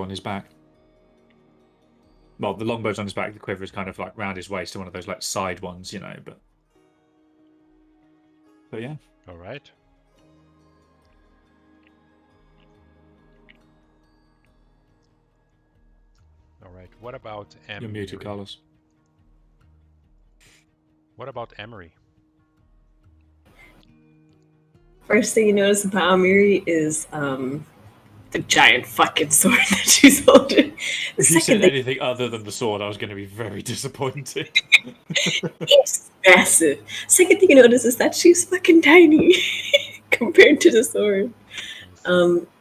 on his back. Well, the longbow's on his back. The quiver is kind of like round his waist, one of those like side ones, But yeah. All right. All right. What about You're muted, Emery? Carlos. What about Emery? First thing you notice about Amiri is the giant fucking sword that she's holding. If you said anything other than the sword, I was going to be very disappointed. It's massive. Second thing you notice is that she's fucking tiny compared to the sword.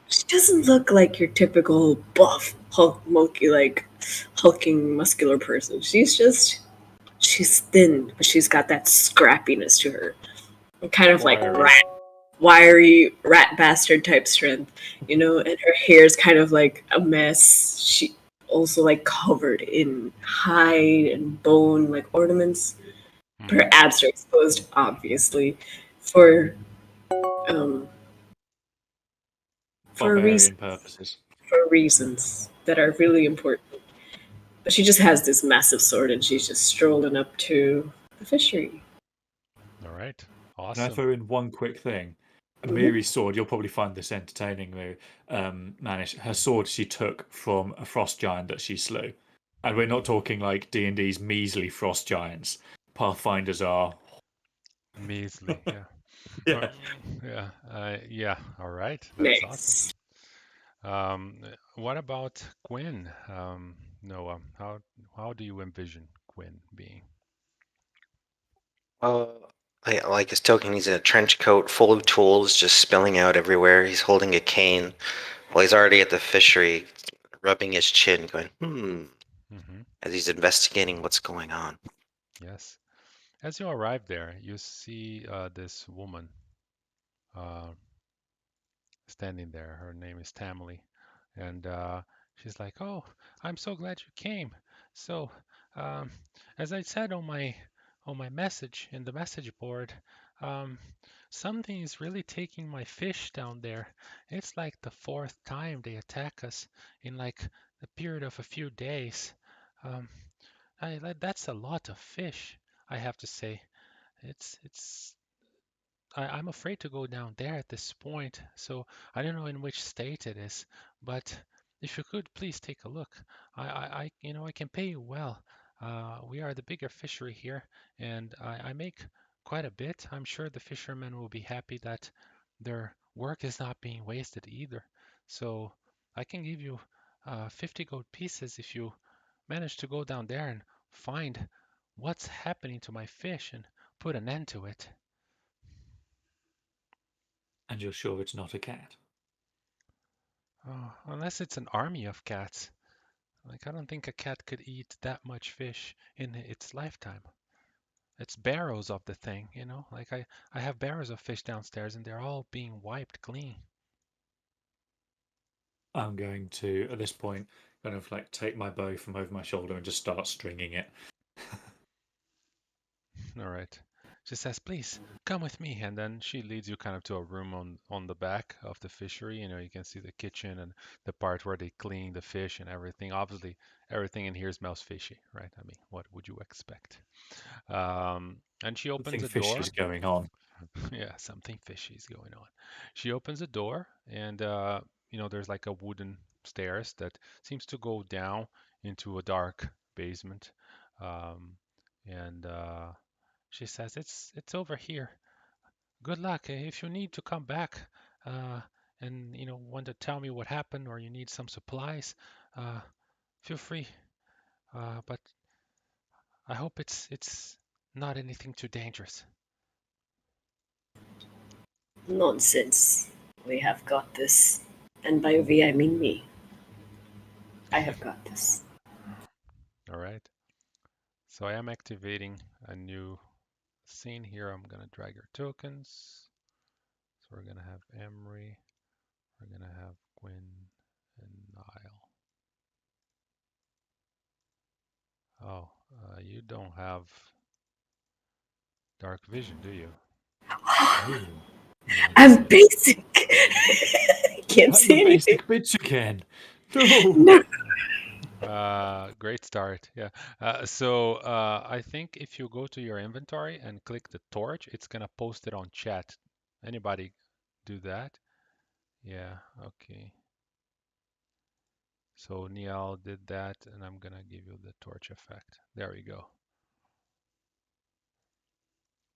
She doesn't look like your typical buff, hulking muscular person. She's thin, but she's got that scrappiness to her. And kind of like wiry rat bastard type strength, and her hair is kind of like a mess. She also like covered in hide and bone like ornaments. Her abs are exposed, obviously, for purposes. For reasons that are really important. But she just has this massive sword and she's just strolling up to the fishery. All right. Can I Awesome. throw in one quick thing? Amiri's sword, you'll probably find this entertaining, Manish. Her sword she took from a frost giant that she slew. And we're not talking like D&D's measly frost giants. Pathfinders are... Measly, yeah. Yeah. All right. That's Nice. awesome. What about Quinn? Noah, how do you envision Quinn being? Like his token, he's in a trench coat full of tools just spilling out everywhere. He's holding a cane. Well, he's already at the fishery, rubbing his chin, going, as he's investigating what's going on. Yes. As you arrive there, you see this woman standing there. Her name is Tamily. And she's like, "Oh, I'm so glad you came. So, as I said on my message in the message board, um, something is really taking my fish down there. It's like the fourth time they attack us in like the period of a few days. Um, that's a lot of fish, I have to say. I'm afraid to go down there at this point, so I don't know in which state it is, but if you could please take a look. I can pay you well. We are the bigger fishery here, and I make quite a bit. I'm sure the fishermen will be happy that their work is not being wasted either. So I can give you 50 gold pieces if you manage to go down there and find what's happening to my fish and put an end to it. And you're sure it's not a cat? Oh, unless it's an army of cats. Like, I don't think a cat could eat that much fish in its lifetime. It's barrows of the thing, Like, I have barrows of fish downstairs and they're all being wiped clean. I'm going to, at this point, kind of like take my bow from over my shoulder and just start stringing it. All right. She says, "Please come with me," and then she leads you kind of to a room on the back of the fishery. You can see the kitchen and the part where they clean the fish and everything. Obviously, everything in here smells fishy, right? I mean, what would you expect? And she opens Something a fishy door. is going on. Yeah, something fishy is going on. She opens a door, and there's like a wooden stairs that seems to go down into a dark basement. Um, and she says, "It's over here. Good luck. If you need to come back, uh, and want to tell me what happened, or you need some supplies, uh, feel free. But I hope it's not anything too dangerous." Nonsense. We have got this. And by we, I mean me. I have got this. All right. So I am activating a new scene here. I'm gonna drag your tokens. So we're gonna have Emery, we're gonna have Gwyn and Nile. Oh, you don't have dark vision, do you? I'm basic. Can't see anything. Basic bitch again. No. Great start. Yeah. I think if you go to your inventory and click the torch, it's gonna post it on chat. Anybody do that? Yeah. Okay. So Niall did that, and I'm gonna give you the torch effect. There we go.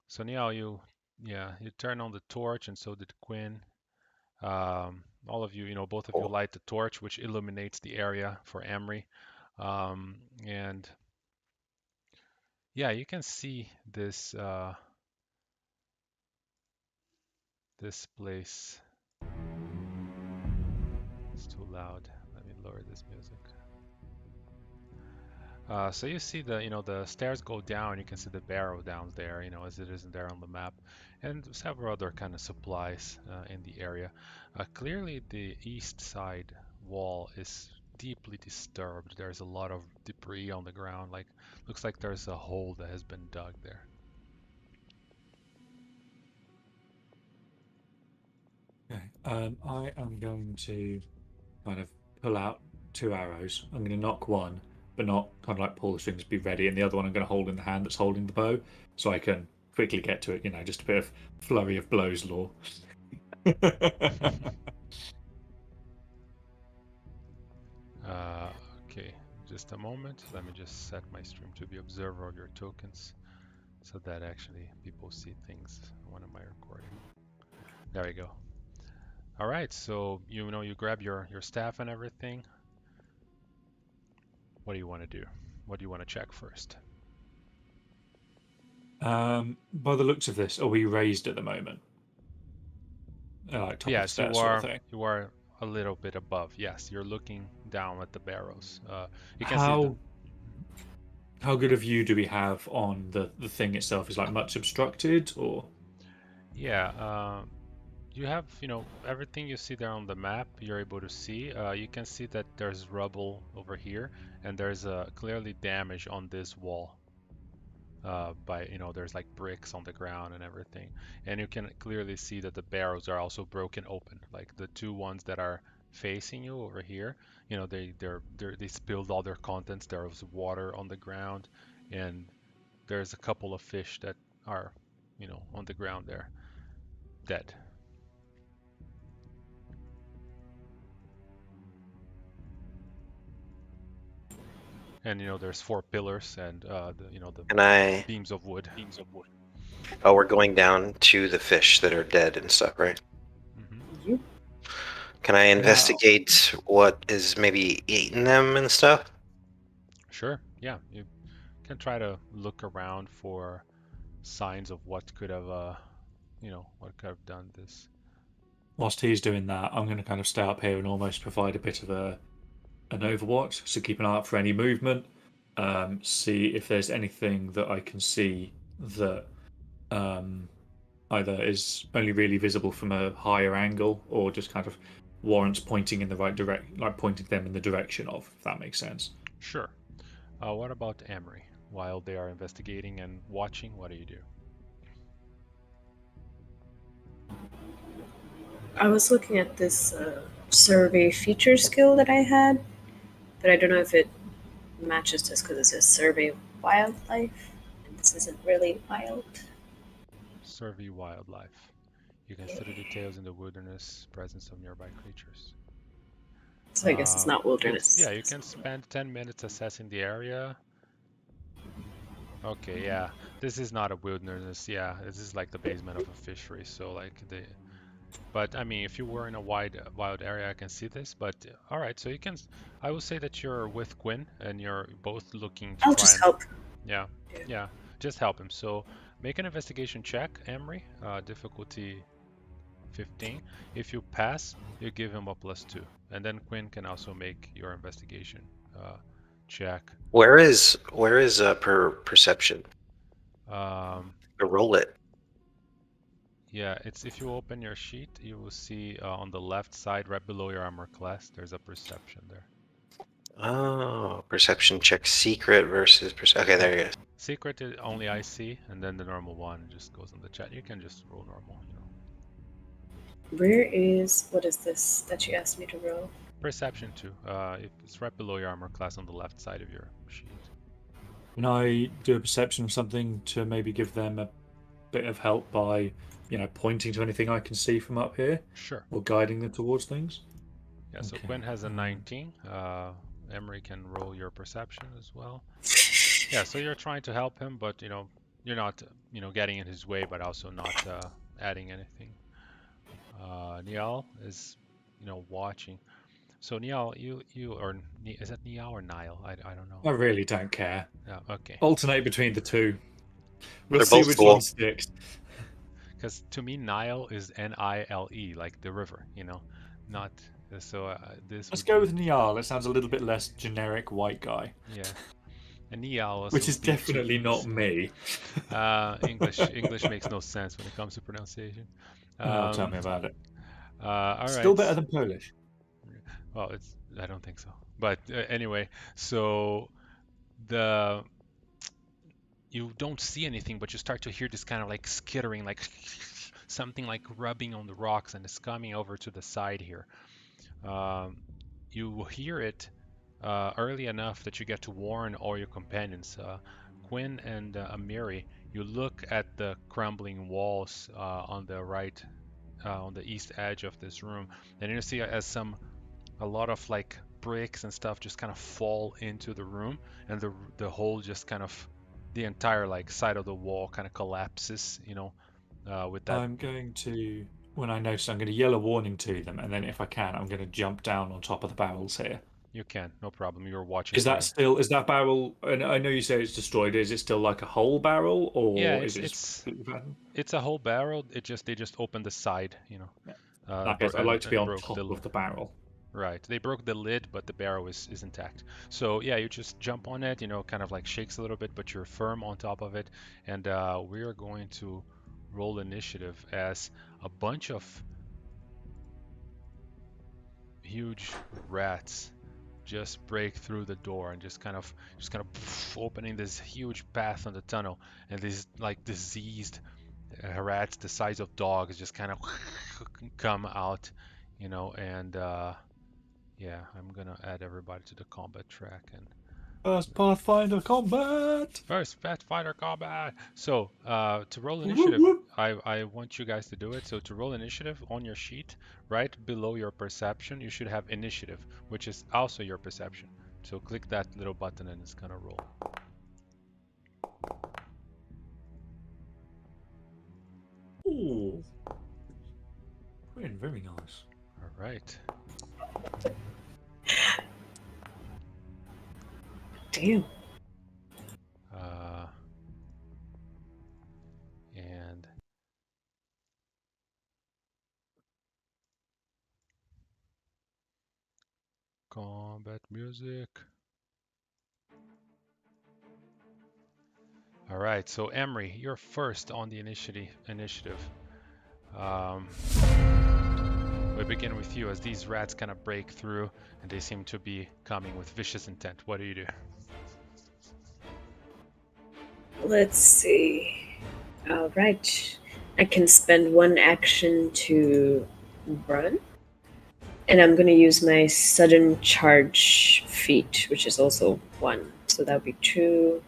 So Niall, you turn on the torch, and so did Quinn. All of you, both of you Cool. light the torch, which illuminates the area for Emery. And yeah, you can see this place. It's too loud. Let me lower this music. So you see the stairs go down. You can see the barrow down there, as it is there on the map, and several other kind of supplies in the area. Clearly, the east side wall is deeply disturbed. There's a lot of debris on the ground. Looks like there's a hole that has been dug there. Okay. I am going to kind of pull out 2 arrows. I'm going to knock one, but not kind of like pull the strings, be ready, and the other one I'm going to hold in the hand that's holding the bow, so I can quickly get to it. Just a bit of flurry of blows law. Okay, just a moment. Let me just set my stream to be observer of your tokens so that actually people see things when am I recording. There we go. All right, so you grab your staff and everything. What do you want to do? What do you want to check first? By the looks of this, are we raised at the moment? Like top of the Yes, stairs sort of thing. you are a little bit above. Yes, you're looking down at the barrows. You can see How good a view do we have on the thing itself? Is like much obstructed or? Yeah, you have, everything you see there on the map, you're able to see. You can see that there's rubble over here, and there's clearly damage on this wall. There's like bricks on the ground and everything. And you can clearly see that the barrels are also broken open. Like the two ones that are facing you over here, they spilled all their contents. There was water on the ground, and there's a couple of fish that are, on the ground there, dead. And there's 4 pillars and And I. beams of wood. Oh, we're going down to the fish that are dead and stuff, right? Mm-hmm. Can I investigate what is maybe eating them and stuff? Sure. Yeah, you can try to look around for signs of what could have, what could have done this. Whilst he's doing that, I'm going to kind of stay up here and almost provide a bit of an overwatch. So keep an eye out for any movement. See if there's anything that I can see that either is only really visible from a higher angle or just kind of warrants pointing in the right direct, like pointing them in the direction of, if that makes sense. Sure. What about Emery? While they are investigating and watching, what do you do? I was looking at this survey feature skill that I had, but I don't know if it matches this because it says survey wildlife, and this isn't really wild. Survey wildlife. You can study details in the wilderness, presence of nearby creatures. So I guess it's not wilderness. Yeah, you can spend 10 minutes assessing the area. Okay, yeah. This is not a wilderness. Yeah, this is like the basement of a fishery. So but I mean, if you were in a wild area, I can see this. But all right, so I will say that you're with Quinn and you're both looking to I'll just help. Yeah, just help him. So make an investigation check, Emery. Difficulty 15. If you pass, you give him a +2, and then Quinn can also make your investigation check. Where is perception? Roll it. Yeah, it's if you open your sheet, you will see on the left side, right below your armor class, there's a perception there. Oh, perception check secret versus okay, there it is. Secret is only I see, and then the normal one just goes in the chat. You can just roll normal, Where is, what is this that you asked me to roll? Perception too. It's right below your armor class on the left side of your sheet. Can I do a perception of something to maybe give them a bit of help by, pointing to anything I can see from up here Sure. or guiding them towards things? Yeah, so Okay. Quinn has a 19. Emery can roll your perception as well. Yeah, so you're trying to help him, but you're not getting in his way, but also not adding anything. Niall is watching. So Niall, is that Niall or Niall? I don't know. I really don't care. Yeah, okay. Alternate between the two. We'll They're see both which cool. one sticks. Because to me, Nile is Nile, like the river, not so. This Let's would go be with Niall. It sounds a little bit less generic white guy. yeah, and Niall also Which is would be two definitely things. not me. English makes no sense when it comes to pronunciation. Oh, tell me about it. All Still right. better than Polish. Well, I don't think so. But anyway, so the you don't see anything, but you start to hear this kind of like skittering, like something like rubbing on the rocks, and it's coming over to the side here. You will hear it early enough that you get to warn all your companions. Quinn and Amiri, you look at the crumbling walls on the right, on the east edge of this room, and you see as a lot of like bricks and stuff just kind of fall into the room, and the whole just kind of the entire like side of the wall kind of collapses. With that. I'm going to, when I notice, I'm going to yell a warning to them, and then if I can, I'm going to jump down on top of the barrels here. You can, no problem. You're watching. Is that barrel? And I know you say it's destroyed. Is it still like a whole barrel, or Yeah, is it it's a whole barrel. They just opened the side, Okay, so I'd like to be on broke top of the barrel. Right. They broke the lid, but the barrel is intact. So yeah, you just jump on it, kind of like shakes a little bit, but you're firm on top of it. And we are going to roll initiative as a bunch of huge rats just break through the door and just kind of opening this huge path on the tunnel, and these like diseased rats the size of dogs just kind of come out, and yeah, I'm gonna add everybody to the combat track. And First Pathfinder combat. first Pathfinder combat. So to roll initiative, I want you guys to do it. So to roll initiative on your sheet, right below your perception, you should have initiative, which is also your perception. So click that little button and it's gonna roll. Ooh, very nice. All right. Damn. And combat music. All right, so Emery, you're first on the initiative. We begin with you as these rats kind of break through, and they seem to be coming with vicious intent. What do you do? Let's see. All right. I can spend one action to run. And I'm going to use my sudden charge feat, which is also 1. So that would be 2.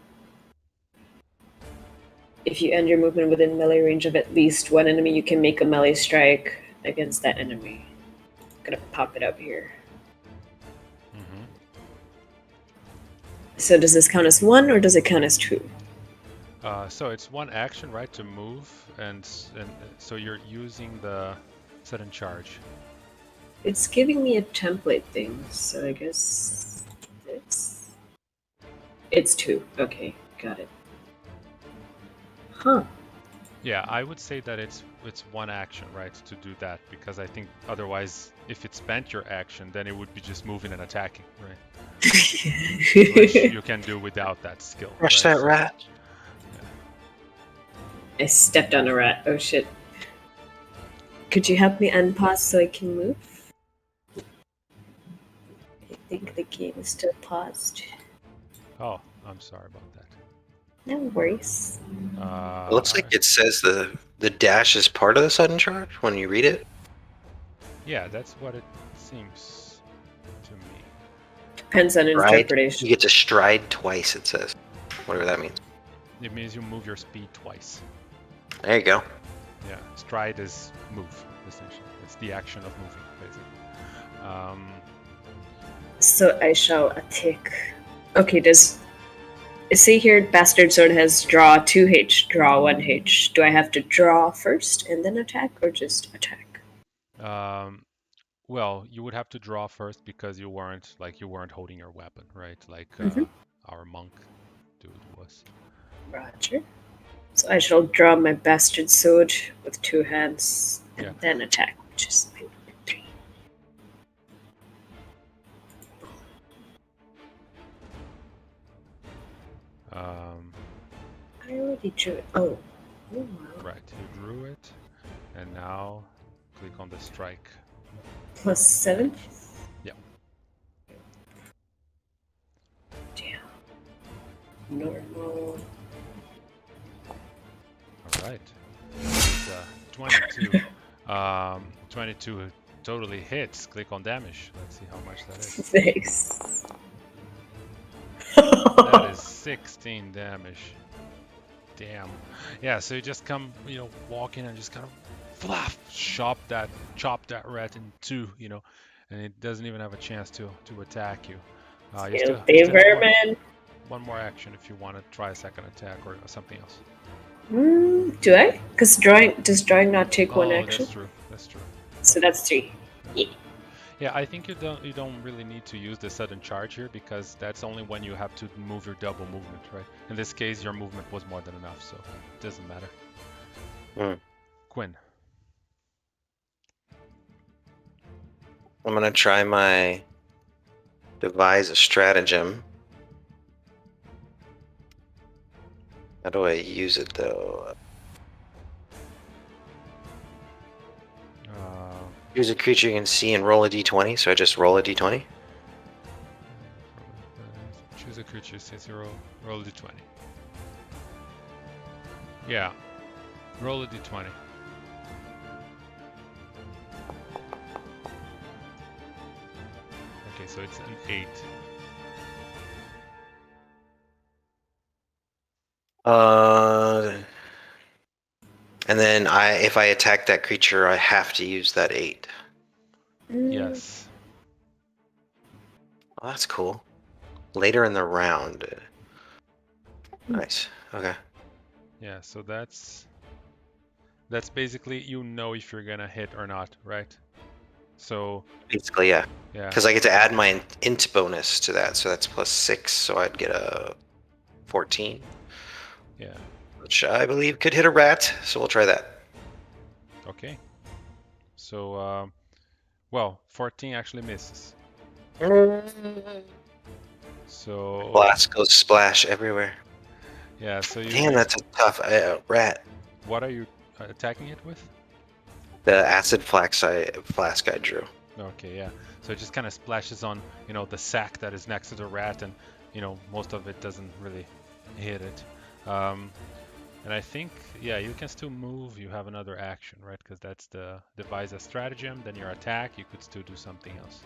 If you end your movement within melee range of at least one enemy, you can make a melee strike against that enemy. I'm going to pop it up here. Mm-hmm. So does this count as 1 or does it count as 2? So it's one action, right, to move, and so you're using the sudden charge. It's giving me a template thing, so I guess it's 2. Okay, got it. Huh. Yeah, I would say that it's one action, right, to do that, because I think otherwise, if it spent your action, then it would be just moving and attacking, right? Which you can do without that skill. Rush right? that rat. I stepped on a rat. Oh shit. Could you help me unpause so I can move? I think the game is still paused. Oh, I'm sorry about that. No worries. It looks like it says the dash is part of the sudden charge when you read it. Yeah, that's what it seems. Depends on Stride. You interpretation. get to stride twice, it says. Whatever that means. It means you move your speed twice. There you go. Yeah, stride is move, essentially. It's the action of moving, basically. So I shall attack. Okay, see here, Bastard Sword has draw 2H, draw 1H. Do I have to draw first and then attack, or just attack? Well, you would have to draw first because you weren't holding your weapon, right? Like our monk dude was. Roger. So I shall draw my Bastard Sword with 2 hands and then attack, which is my number 3. I already drew it. Oh. Wow. Right, you drew it, and now click on the strike. +7? Yeah. Damn. Normal. All right. It's 22. 22 totally hits. Click on damage. Let's see how much that is. Nice. That is 16 damage. Damn. Yeah, so you just come, walk in and just kind of chop that rat in two, and it doesn't even have a chance to attack you. You still have one more action if you want to try a second attack or something else. Do I? Because does drawing not take one action? That's true. So that's 3. Yeah. Yeah, I think you don't really need to use the sudden charge here because that's only when you have to move your double movement, right? In this case, your movement was more than enough, so it doesn't matter. Quinn. I'm gonna try my devise a stratagem. How do I use it though? Choose a creature you can see and roll a d20, so I just roll a d20. Choose a creature, says you roll a d20. Yeah, roll a d20. Okay, so it's an 8. And then if I attack that creature, I have to use that 8. Yes. Oh, that's cool. Later in the round. Nice. Okay. Yeah, so that's basically if you're gonna hit or not, right? So basically, yeah. Yeah. Because I get to add my int bonus to that, so that's +6, so I'd get a 14. Yeah. Which I believe could hit a rat, so we'll try that. Okay. So, 14 actually misses. So Glass goes splash everywhere. Yeah, so you. Damn, that's a tough rat. What are you attacking it with? The acid flask I drew. Okay, yeah. So it just kind of splashes on, the sack that is next to the rat, and most of it doesn't really hit it. And I think, you can still move. You have another action, right? Because that's the devise a stratagem. Then your attack, you could still do something else.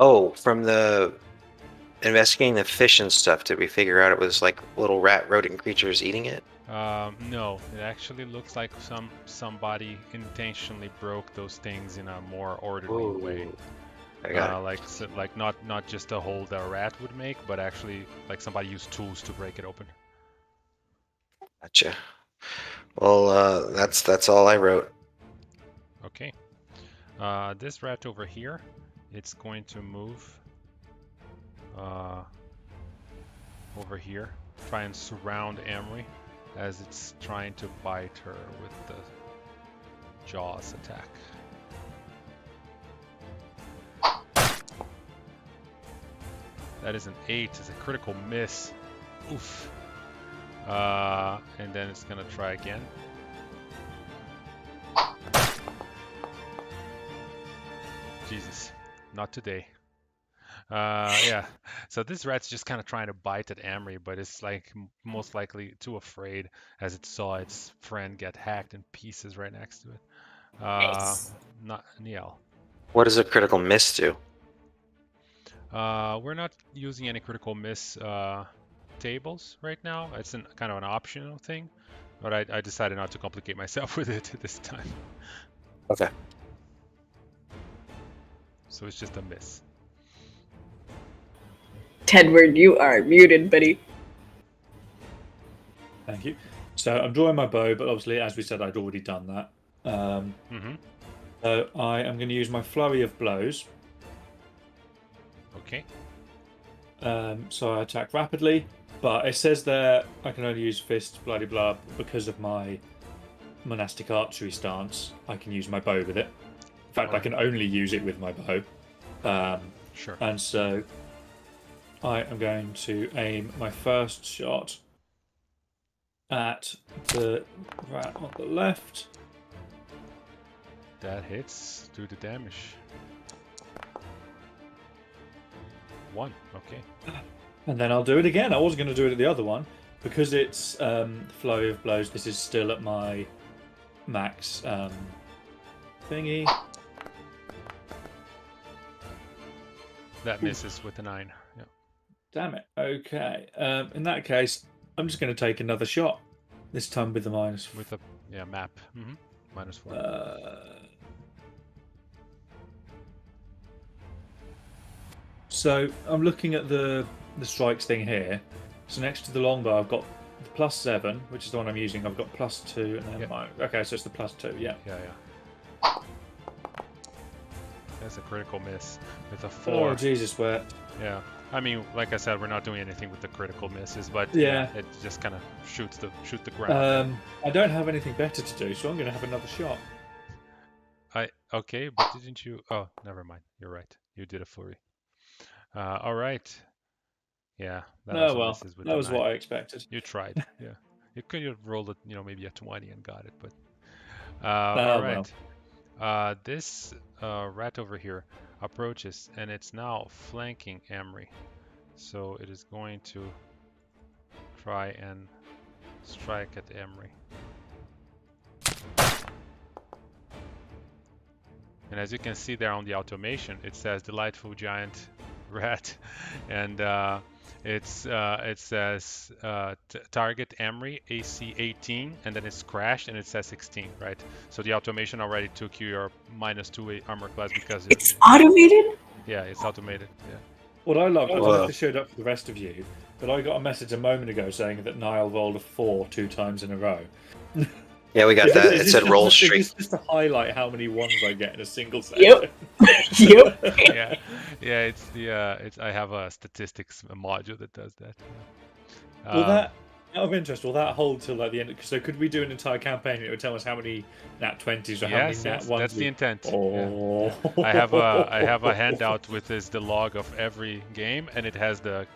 Oh, from the investigating the fish and stuff, did we figure out it was like little rat rodent creatures eating it? No, it actually looks like somebody intentionally broke those things in a more orderly way. I got it. Like not just a hole that a rat would make, but actually like somebody used tools to break it open. Gotcha. Well, that's all I wrote. Okay. This rat over here, it's going to move over here, try and surround Amory as it's trying to bite her with the jaws attack. That is an 8. It's a critical miss. Oof. And then it's gonna try again. Jesus, not today. Yeah. So this rat's just kind of trying to bite at Amory, but it's like most likely too afraid as it saw its friend get hacked in pieces right next to it. Nice. Not Niel. What does a critical miss do? We're not using any critical miss tables right now. It's kind of an optional thing, but I decided not to complicate myself with it this time. Okay. So it's just a miss. Tedward, you are muted, buddy. Thank you. So I'm drawing my bow, but obviously, as we said, I'd already done that. So I am going to use my flurry of blows. Okay. So I attack rapidly, but it says there I can only use fists, bloody blah, because of my monastic archery stance. I can use my bow with it. In fact, I can only use it with my bow. Sure. And so I am going to aim my first shot at the rat on the left. That hits. Do the damage. 1. Okay. And then I'll do it again. I was going to do it at the other one. Because it's flurry of blows, this is still at my max thingy. That misses with a 9. Yeah. Damn it. Okay. In that case, I'm just going to take another shot. This time with the minus. With a map. -4. So I'm looking at the strikes thing here. So next to the longbow, I've got the +7, which is the one I'm using. I've got +2 and then minus. Okay, so it's the +2. Yeah. Yeah. That's a critical miss with a 4. Oh Jesus, where? Yeah. I mean, like I said, we're not doing anything with the critical misses, but Yeah. it just kind of shoot the ground. I don't have anything better to do, so I'm going to have another shot. Okay, but didn't you? Oh, never mind. You're right. You did a flurry. All right. Yeah. That also misses with that a was 9. what I expected. You tried. Yeah. You could have rolled it, maybe a 20 and got it, but. All right. Well. This rat over here approaches, and it's now flanking Emery. So it is going to try and strike at Emery. And as you can see there on the automation, it says delightful giant rat, and it says target Emery AC 18, and then it's crashed and it says 16, right? So the automation already took you your -2 armor class because it's automated. Yeah, it's automated. Yeah. What I loved, I don't know if this showed up for the rest of you, but I got a message a moment ago saying that Niall rolled a 4 2 times in a row. Yeah, we got that. It said roll streak. It's just to highlight how many ones I get in a single session. Yep. Yeah. It's I have a statistics module that does that. Will that, out of interest, will that hold till like the end? So could we do an entire campaign and it would tell us how many nat 20s or how many nat 1s? That's the intent. Oh. Yeah. I have a handout with the log of every game, and it has the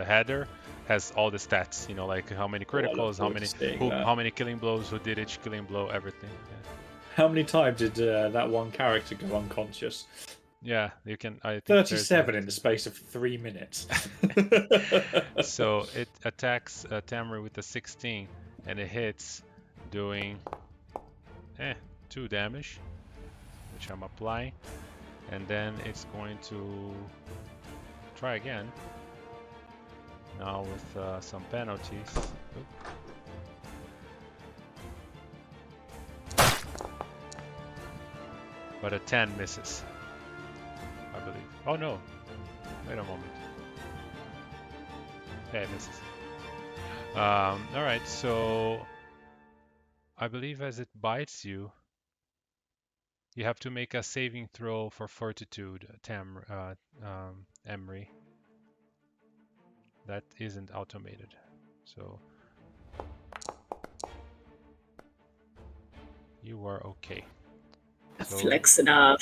header has all the stats, like how many criticals, how many killing blows, who did each killing blow, everything. Yeah. How many times did that one character go unconscious? Yeah, you can. I think 37 in the space of 3 minutes. So it attacks Tamri with a 16, and it hits, doing 2 damage, which I'm applying, and then it's going to try again. Now with some penalties. But a 10 misses, I believe. Oh no, wait a moment. Yeah, it misses. Alright, so I believe as it bites you, you have to make a saving throw for fortitude, Emery. That isn't automated, so you are okay. Flex enough.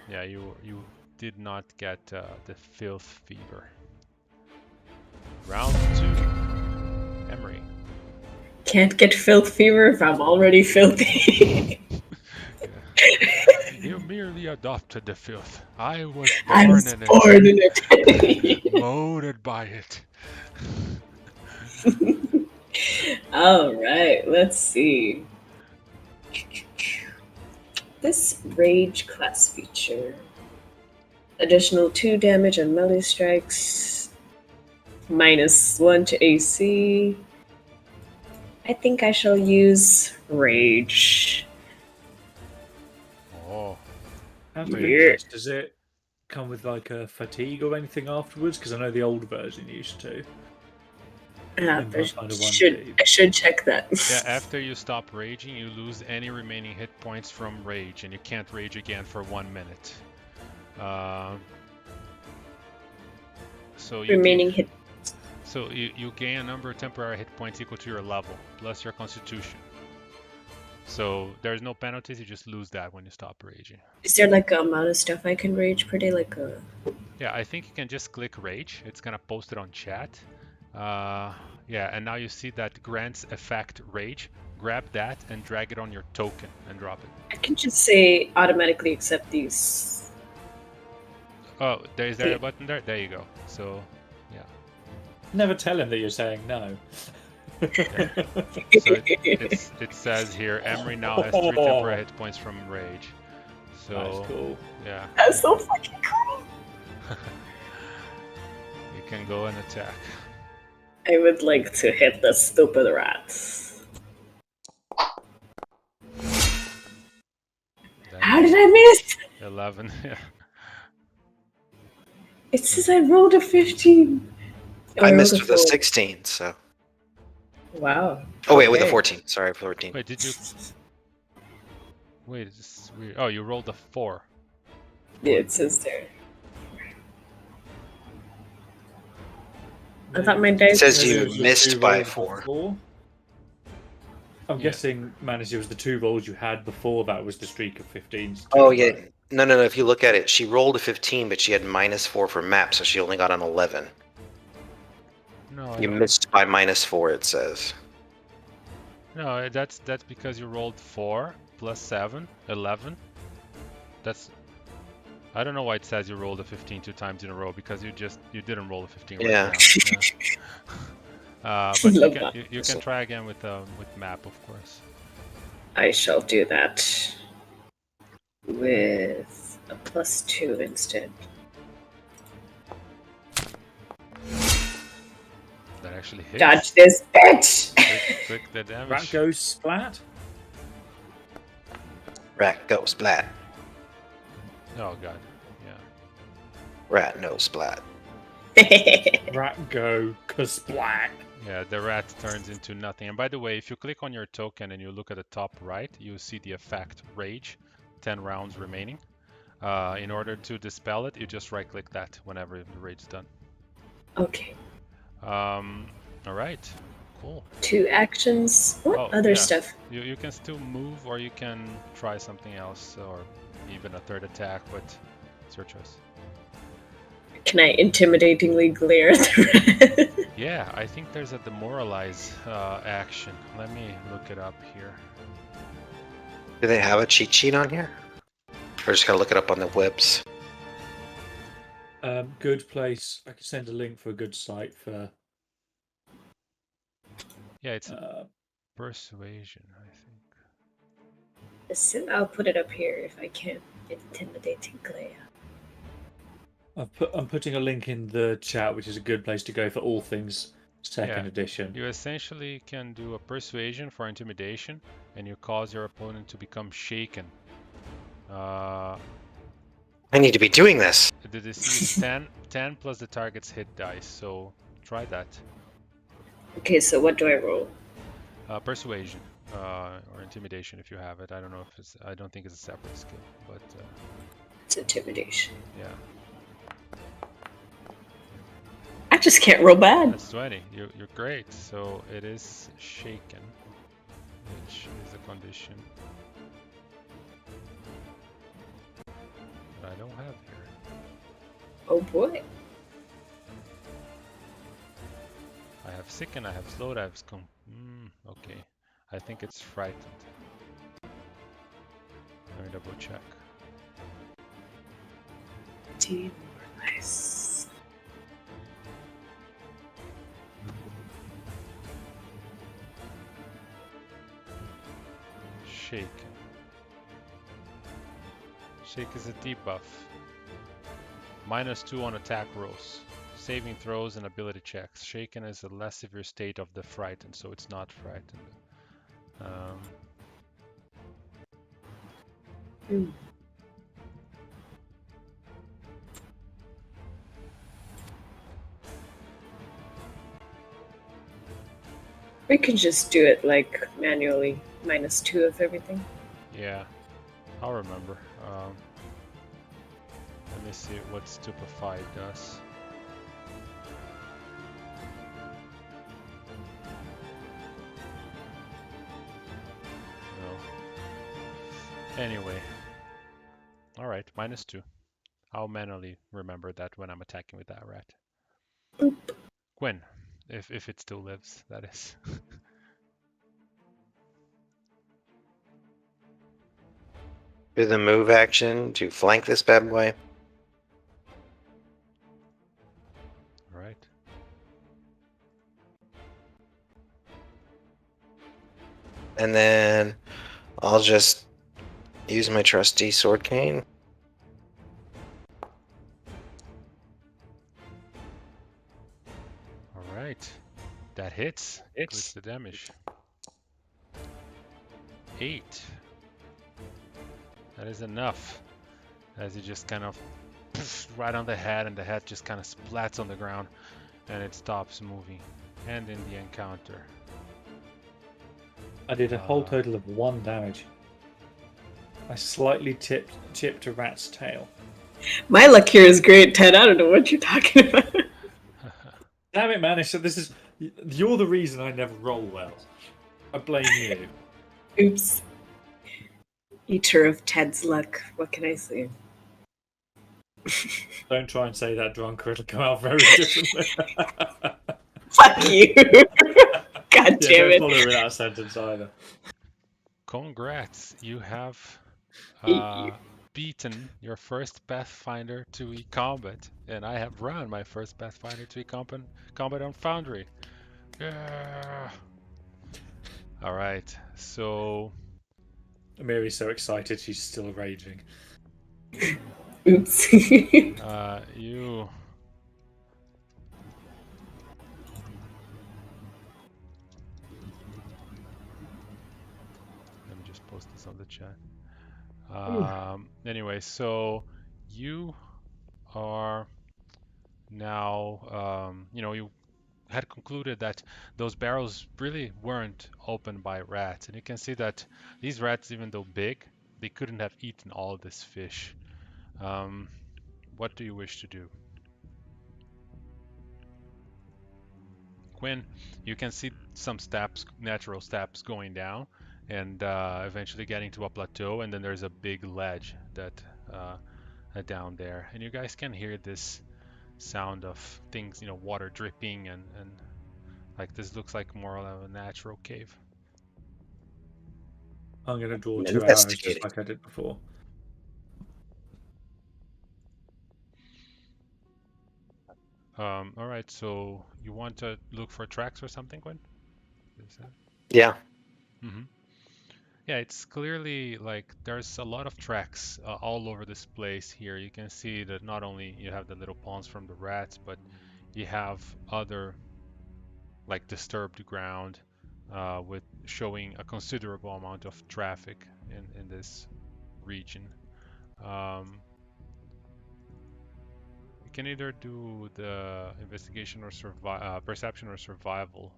Yeah, you did not get the filth fever. Round 2, Emery. Can't get filth fever if I'm already filthy. You merely adopted the filth. I was born in it. Molded by it. All right, let's see. This rage class feature. Additional 2 damage on melee strikes. -1 to AC. I think I shall use Rage. Oh, Out of Yeah. interest, does it come with like a fatigue or anything afterwards? Because I know the old version used to. Ah, In I Pathfinder should check that. yeah. After you stop raging, you lose any remaining hit points from rage, and you can't rage again for 1 minute. So you Remaining hit. So you gain a number of temporary hit points equal to your level, plus your constitution. So there's no penalties, you just lose that when you stop raging. Is there like a amount of stuff I can rage per day? Like a. Yeah, I think you can just click rage. It's gonna post it on chat. Yeah, and now you see that grants effect rage. Grab that and drag it on your token and drop it. I can just say automatically accept these. Oh, is there a button there? There you go. So, yeah. Never tell him that you're saying no. Yeah. So it says here, Emery now has 3 temporary hit points from rage. So, That's cool. Yeah. That's so fucking cool. You can go and attack. I would like to hit the stupid rats. How did I miss? 11, yeah. It says I rolled a 15. I missed with a 16, so. Wow. Oh, wait, with a Okay. 14. Sorry, 14. Wait, did you... Wait, this is weird. Oh, you rolled a 4. Yeah, it says there. I thought my It dice. says Maybe it you was the missed 2 by rolls 4. before. I'm Yeah. guessing, Menace, it was the 2 rolls you had before that was the streak of 15s. Oh, yeah. No. If you look at it, she rolled a 15, but she had -4 for map, so she only got an 11. No, You missed by -4, it says. No, that's because you rolled 4 plus 7, 11. That's... I don't know why it says you rolled a 15 2 times in a row, because you didn't roll a 15 right Yeah. now. But Love you can try again with map, of course. I shall do that with a +2 instead. That actually hits. Dodge this bitch! Click the damage. Rat goes splat. Rat go splat. Oh god, yeah. Rat no splat. Rat go splat. Yeah, the rat turns into nothing. And by the way, if you click on your token and you look at the top right, you see the effect Rage, 10 rounds remaining. In order to dispel it, you just right-click that whenever the rage is done. Okay. All right, cool. 2 actions. What other stuff? You can still move, or you can try something else, or even a third attack, but it's your choice. Can I intimidatingly glare at the rat? Yeah, I think there's a demoralize action. Let me look it up here. Do they have a cheat sheet on here? Or just gotta look it up on the webs? Good place. I can send a link for a good site for. Yeah, it's persuasion, I think. I'll put it up here if I can. Intimidating glare. I'm putting a link in the chat, which is a good place to go for all things second edition. You essentially can do a persuasion for intimidation, and you cause your opponent to become shaken. I need to be doing this. The DC is 10 plus the target's hit dice, so try that. Okay, so what do I roll? Persuasion or intimidation if you have it. I don't know if it's. I don't think it's a separate skill, but It's intimidation. yeah. I just can't roll bad. That's 20. You're great. So it is shaken, which is a condition that I don't have here. Oh boy. I have sicken, I have slowed, I have scum. Okay. I think it's frightened. Let me double check. Nice. Shaken. Shake is a debuff. -2 on attack rolls, saving throws, and ability checks. Shaken is a less severe state of the frightened, so it's not frightened. We could just do it like manually, -2 of everything. Yeah, I'll remember. Let me see what Stupefy does. No. Anyway. Alright, -2. I'll manually remember that when I'm attacking with that rat. Gwen, if it still lives, that is. Do the move action to flank this bad boy. Alright. And then I'll just use my trusty sword cane. Alright. That hits. Includes the damage. 8. That is enough. As he just kind of right on the head, and the head just kind of splats on the ground, and it stops moving. And in the encounter. I did a whole total of 1 damage. I slightly chipped a rat's tail. My luck here is great, Ted. I don't know what you're talking about. Damn it, Menace. So you're the reason I never roll well. I blame you. Oops. Eater of Ted's luck. What can I say? Don't try and say that drunk, or it'll come out very differently. Fuck you. God damn don't follow it. with that sentence either. Congrats, you have beaten your first Pathfinder 2E combat, and I have run my first Pathfinder 2E combat on Foundry. Yeah. All right, so Mary's so excited she's still raging. Oops. you let me just post this on the chat. Anyway, so you are now, you had concluded that those barrels really weren't opened by rats, and you can see that these rats, even though big, they couldn't have eaten all this fish. What do you wish to do? Quinn, you can see some steps, natural steps going down, and eventually getting to a plateau, and then there's a big ledge that down there, and you guys can hear this sound of things, water dripping, and like this looks like more of a natural cave. I'm going to draw 2 arrows just like I did before. All right, so you want to look for tracks or something, Gwen? Yeah. Mm-hmm. Yeah, it's clearly like there's a lot of tracks all over this place here. You can see that not only you have the little ponds from the rats, but you have other like disturbed ground with showing a considerable amount of traffic in this region. You can either do the investigation or perception or survival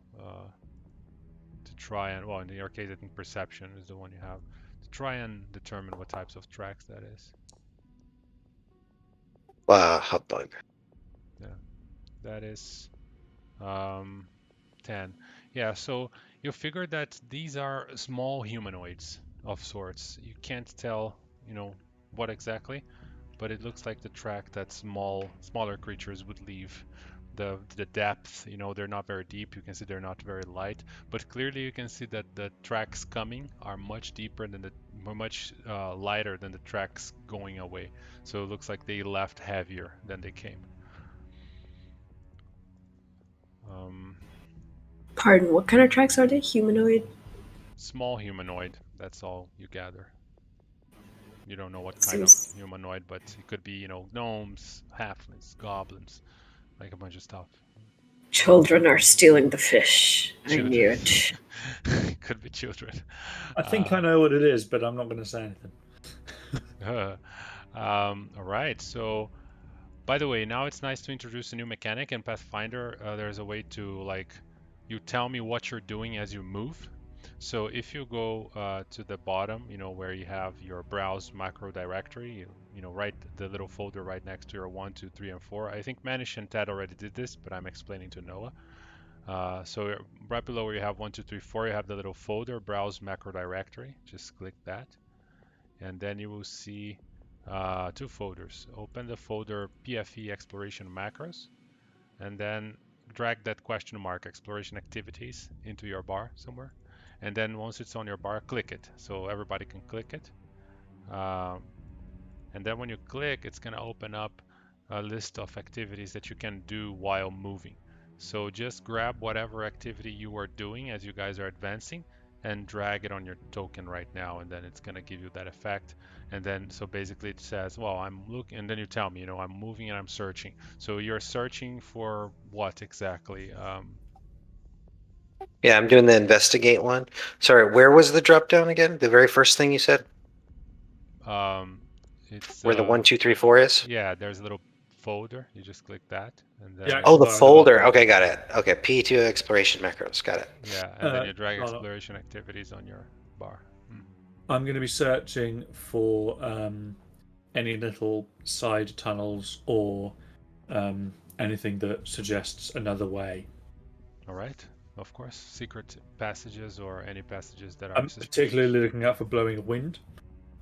to try and, well, in your case, I think perception is the one you have, to try and determine what types of tracks that is. Hot bug. Yeah, that is 10. Yeah, so you figure that these are small humanoids of sorts. You can't tell, what exactly, but it looks like the track that smaller creatures would leave. The depth, they're not very deep. You can see they're not very light, but clearly you can see that the tracks coming are much deeper than much lighter than the tracks going away. So it looks like they left heavier than they came. Pardon, what kind of tracks are they? Humanoid? Small humanoid. That's all you gather. You don't know what kind of Seems humanoid, but it could be, you know, gnomes, halflings, goblins, like a bunch of stuff. children are stealing the fish. I Children. knew it. Could be children. I think I know what it is, but I'm not going to say anything. All right. So, by the way, now it's nice to introduce a new mechanic in Pathfinder. There's a way to like, you tell me what you're doing as you move. So if you go to the bottom, you know, where you have your browse macro directory, you know, right the little folder right next to your 1, 2, 3, and 4. I think Manish and Ted already did this, but I'm explaining to Noah. So right below where you have 1, 2, 3, 4, you have the little folder, browse macro directory. Just click that. And then you will see two folders. Open the folder PF2E exploration macros, and then drag that question mark exploration activities into your bar somewhere. And then once it's on your bar, click it so everybody can click it. And then when you click, it's going to open up a list of activities that you can do while moving. So just grab whatever activity you are doing as you guys are advancing and drag it on your token right now, and then it's going to give you that effect. And then so basically it says, well, I'm looking, and then you tell me, you know, I'm moving and I'm searching. So you're searching for what exactly? Yeah, I'm doing the investigate one. Sorry, where was the drop down again? The very first thing you said? It's Where the 1, 2, 3, 4 is? yeah, there's a little folder. You just click that, and then Yeah, Oh, the bar in the folder. bottom. Okay, got it. Okay, P2 exploration macros. Got it. yeah, and then you drag hold on. exploration activities on your bar. I'm going to be searching for any little side tunnels or anything that suggests another way. All right, of course, secret passages or any passages that are I'm particularly looking out for blowing a wind,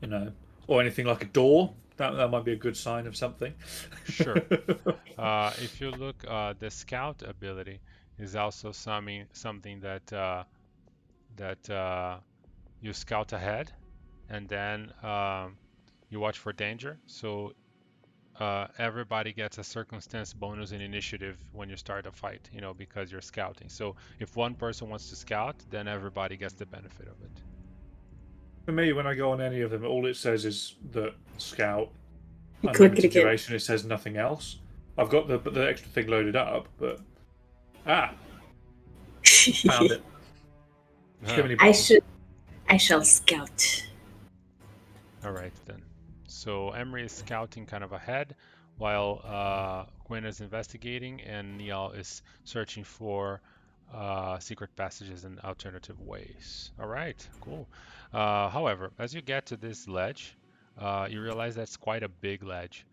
you know, or anything like a door. That might be a good sign of something. Sure. If you look, the scout ability is also something that you scout ahead, and then you watch for danger. So everybody gets a circumstance bonus in initiative when you start a fight, you know, because you're scouting. So if one person wants to scout, then everybody gets the benefit of it. For me, when I go on any of them, all it says is that scout. You click it Unlimited again. duration. It says nothing else. I've got the extra thing loaded up, but found it. Jiminy balls. I shall scout. All right then. So Emery is scouting kind of ahead, while Gwen is investigating, and Neil is searching for secret passages and alternative ways. All right, cool. However, as you get to this ledge, you realize that's quite a big ledge,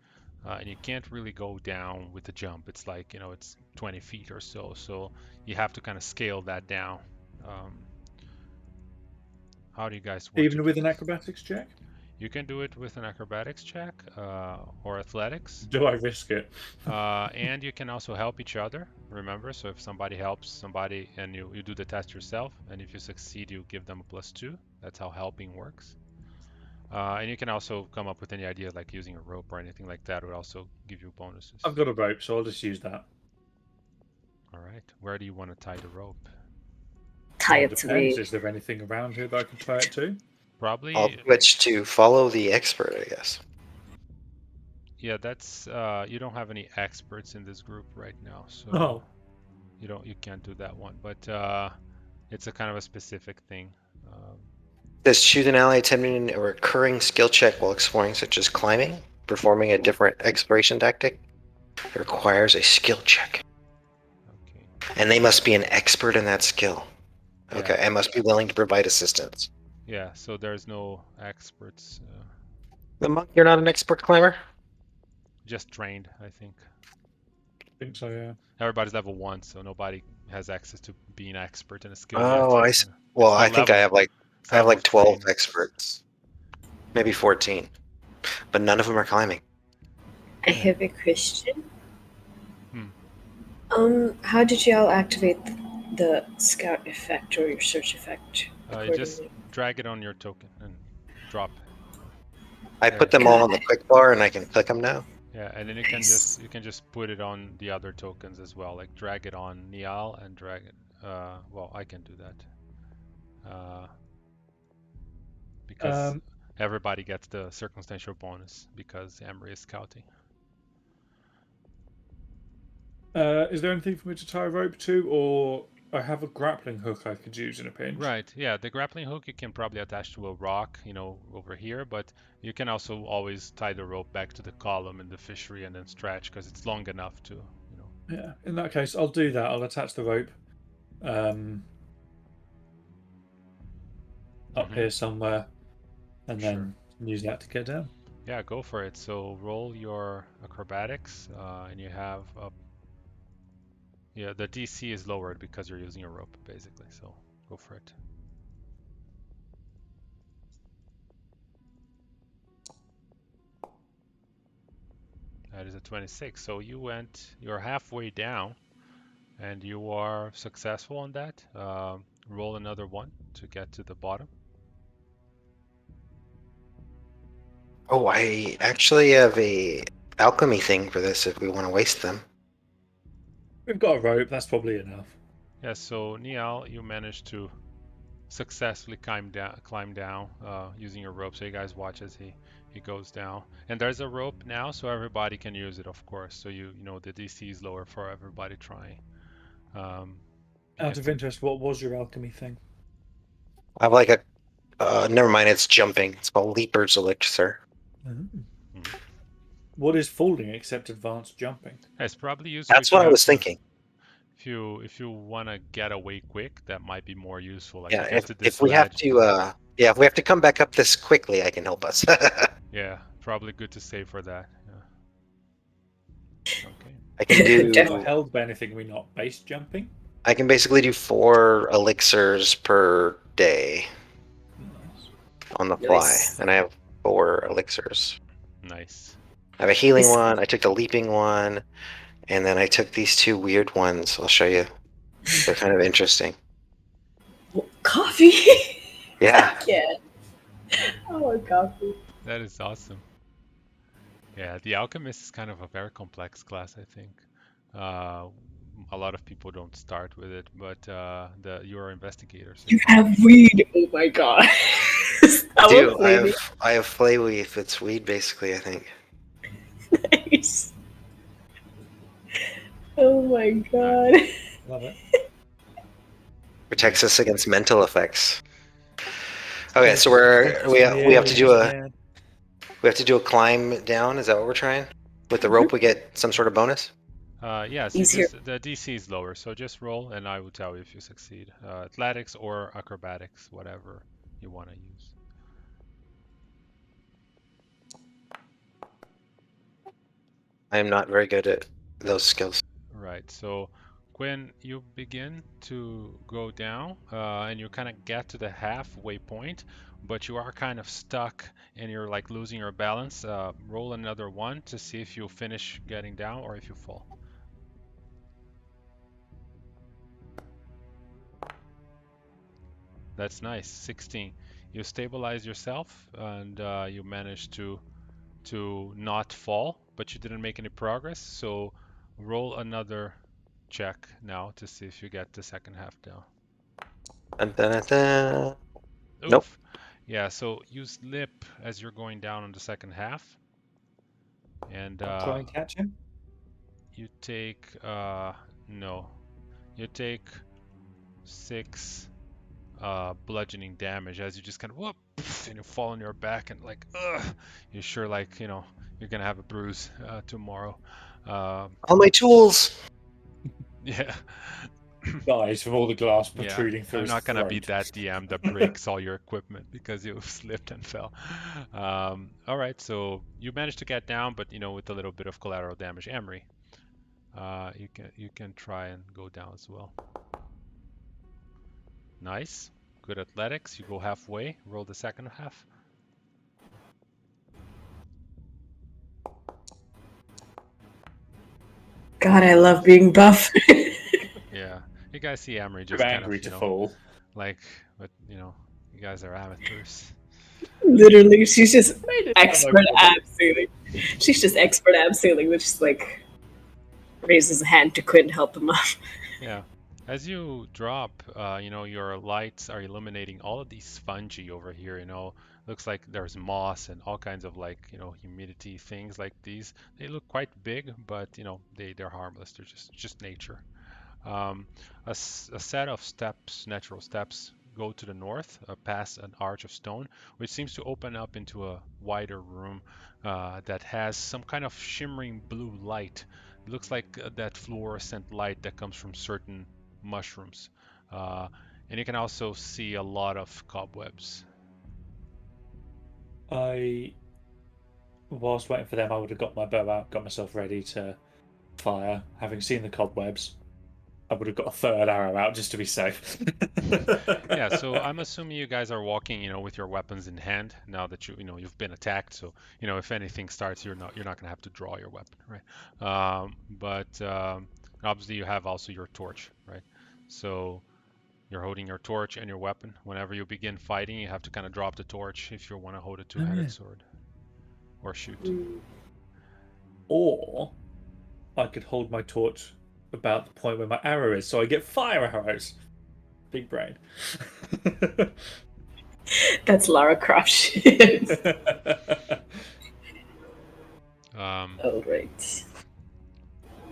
and you can't really go down with a jump. It's like, you know, it's 20 feet or so, so you have to kind of scale that down. How do you guys want to Even do with an this? acrobatics check? You can do it with an acrobatics check or athletics. Do I risk it? And you can also help each other, remember? So if somebody helps somebody and you do the test yourself, and if you succeed, you give them a +2. That's how helping works. And you can also come up with any idea like using a rope or anything like that would also give you bonuses. I've got a rope, so I'll just use that. All right. Where do you want to tie the rope? Tie Well, it to depends. me. Is there anything around here that I can tie it to? Probably. I'll switch to follow the expert, I guess. Yeah, that's you don't have any experts in this group right now, so Oh. you can't do that one. But it's a kind of a specific thing. Does choose an ally attempting a recurring skill check while exploring, such as climbing, performing a different exploration tactic. It requires a skill check. Okay. And they must be an expert in that skill. Okay, Yeah. and must be willing to provide assistance. Yeah, so there's no experts. The monk, you're not an expert climber? Just trained, I think. I think so, yeah. Everybody's level 1, so nobody has access to being expert in a skill Oh, yet. I see. Well, I think I have like 12 training. experts, maybe 14, but none of them are climbing. I have a question. Hmm. How did y'all activate the scout effect or your search effect? You just drag it on your token and drop. I put them all on the quick bar, and I can click them now. Yeah, and then you can just put it on the other tokens as well. Like drag it on Niall and drag it. Well, I can do that because everybody gets the circumstantial bonus because Emery is scouting. Is there anything for me to tie a rope to, or I have a grappling hook I could use in a pinch? Right, yeah, the grappling hook you can probably attach to a rock, over here, but you can also always tie the rope back to the column in the fishery and then stretch because it's long enough to. Yeah, in that case, I'll do that. I'll attach the rope up here somewhere, and then use that to get down. Yeah, go for it. So roll your acrobatics, and you have the DC is lowered because you're using a rope, basically. So go for it. That is a 26. So you're halfway down, and you are successful on that. Roll another one to get to the bottom. Oh, I actually have a alchemy thing for this if we want to waste them. We've got a rope. That's probably enough. Yeah. So Niall, you managed to successfully climb down using your rope. So you guys watch as he goes down. And there's a rope now, so everybody can use it, of course. So the DC is lower for everybody trying. Out of interest, what was your alchemy thing? I have like a never mind, it's jumping. It's called Leaper's Elixir. What is falling except advanced jumping? It's probably useful. That's what I was thinking. If you want to get away quick, that might be more useful. Like Yeah, if we have to if we have to come back up this quickly, I can help us. Yeah, probably good to save for that. Yeah. Okay. I can do Not held by anything. We're not base jumping. I can basically do 4 elixirs per day on the fly, Nice. and I have 4 elixirs. Nice. I have a healing one. I took the leaping one, and then I took these 2 weird ones. I'll show you. They're kind of interesting. Coffee? Yeah. I can't. I want coffee. That is awesome. Yeah, the alchemist is kind of a very complex class, I think. A lot of people don't start with it, but you're investigators. You have weed. Oh my god. I have flayweed. It's weed, basically, I think. Nice. Oh my god. Love it. Protects us against mental effects. Okay, so we have to do a climb down. Is that what we're trying? With the rope, we get some sort of bonus. Yes, the DC is lower, so just roll, and I will tell you if you succeed. Athletics or acrobatics, whatever you want to use. I am not very good at those skills. Right. So when you begin to go down, and you kind of get to the halfway point, but you are kind of stuck and you're like losing your balance, roll another one to see if you finish getting down or if you fall. That's nice. 16. You stabilize yourself and you manage to not fall, but you didn't make any progress. So roll another check now to see if you get the second half down. Dun, dun, dun. Oof. Nope. Yeah, so you slip as you're going down on the second half. And try and catch him. You take no. You take 6 bludgeoning damage as you just kind of whoop, and you fall on your back and like you're sure like you're gonna have a bruise tomorrow. All my tools. Yeah. Dies from all the glass protruding through I'm his not gonna throat. be that DM that breaks all your equipment because you slipped and fell. All right, so you managed to get down, but with a little bit of collateral damage. Emery, you can try and go down as well. Nice, good athletics. You go halfway. Roll the second half. God, I love being buff. Yeah, you guys see Emery I'm just kind angry of, to fall. like, but you guys are amateurs. Literally, she's just Made it expert sound like- abseiling. She's just expert abseiling, which is like raises a hand to quit and help him up. Yeah. As you drop, your lights are illuminating all of these fungi over here, looks like there's moss and all kinds of like, humidity things like these. They look quite big, but they're harmless. They're just nature. A set of steps, natural steps, go to the north, past an arch of stone, which seems to open up into a wider room that has some kind of shimmering blue light. It looks like that fluorescent light that comes from certain mushrooms. And you can also see a lot of cobwebs. Whilst waiting for them, I would have got my bow out, got myself ready to fire. Having seen the cobwebs, I would have got a third arrow out just to be safe. Yeah, so I'm assuming you guys are walking, with your weapons in hand now that you've been attacked. So, if anything starts, you're not gonna have to draw your weapon, right? But obviously you have also your torch, right? So you're holding your torch and your weapon. Whenever you begin fighting, you have to kind of drop the torch if you want to hold a two-handed sword or shoot. Or I could hold my torch about the point where my arrow is, so I get fire arrows. Big brain. That's Lara Croft shit. Oh, right.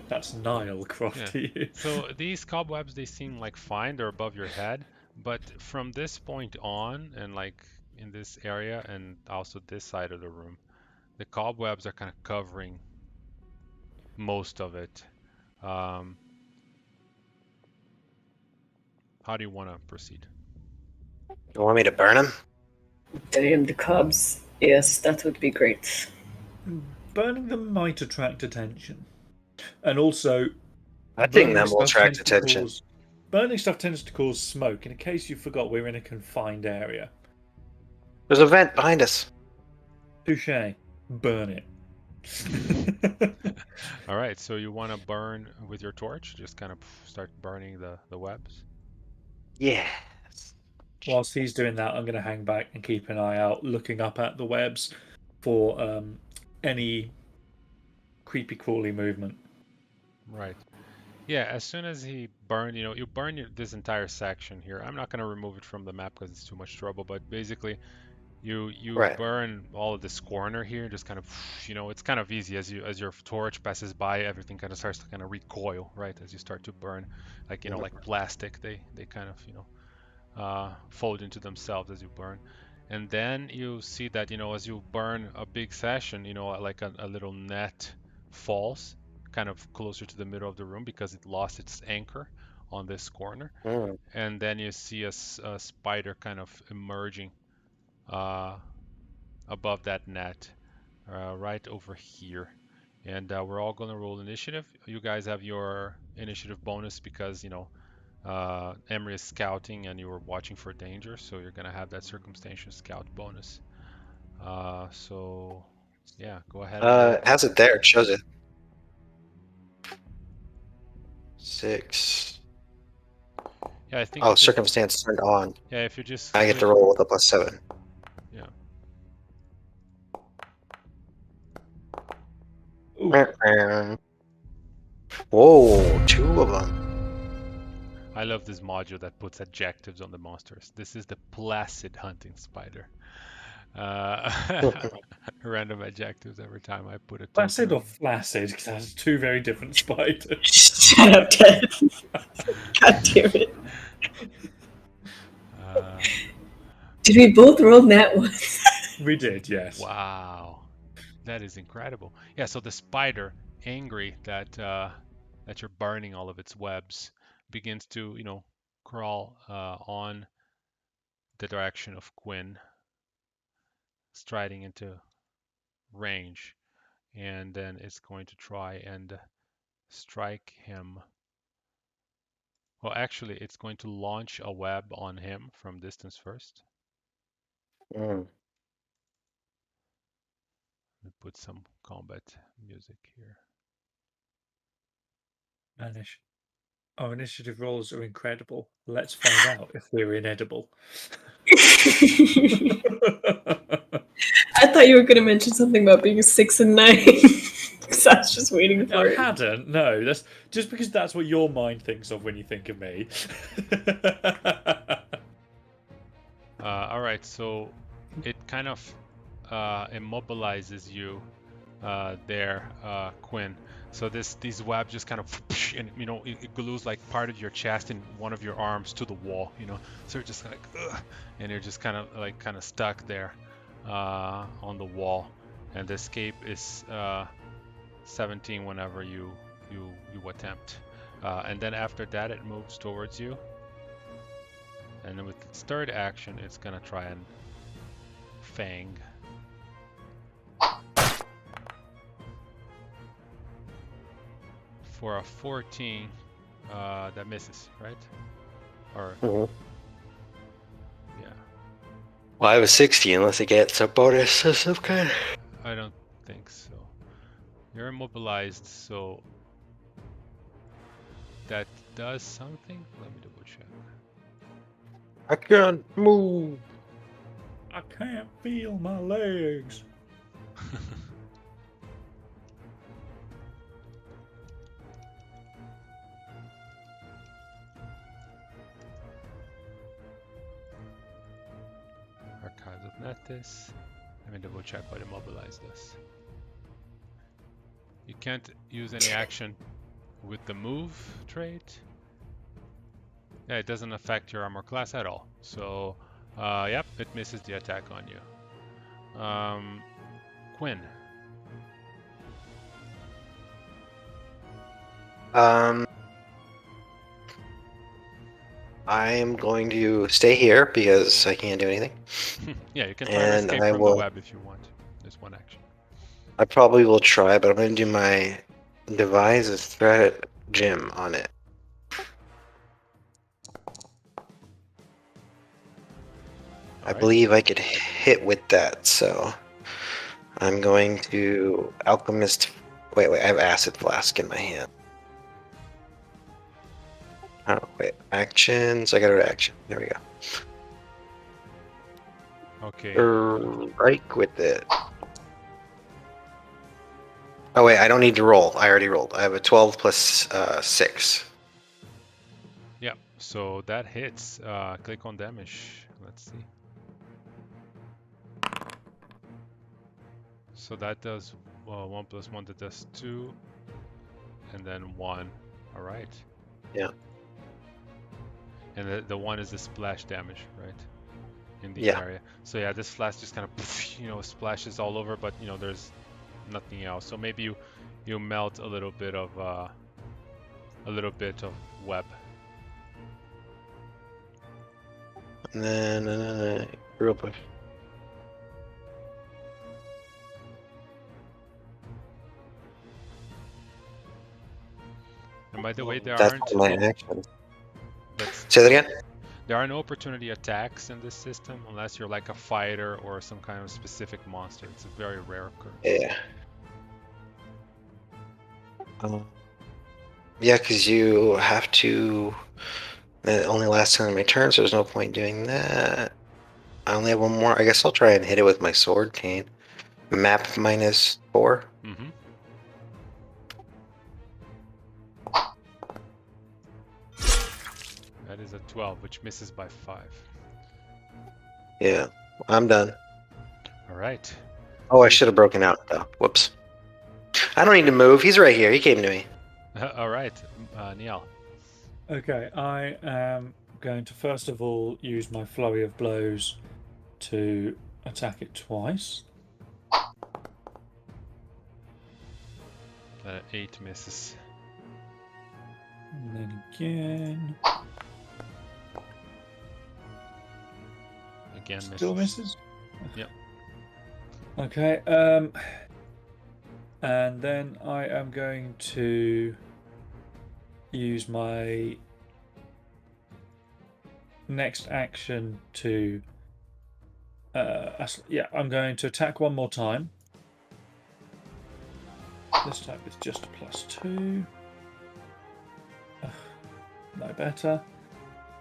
That's Nile Croft Yeah. to you. So these cobwebs, they seem like fine. They're above your head. But from this point on, and like in this area, and also this side of the room, the cobwebs are kind of covering most of it. How do you want to proceed? You want me to burn him? Damn the cubs. Yes, that would be great. Burning them might attract attention. And also, Cutting them will attract attention. Burning stuff tends to cause smoke. In case you forgot, we're in a confined area. There's a vent behind us. Touché. Burn it. All right, so you want to burn with your torch? Just kind of start burning the webs? Yes. Whilst he's doing that, I'm going to hang back and keep an eye out, looking up at the webs for any creepy crawly movement. Right. Yeah, as soon as he burned, you burn this entire section here. I'm not going to remove it from the map because it's too much trouble, but basically you Right. burn all of this corner here, just kind of, it's kind of easy as your torch passes by, everything kind of starts to kind of recoil, right? As you start to burn, like, like plastic, they kind of, fold into themselves as you burn. And then you see that, as you burn a big section, like a little net falls kind of closer to the middle of the room because it lost its anchor on this corner. Mm. And then you see a spider kind of emerging above that net right over here. And we're all going to roll initiative. You guys have your initiative bonus because, Emery is scouting and you were watching for danger, so you're going to have that circumstantial scout bonus. So, yeah, go ahead. It has it there. It shows it. 6. Yeah, I think. Oh, circumstance turned on. Yeah, if you just. I get to roll with a +7. Yeah. Ooh. Whoa, 2 of them. I love this module that puts adjectives on the monsters. This is the placid hunting spider. Random adjectives every time I put a token. Placid or flaccid? Because that's 2 very different spiders. Shut up, Ted. God damn it. Did we both roll that one? We did, yes. Wow, that is incredible. Yeah, so the spider, angry that that you're burning all of its webs, begins to, crawl on the direction of Quinn, striding into range, and then it's going to try and strike him. Well, actually, it's going to launch a web on him from distance first. Mm. Let me put some combat music here. Manish. Our initiative rolls are incredible. Let's find out if we're inedible. I thought you were going to mention something about being 6 and 9. Because I was just waiting for I it. hadn't. No, that's just because that's what your mind thinks of when you think of me. All right, so it kind of immobilizes you there, Quinn. So these webs just kind of, and you know, it glues like part of your chest and one of your arms to the wall, you know. So you're just like, ugh, and you're just kind of stuck there on the wall. And the escape is 17 whenever you attempt. And then after that, it moves towards you. And then with its third action, it's gonna try and fang. For a 14, that misses, right? Or yeah. Well, I have a 60 unless it gets a bonus of some kind. I don't think so. You're immobilized, so that does something. Let me double check. I can't move. I can't feel my legs. Archives of Menace. Let me double check what immobilize does. You can't use any action with the move trait. Yeah, it doesn't affect your armor class at all. So, yep, it misses the attack on you. Quinn. I am going to stay here because I can't do anything. Yeah, you can try to escape from the web if you want. There's one action. I probably will try, but I'm going to do my devise a threat gem on it. I believe I could hit with that, so I'm going to alchemist. Wait, I have acid flask in my hand. Oh, wait, actions. I got to action. There we go. Okay. Strike with it. Oh wait, I don't need to roll. I already rolled. I have a 12 plus 6. Yeah, so that hits. Click on damage. Let's see. So that does 1 plus 1, that does 2. And then 1. Alright. Yeah. And the 1 is the splash damage, right? In the Yeah. area. So yeah, this flash just kind of, you know, splashes all over, but you know, there's nothing else. So maybe you melt a little bit of web. And then real push. And by the way, there That's aren't my action. that's, Say that again? there are no opportunity attacks in this system unless you're like a fighter or some kind of specific monster. It's a very rare occurrence. Yeah. Yeah, because you have to. It only lasts on my turn, so there's no point doing that. I only have one more. I guess I'll try and hit it with my sword cane. Map -4. Mm-hmm. That is a 12, which misses by 5. Yeah, I'm done. All right. Oh, I should have broken out though. Whoops. I don't need to move. He's right here. He came to me. All right, Niall. Okay, I am going to first of all use my flurry of blows to attack it twice. 8 misses. And then again. Again misses. Still misses? Yep. Okay, and then I am going to use my next action to I'm going to attack one more time. This time it's just a +2. No better.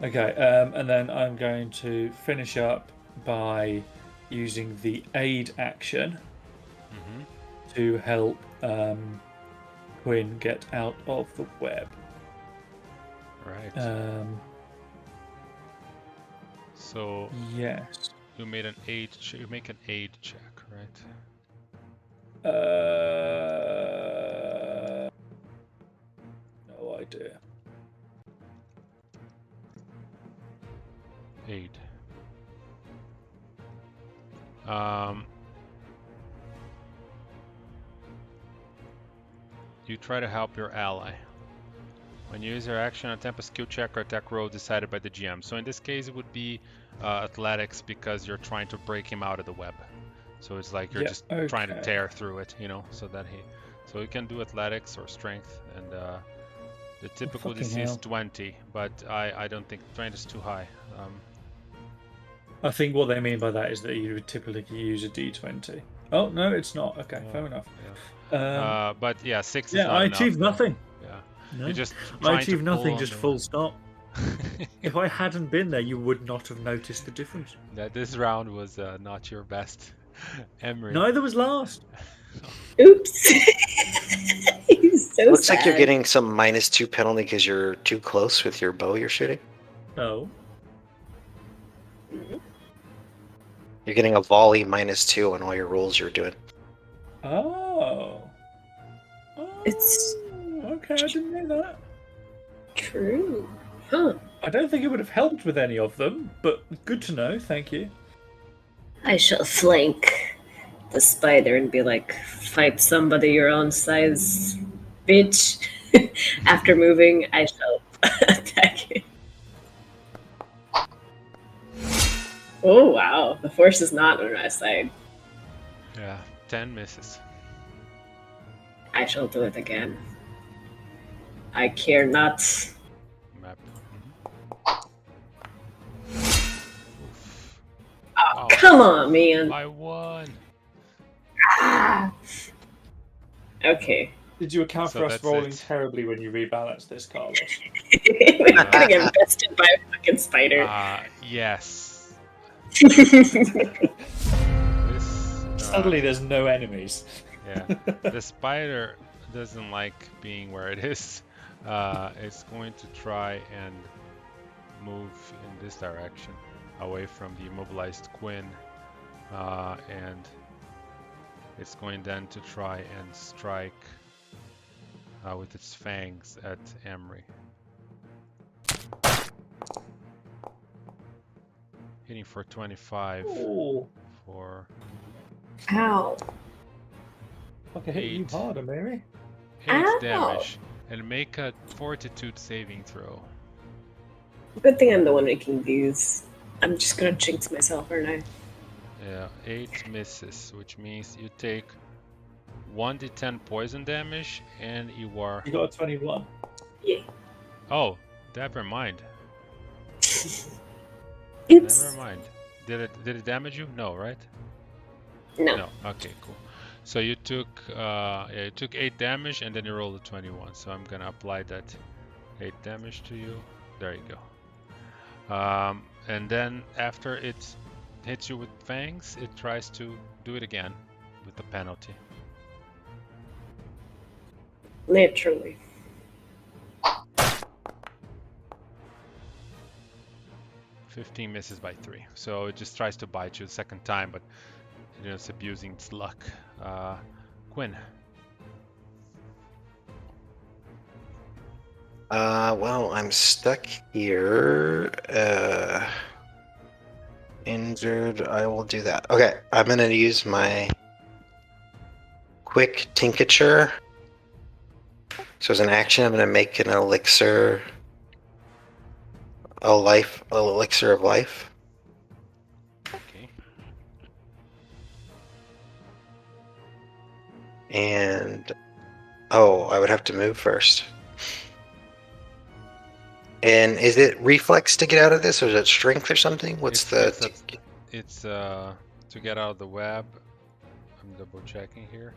Okay, and then I'm going to finish up by using the aid action to help Quinn get out of the web. Right. So So yes. You made an aid. You make an aid check, right? No idea. Aid. You try to help your ally. When you use your action, attempt a skill check or attack roll decided by the GM. So in this case, it would be athletics because you're trying to break him out of the web. So it's like you're just trying to tear through it, you know, so that he. So you can do athletics or strength, and the typical DC is 20, but I don't think 20 is too high. I think what they mean by that is that you would typically use a D20. Oh no, it's not. Okay, fair enough. Yeah. But yeah, 6 is yeah, not I enough. achieved nothing. Yeah, no. You're just I achieved nothing, just the... full stop. If I hadn't been there, you would not have noticed the difference. That this round was not your best, Emery. Neither was last. Oops. He's so Looks sad. like you're getting some -2 penalty because you're too close with your bow you're shooting. No. You're getting a volley -2 on all your rolls you're doing. Oh. It's okay. I didn't know that. True. Huh. I don't think it would have helped with any of them, but good to know. Thank you. I shall flank the spider and be like, fight somebody your own size, bitch. After moving, I shall attack it. Oh wow, the force is not on my side. Yeah, 10 misses. I shall do it again. I care not. Map. Oh, come on, man. I won. Ah. Okay. Did you account So for us that's rolling it. terribly when you rebalanced this, Carlos? We're gonna get bested by a fucking spider. Yes. Suddenly there's no enemies. Yeah. The spider doesn't like being where it is. It's going to try and move in this direction, away from the immobilized Quinn, and it's going then to try and strike with its fangs at Emery. Hitting for 25 Ooh. for Ow. Fuck, I hit you 8. harder, Mary. 8 Ow. damage, and make a fortitude saving throw. Good thing I'm the one making these. I'm just gonna jinx myself, aren't I? Yeah, 8 misses, which means you take 1d10 poison damage, and you are... You got a 21. Yeah. Oh, never mind. Oops. Never mind. Did it damage you? No, right? No. No. Okay, cool. So you took you took 8 damage, and then you rolled a 21. So I'm gonna apply that 8 damage to you. There you go. And then after it hits you with fangs, it tries to do it again with the penalty. Literally. 15 misses by 3. So it just tries to bite you a second time, but it's abusing its luck. Quinn. Well, I'm stuck here. Injured. I will do that. Okay, I'm gonna use my quick tincture. So as an action, I'm gonna make an elixir. Elixir of life. Okay. And I would have to move first. And is it reflex to get out of this, or is it strength or something? What's It's to get out of the web. I'm double checking here,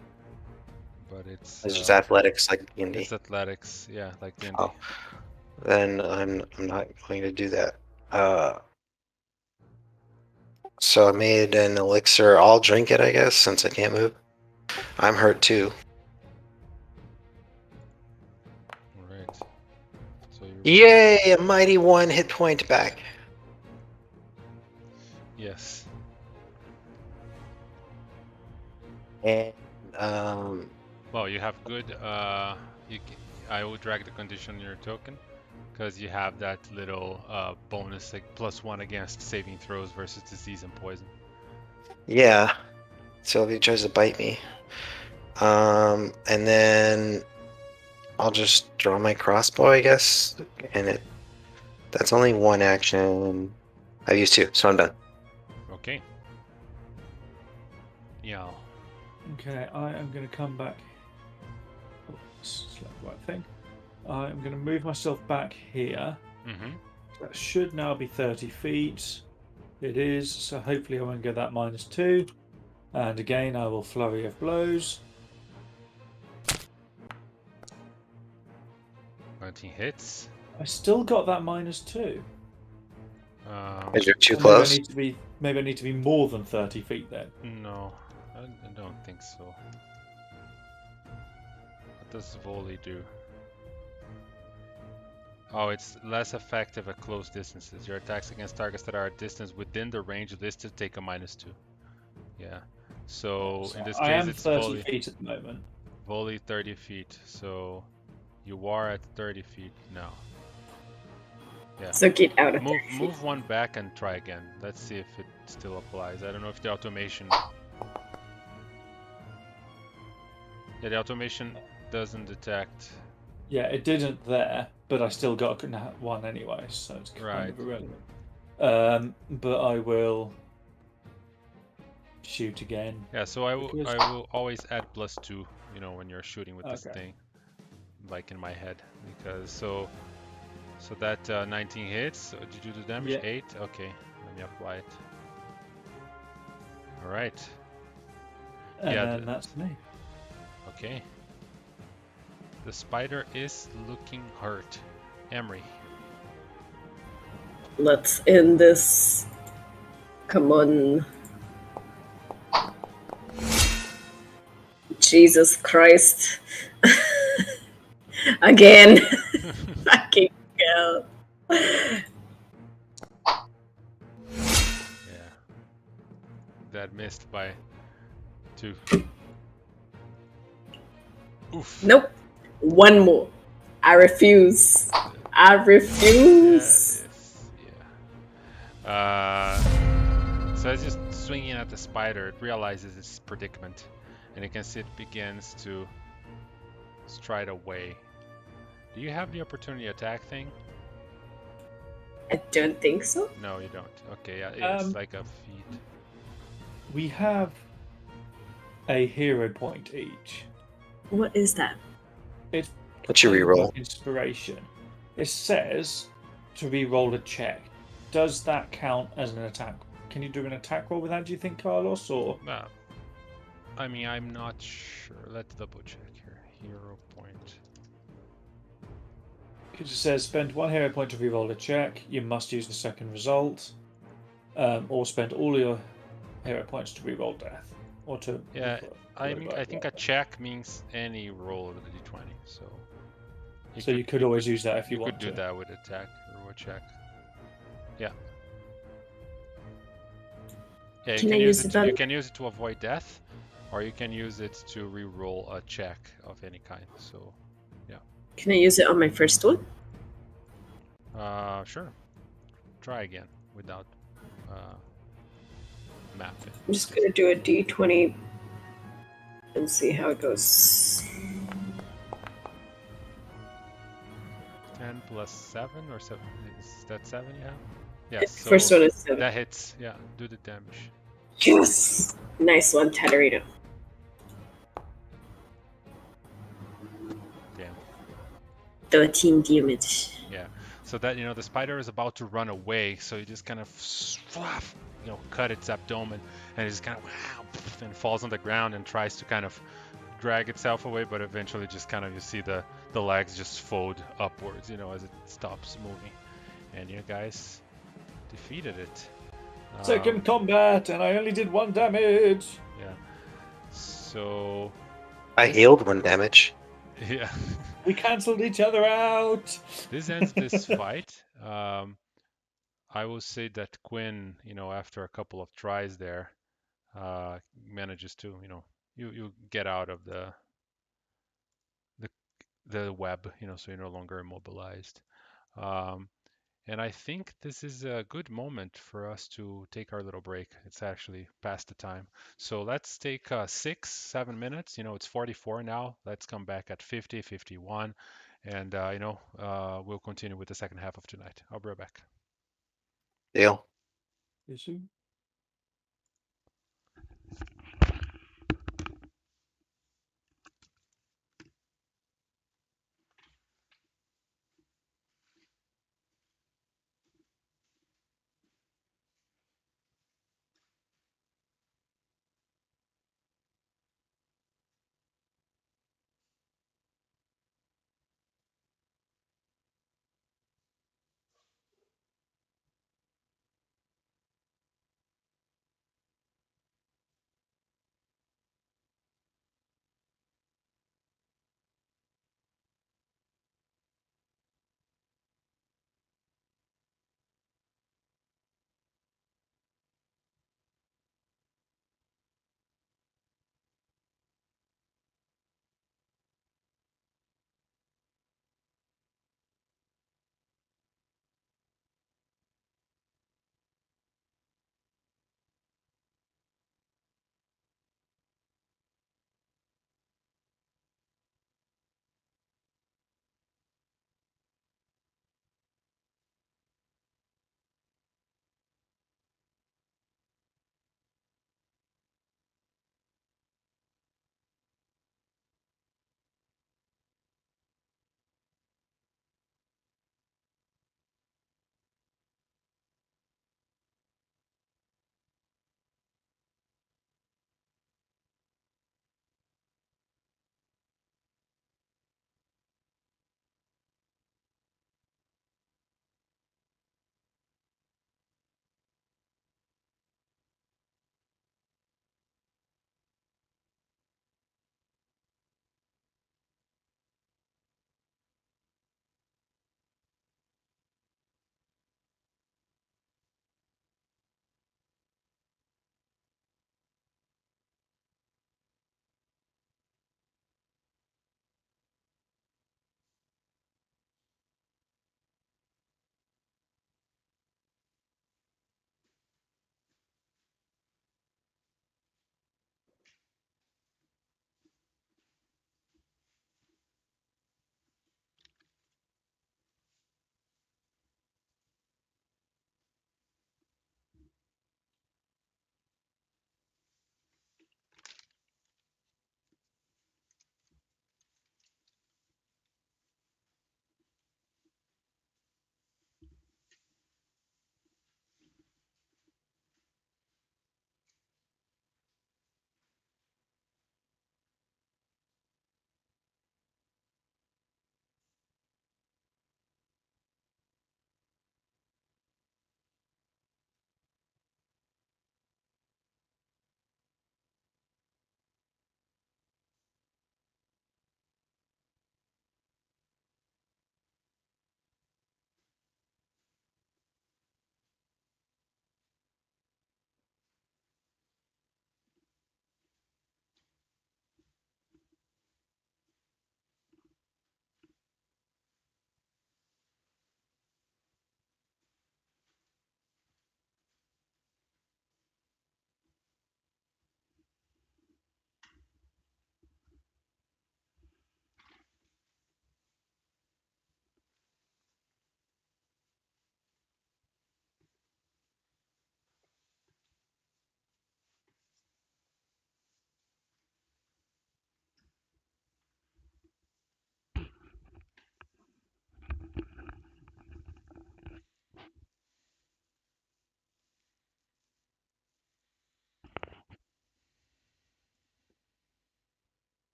but it's just athletics like D&D? It's athletics, yeah, like D&D. Oh, then I'm not going to do that. So I made an elixir. I'll drink it, I guess, since I can't move. I'm hurt too. Alright. So Yay! A mighty 1 hit point back. Yes. And Well, you have good. I will drag the condition on your token because you have that little bonus, like +1 against saving throws versus disease and poison. yeah. So if he tries to bite me. And then I'll just draw my crossbow, I guess. And that's only one action. I've used 2, so I'm done. Okay. Yeah. Okay, I am going to come back. Oh, select the right thing. I'm going to move myself back here. Mm-hmm. That should now be 30 feet. It is, so hopefully I won't get that -2. And again, I will flurry of blows. 19 hits. I still got that -2. Is you're too Or close? Maybe I need to be more than 30 feet then. No, I don't think so. What does volley do? Oh, it's less effective at close distances. Your attacks against targets that are at distance within the range listed take a -2. Yeah. So in this I case, am it's 30 volley. feet at the moment. Volley 30 feet. So you are at 30 feet now. Yeah. So get out of there. Move one back and try again. Let's see if it still applies. I don't know if the automation. Yeah, the automation doesn't detect. Yeah, it didn't there, but I still got one anyway, so it's kind of irrelevant. But I will shoot again. Yeah, so I will always add +2, you know, when you're shooting with this thing, like in my head, because so that 19 hits. So did you do the damage? Yeah. 8. Okay, let me apply it. All right. And Yeah, then that's me. Okay. The spider is looking hurt. Emery. Let's end this. Come on. Jesus Christ. Again. Fucking hell. Yeah. That missed by 2. Oof. Nope. One more. I refuse. I refuse. Yeah. So it's just swinging at the spider. It realizes its predicament, and you can see it begins to stride away. Do you have the opportunity attack thing? I don't think so. No, you don't. Okay, yeah, it's like a feat. We have a hero point each. What is that? It's What's your reroll? inspiration. It says to re-roll a check. Does that count as an attack? Can you do an attack roll with that, do you think, Carlos? Or I mean, I'm not sure. Let's double check here. Hero point. It just says spend 1 hero point to re-roll a check. You must use the second result, or spend all your hero points to re-roll death, or to. Yeah, I think a check means any roll of the d20. So you could always use that if you want to. You could do to. that with attack or a check. Yeah. Yeah, you can use it. You can use it to avoid death, or you can use it to re-roll a check of any kind. So, yeah. Can I use it on my first one? Sure. Try again without mapping. I'm just gonna do a d20 and see how it goes. 10 plus 7 or 7? Is that 7? Yeah. Yes. So first one is 7. That hits. Yeah. Do the damage. Yes. Nice one, Tatarino. Damn. 13 damage. Yeah. So that, the spider is about to run away, so you just kind of cut its abdomen, and it just kind of and falls on the ground and tries to kind of drag itself away, but eventually just kind of you see the legs just fold upwards, as it stops moving, and you guys defeated it. Second combat, and I only did 1 damage. Yeah. So I healed 1 damage. Yeah. We cancelled each other out. This ends this fight. I will say that Quinn, after a couple of tries there, manages to, you get out of the the web, so you're no longer immobilized. Um, and I think this is a good moment for us to take our little break. It's actually past the time. So let's take 6, 7 minutes. It's 44 now. Let's come back at 50, 51, and we'll continue with the second half of tonight. I'll be right back. Deal. Issue.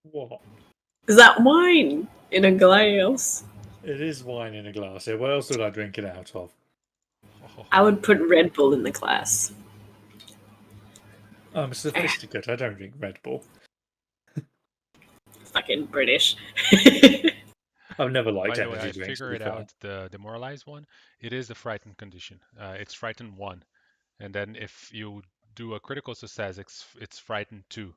What? Is that wine in a glass? It is wine in a glass here. What else would I drink it out of? I would put Red Bull in the glass. I'm sophisticated. I don't drink Red Bull. Fucking British. I've never liked By the way, energy I drinks, to figure be it fair. out. The demoralized one, it is the frightened condition. It's frightened 1. And then if you do a critical success, it's frightened 2.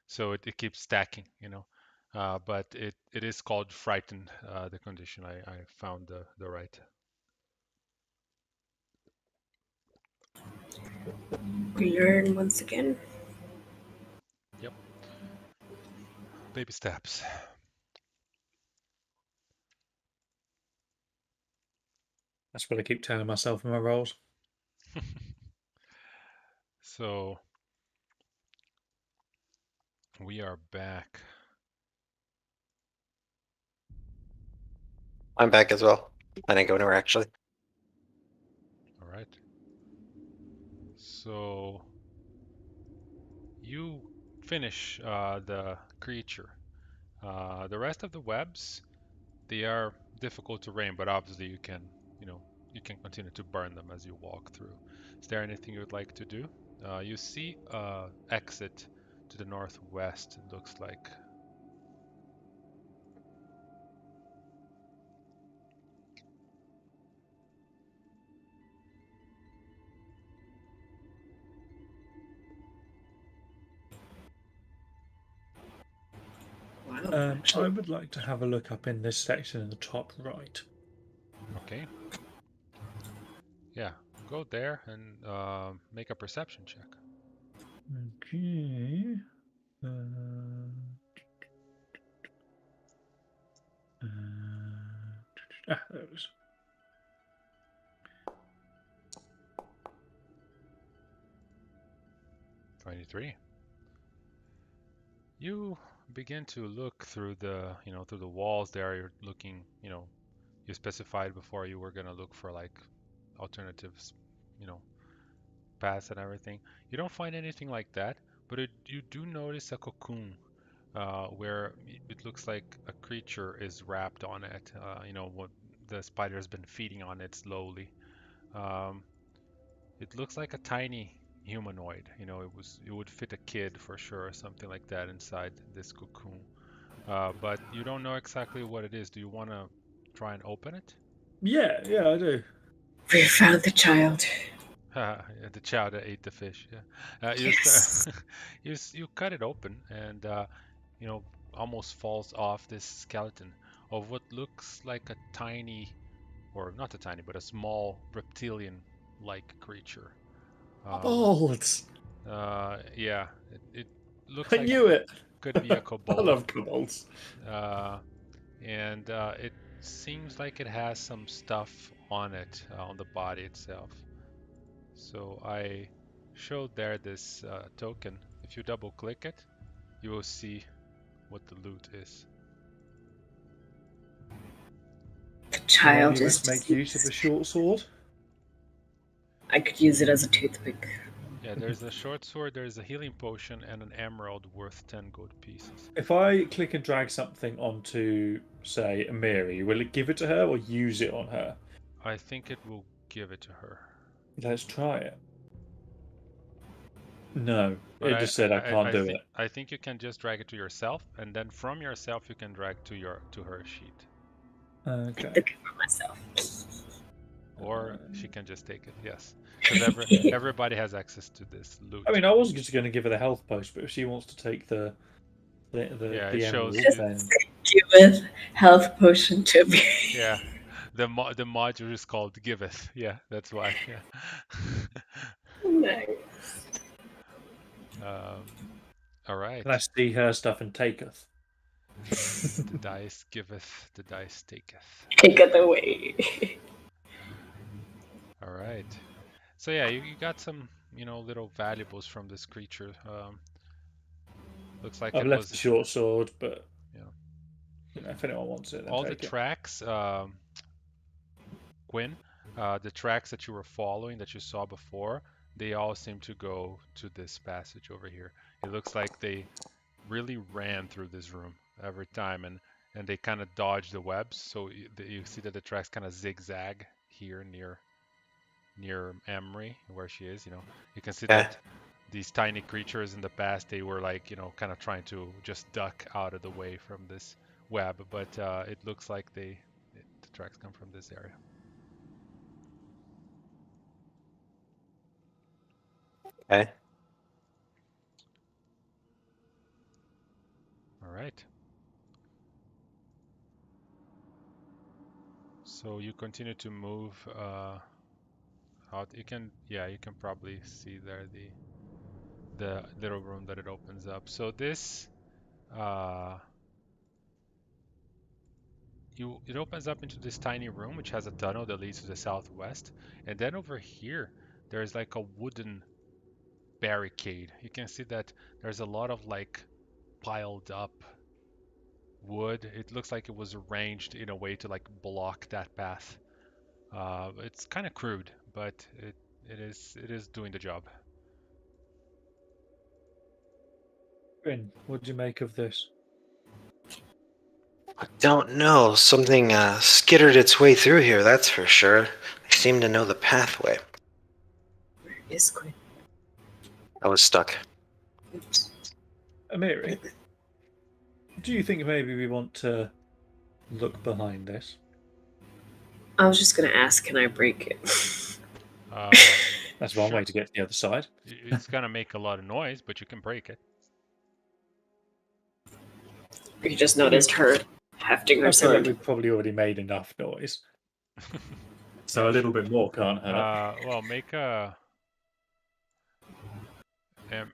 So it keeps stacking, you know. But it is called frightened, the condition. I found the right. We learn once again. Yep. Baby steps. That's what I keep telling myself in my roles. So we are back. I'm back as well. I didn't go anywhere actually. All right. So you finish the creature. The rest of the webs, they are difficult to terrain, but obviously you can continue to burn them as you walk through. Is there anything you would like to do? You see exit to the northwest, it looks like. Wow. I would like to have a look up in this section in the top right. Okay. Yeah, go there and make a perception check. Okay. There it is. '23. You begin to look through through the walls there. You're looking, you specified before you were gonna look for like alternatives, you know, paths and everything. You don't find anything like that, but you do notice a cocoon where it looks like a creature is wrapped on it. What the spider has been feeding on it slowly. Um, it looks like a tiny humanoid. It would fit a kid for sure, or something like that inside this cocoon. But you don't know exactly what it is. Do you want to try and open it? Yeah, I do. We found the child. Yeah, the child that ate the fish. Yeah, you start, Yes. you cut it open, and you know, almost falls off this skeleton of what looks like a tiny, or not a tiny, but a small reptilian-like creature. Um, Kobolds! yeah, it looks I like knew it! could be a I kobold. love kobolds. And it seems like it has some stuff on it, on the body itself. So I showed there this token. If you double click it, you will see what the loot is. The So maybe child is let's make use of the deceased. short sword. I could use it as a toothpick. Yeah, there's a short sword, there's a healing potion, and an emerald worth 10 gold pieces. If I click and drag something onto, say, Mary, will it give it to her or use it on her? I think it will give it to her. Let's try it. No, But it just said I can't do it. I think you can just drag it to yourself, and then from yourself you can drag to her sheet. Okay. Looking for myself. Or she can just take it, yes. Because everybody has access to this loot. I mean, I was just going to give her the health post, but if she wants to take the it shows emerald, you. then Giveth health potion to me. Yeah, the module is called Giveth. Yeah, that's why. Yeah. Nice. All right. can I see her stuff and taketh? The dice giveth, the dice taketh. Take it away. All right. So yeah, you got some, little valuables from this creature. Looks like I've it left was, the short sword, but yeah. if anyone wants it, then All the take it. tracks, Quinn, the tracks that you were following that you saw before, they all seem to go to this passage over here. It looks like they really ran through this room every time, and they kind of dodge the webs. So you see that the tracks kind of zigzag here near Emery, where she is. You can see Okay. that these tiny creatures in the past, they were like, kind of trying to just duck out of the way from this web, but it looks like the tracks come from this area. Okay. All right. So you continue to move out. You can probably see there the little room that it opens up. So this it opens up into this tiny room which has a tunnel that leads to the southwest, and then over here there's like a wooden barricade. You can see that there's a lot of like piled up wood. It looks like it was arranged in a way to like block that path. It's kind of crude, but it is doing the job. Bryn, what do you make of this? I don't know. Something skittered its way through here, that's for sure. I seem to know the pathway. Where is Quinn? I was stuck. Oops. Amiri, do you think maybe we want to look behind this? I was just gonna ask, can I break it? That's one Sure. way to get to the other side. It's gonna make a lot of noise, but you can break it. You just noticed her hefting I feel herself. like we've probably already made enough noise. So a little bit more can't hurt. Well, make a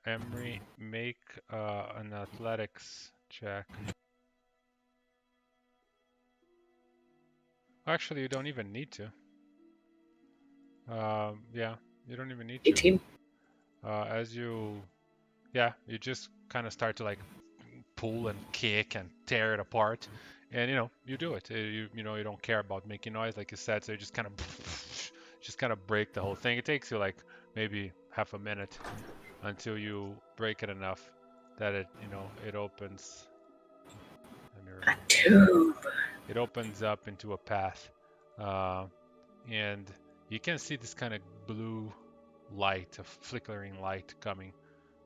Emery, make an athletics check. Actually, you don't even need to. Yeah, you don't even need to. 18. You just kind of start to like pull and kick and tear it apart, and you do it. You don't care about making noise, like you said, so you just kind of break the whole thing. It takes you like maybe half a minute until you break it enough that it opens. A tube. It opens up into a path, and you can see this kind of blue light, a flickering light coming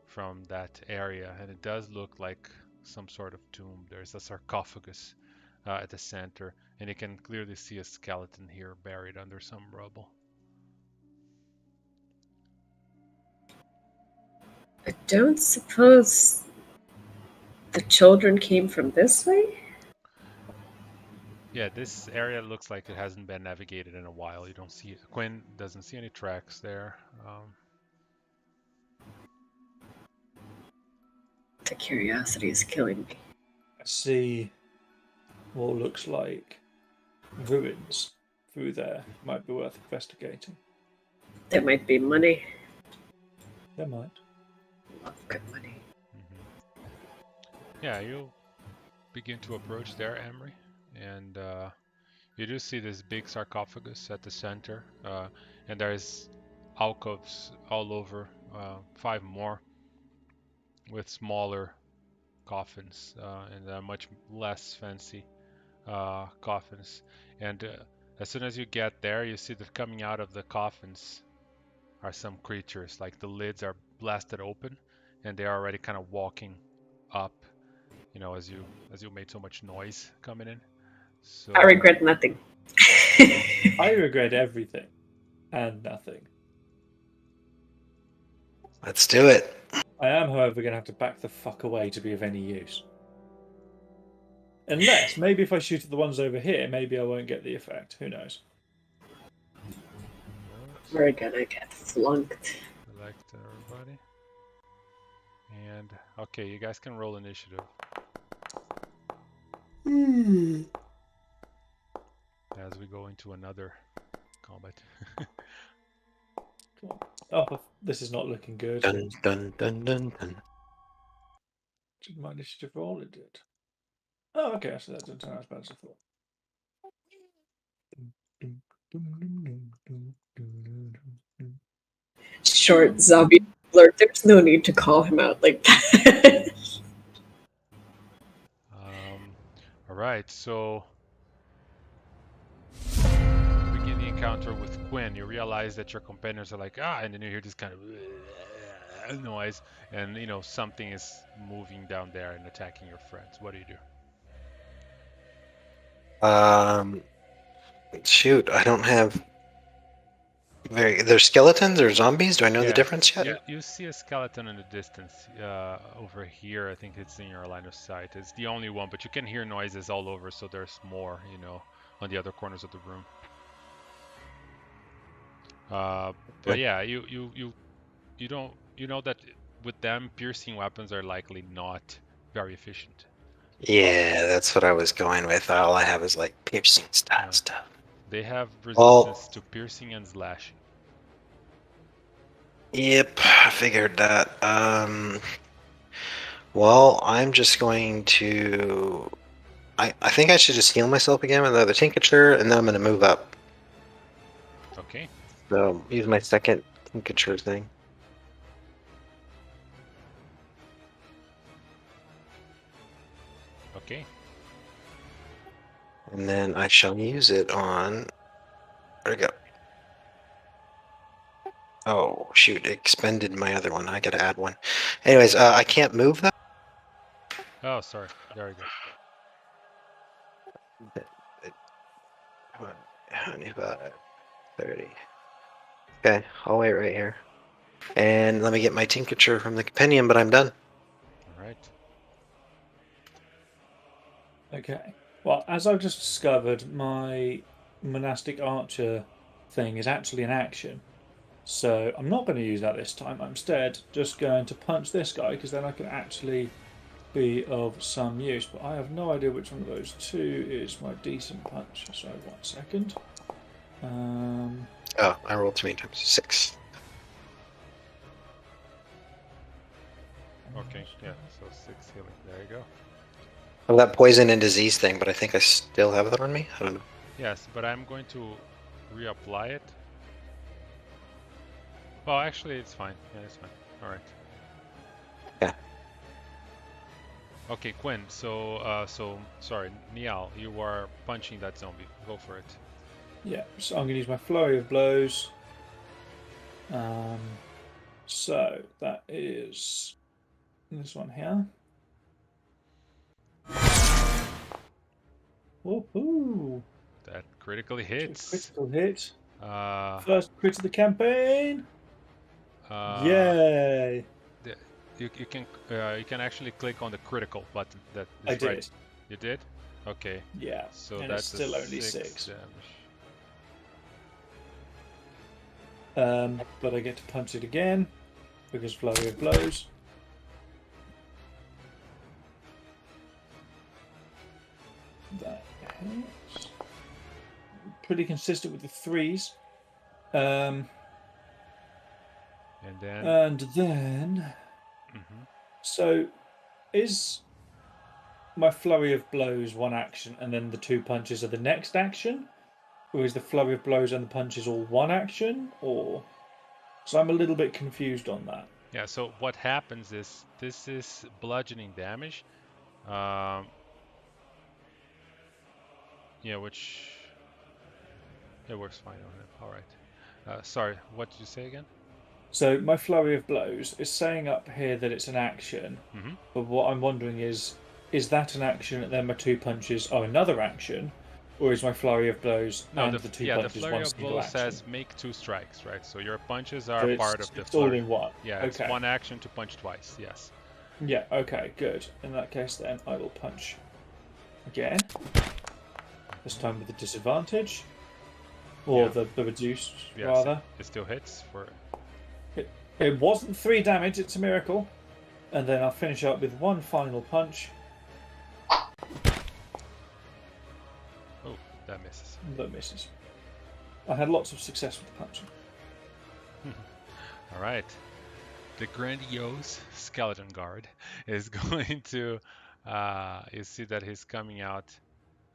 from that area, and it does look like some sort of tomb. There's a sarcophagus at the center, and you can clearly see a skeleton here buried under some rubble. I don't suppose the children came from this way? Yeah, this area looks like it hasn't been navigated in a while. You don't see it. Quinn doesn't see any tracks there. The curiosity is killing me. I see what looks like ruins through there. Might be worth investigating. There might be money. There might. Love good money. Yeah, you begin to approach there, Emery, and you do see this big sarcophagus at the center, and there's alcoves all over, 5 more with smaller coffins, and much less fancy coffins. And as soon as you get there, you see that coming out of the coffins are some creatures. Like the lids are blasted open, and they are already kind of walking up. As you made so much noise coming in. So I regret nothing. I regret everything and nothing. Let's do it. I am, however, going to have to back the fuck away to be of any use. Unless, maybe if I shoot at the ones over here, maybe I won't get the effect. Who knows? We're gonna get flunked. Select everybody. And okay, you guys can roll initiative. As we go into another combat. Oh, this is not looking good. Dun dun dun dun dun. Did my initiative roll? It did. Oh, okay, so that doesn't turn out as bad as I thought. Short zombie alert. There's no need to call him out like that. All right, so begin the encounter with Quinn. You realize that your companions are like, and then you hear this kind of noise, and you know something is moving down there and attacking your friends. What do you do? Shoot, I don't have They're skeletons or zombies? Do I know the Yeah, difference yet? you see a skeleton in the distance over here. I think it's in your line of sight. It's the only one, but you can hear noises all over, so there's more, you know, on the other corners of the room. But yeah, you don't you know that with them piercing weapons are likely not very efficient. Yeah, that's what I was going with. All I have is like piercing style Yeah. stuff. They have Well, resistance to piercing and slashing. yep, I figured that. Well, I'm just going to. I think I should just heal myself again with another tincture, and then I'm going to move up. Okay. So use my second tincture thing. Okay. And then I shall use it on. Where'd it go? Oh, shoot, it expended my other one. I gotta add one. Anyways, I can't move that. Oh, sorry. There we go. 25, 30. Okay, I'll wait right here. And let me get my tincture from the compendium, but I'm done. All right. Okay. Well, as I've just discovered, my monastic archer thing is actually an action. So I'm not going to use that this time. I'm instead just going to punch this guy because then I can actually be of some use. But I have no idea which one of those two is my decent punch. So 1 second. Oh, I rolled too many times. 6. Okay. Yeah. So 6 healing. There you go. Well, that poison and disease thing, but I think I still have that on me. I don't know. Yes, but I'm going to reapply it. Well, actually, it's fine. Yeah, it's fine. All right. Yeah. Okay, Quinn. So, sorry, Niall, you are punching that zombie. Go for it. Yeah, so I'm going to use my flurry of blows. So that is this one here. Woohoo! That critically hits. Critical hit. Uh, First crit of the campaign. uh, Yay! you can actually click on the critical button. That is I did. right. You did? Okay. Yeah. So and that's it's still a only 6 6. damage. But I get to punch it again because flurry of blows. That hits. Pretty consistent with the 3s. And then. So is my flurry of blows one action and then the 2 punches are the next action? Or is the flurry of blows and the punches all one action? Or so I'm a little bit confused on that. Yeah, so what happens is this is bludgeoning damage. Yeah, which it works fine on him. All right. Sorry, what did you say again? So my flurry of blows is saying up here that it's an action, but what I'm wondering is that an action and then my 2 punches are another action, or is my flurry of blows and the 2 punches the flurry one of single blows action? says make 2 strikes, right? So your punches are So part of the it's flurry. all in one. Yeah, okay. It's one action to punch twice. Yes. Yeah. Okay. Good. In that case, then I will punch again. This time with a disadvantage, or the reduced rather. It still hits for. It wasn't 3 damage. It's a miracle. And then I'll finish up with one final punch. Oh, that misses. That misses. I had lots of success with the punching. All right. The grandiose skeleton guard is going to. You see that he's coming out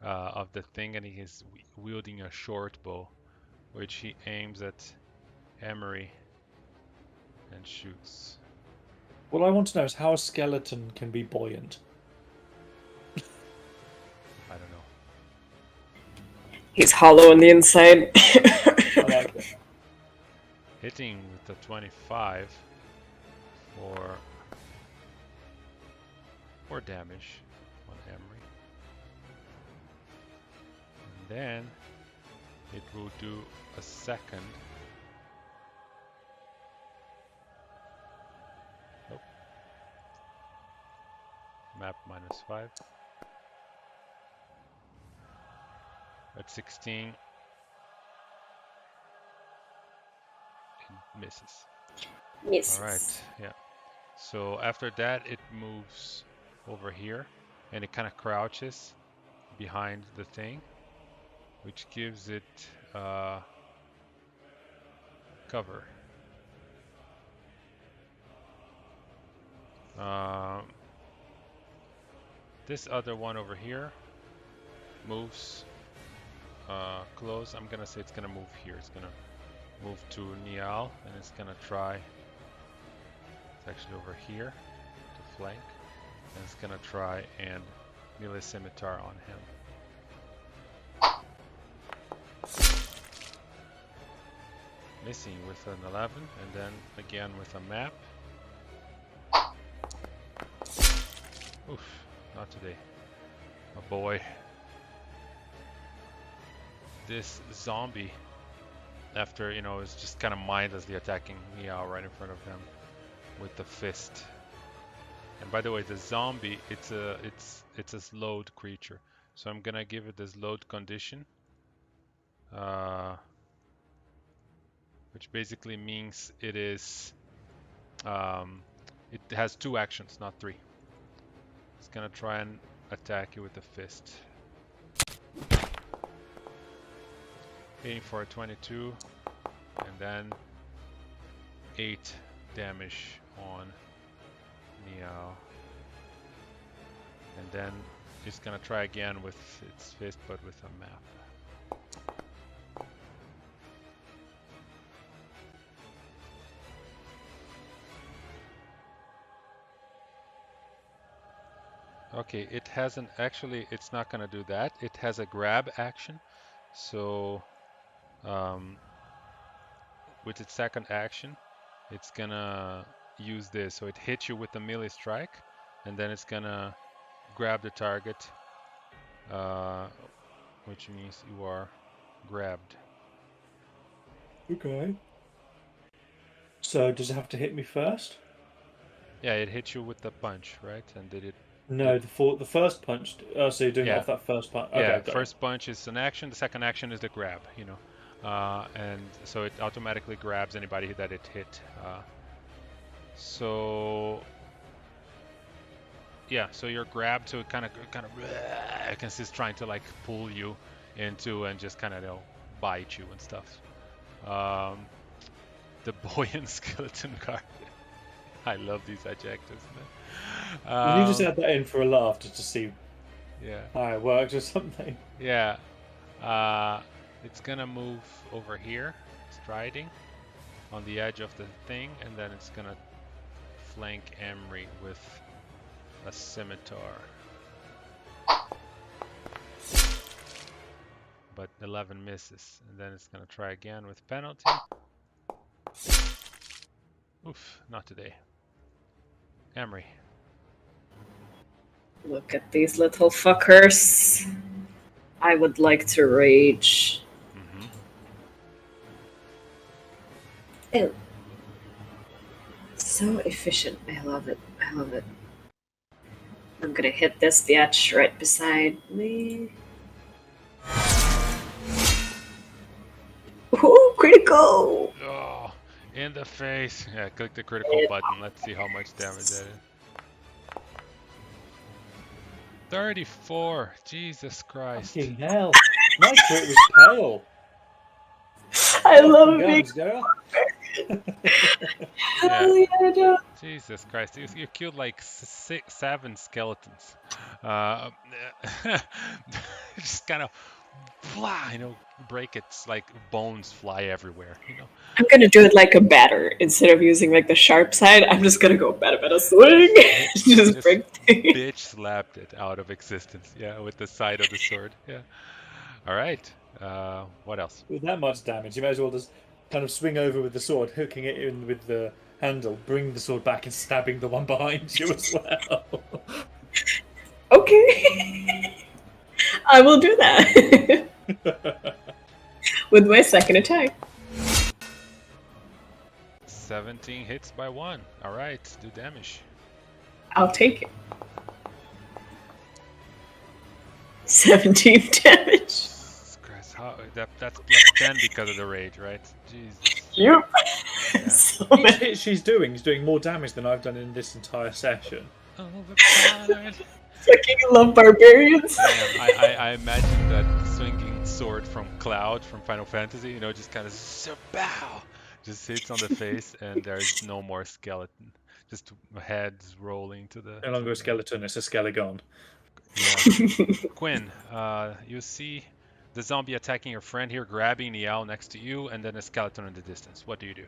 of the thing, and he is wielding a short bow, which he aims at Emery and shoots. What I want to know is how a skeleton can be buoyant. He's hollow on the inside. I like it. Hitting with the 25 for 4 damage on Emery. And then it will do a second. Nope. Map -5. At 16. It misses. Yes. All right, yeah. So after that, it moves over here, and it kind of crouches behind the thing, which gives it cover. This other one over here moves close. I'm gonna say it's gonna move here. It's gonna move to Niall, and it's gonna try. It's actually over here to flank, and it's gonna try and melee scimitar on him. Missing with an 11, and then again with a map. Oof, not today. Oh boy. This zombie, after, you know, is just kind of mindlessly attacking Meow right in front of him with the fist. And by the way, the zombie, it's a slowed creature, so I'm gonna give it this slowed condition, which basically means it is it has 2 actions, not 3. It's gonna try and attack you with the fist. Aiming for a 22, and then 8 damage on Meow. And then it's gonna try again with its fist, but with a map. Okay, it hasn't actually, it's not gonna do that. It has a grab action, so with its second action, it's gonna use this. So it hits you with a melee strike, and then it's gonna grab the target, which means you are grabbed. Okay. So does it have to hit me first? Yeah, it hit you with the punch, right? And did it? No, the first punch. Oh, so you're doing it Yeah. off that first punch. Okay, Yeah, got it. first punch is an action. The second action is the grab. You know, and so it automatically grabs anybody that it hit. So yeah, so you're grabbed. So it kind of, I can see it's trying to like pull you into and just kind of, you know, bite you and stuff. The buoyant skeleton guard. I love these adjectives, man. You just add that in for a laugh, just to see Yeah. how it works or something. Yeah. It's gonna move over here, striding on the edge of the thing, and then it's gonna flank Emery with a scimitar. But 11 misses, and then it's gonna try again with penalty. Oof, not today. Emery. Look at these little fuckers. I would like to rage. Ew. So efficient. I love it. I love it. I'm gonna hit this biatch right beside me. Ooh, critical! Oh, in the face. Yeah, click the critical button. Let's see how much damage that is. 34. Jesus Christ. Fucking hell. My crit was pale. I love being Guns, girl. hell yeah, I do. Jesus Christ, you killed like 7 skeletons. Just kind of, you know, break its like bones fly everywhere, you know. I'm gonna do it like a batter instead of using like the sharp side. I'm just gonna go bada swing. just break things. Bitch slapped it out of existence, yeah, with the side of the sword, yeah. All right. What else? With that much damage, you may as well just kind of swing over with the sword, hooking it in with the handle, bring the sword back, and stabbing the one behind you as well. Okay. I will do that. With my second attack. 17 hits by 1. All right, do damage. I'll take it. 17 damage. Jesus Christ, that's plus 10 because of the rage, right? Jesus. Yep. Yeah. So Each many. hit she's doing is doing more damage than I've done in this entire session. Overpowered. Fucking love barbarians. Damn, I imagine that swinging sword from Cloud from Final Fantasy, you know, just kind of bow, just hits on the face, and there's no more skeleton, just heads rolling to the. No longer a skeleton, it's a skeleton. Yeah. Quinn, you see the zombie attacking your friend here, grabbing the owl next to you, and then a skeleton in the distance. What do you do?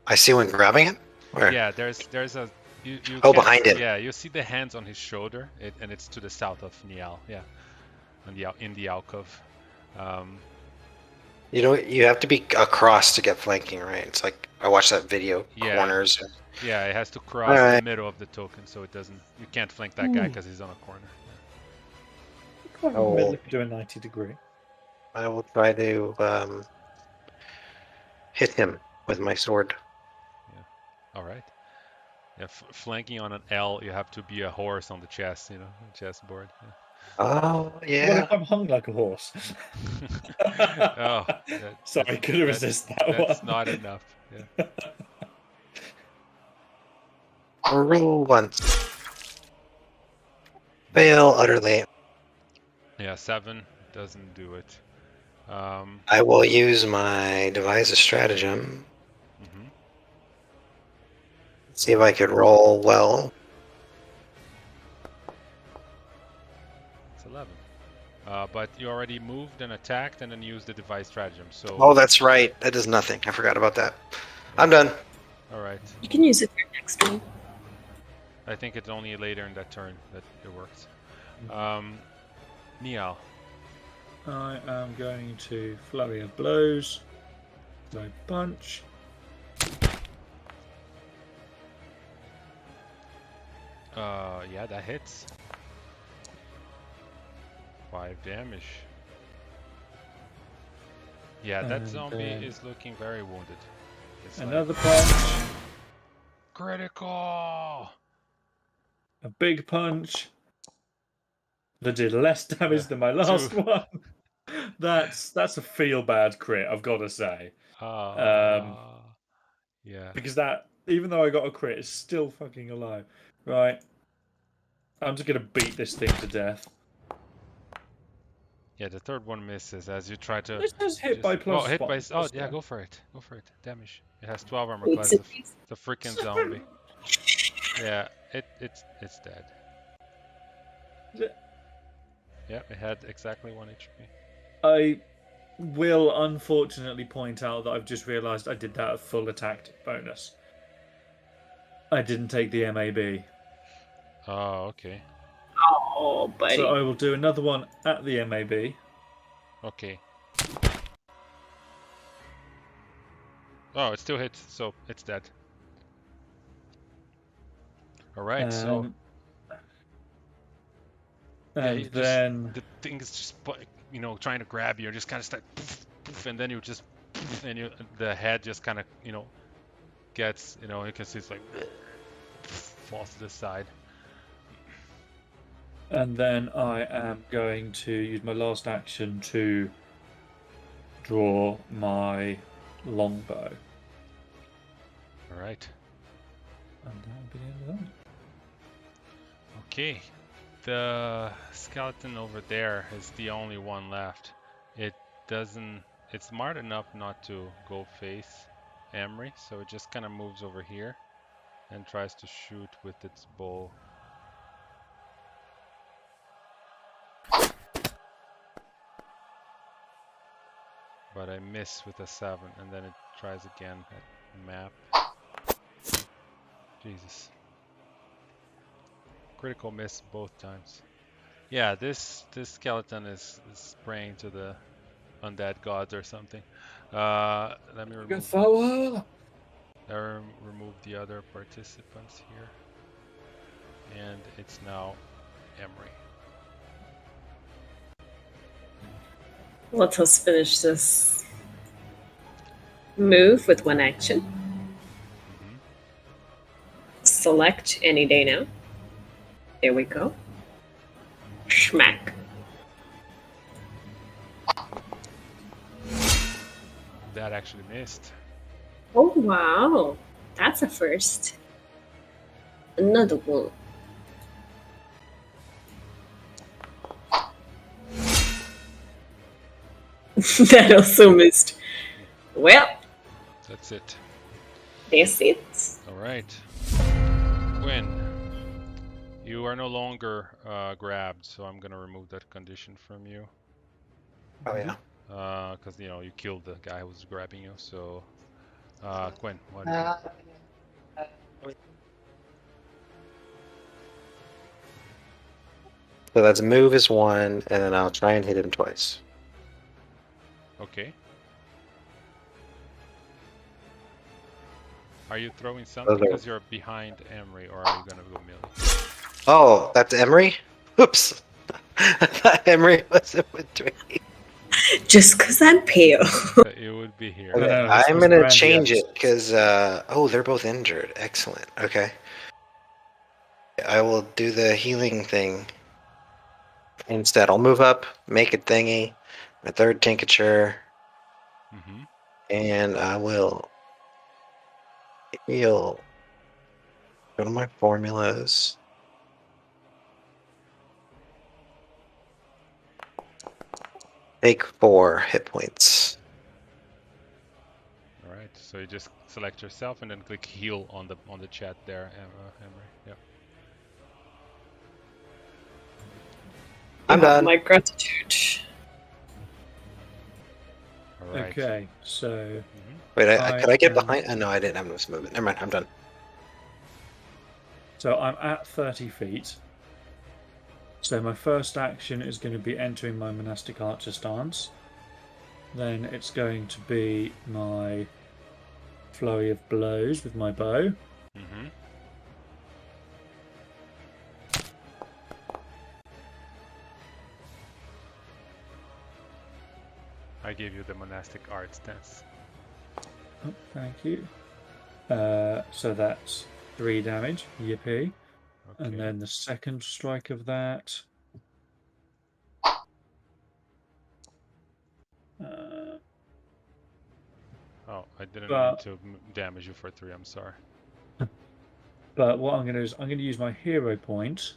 I see one grabbing it. Where? Yeah, there's a. You Oh, can't- behind him. Yeah, you see the hands on his shoulder, and it's to the south of Niall. Yeah, in the alcove. You know, you have to be across to get flanking, right? It's like I watched that video. Yeah. Corners. Yeah, it has to cross Alright. the middle of the token, so it doesn't. You can't flank that guy because he's on a corner. Quite Oh. middle if you do a 90-degree. I will try to hit him with my sword. All right. Yeah, flanking on an L, you have to be a horse on the chest, you know, chessboard. Yeah. Oh What yeah. if I'm hung like a horse? Oh, Sorry, couldn't resist that one. That's not enough. Yeah. Roll once. Fail utterly. Yeah, 7 doesn't do it. I will use my devise a stratagem. Mhm. See if I could roll well. It's 11. But you already moved and attacked and then used the device stratagem. So. Oh, that's right. That does nothing. I forgot about that. I'm done. All right. You can use it for next one. I think it's only later in that turn that it works. Niall. I am going to flurry of blows. So punch. Yeah, that hits. 5 damage. Yeah, that And zombie then is looking very wounded. It's like, Another punch. critical! A big punch. That did less damage Yeah, than my last 2. one. That's a feel bad crit, I've got to say. Yeah. Because that, even though I got a crit, it's still fucking alive. Right. I'm just gonna beat this thing to death. Yeah, the third one misses as you try to. This does hit by plus. Oh, hit by. Oh, plus yeah, one. go for it. Go for it. Damage. It has 12 armor It's class. a- It's a freaking zombie. Yeah, it's dead. Is it? Yeah, it had exactly 1 HP. I will unfortunately point out that I've just realised I did that at full attack bonus. I didn't take the MAB. Oh, okay. Oh, buddy. So I will do another one at the MAB. Okay. Oh, it still hits, so it's dead. Alright, so yeah, And you just- then the thing is just, you know, trying to grab you, just kind of start, poof, poof, and then you just, poof, and the head just kind of, you know, gets, you know, you can see it's like, poof, falls to the side. and then I am going to use my last action to draw my longbow. Alright. And that will be the end of that. Okay. The skeleton over there is the only one left. It's smart enough not to go face Emery, so it just kind of moves over here and tries to shoot with its bow. But I miss with a 7, and then it tries again at map. Jesus. Critical miss both times. Yeah, this skeleton is praying to the undead gods or something. Let me remove remove the other participants here. And it's now Emery. Let us finish this move with one action. Mhm. Select any day now. There we go. Schmack. That actually missed. Oh, wow. That's a first. Another one. That also missed. Well, That's it. that's it. All right. Quinn, you are no longer grabbed, so I'm gonna remove that condition from you. Oh yeah. Because you killed the guy who was grabbing you. So, Quinn, what? So that's move is 1, and then I'll try and hit him twice. Okay. Are you throwing something because you're behind Emery, or are you gonna go melee? Oh, that's Emery? Oops. I thought Emery was in between. Just because I'm pale. It would be here. Okay, No, this I'm was gonna Brandy change it episode. because oh, they're both injured. Excellent. Okay. I will do the healing thing instead. I'll move up, make a thingy, a third tincture, Mm-hmm. and I will heal. Go to my formulas. Take 4 hit points. All right. So you just select yourself and then click heal on the chat there, Emery. Yep. I'm You have done. my gratitude. All right. Okay, so Mm-hmm. Wait, could I get am- behind? No, I didn't have this movement. Never mind, I'm done. So I'm at 30 feet. So my first action is going to be entering my monastic archer stance. Then it's going to be my flurry of blows with my bow. Mm-hmm. I gave you the monastic art stance. Oh, thank you. So that's 3 damage. Yippee. Okay. And then the second strike of that. Oh, I didn't But- mean to damage you for 3. I'm sorry. But what I'm going to do is I'm going to use my hero point.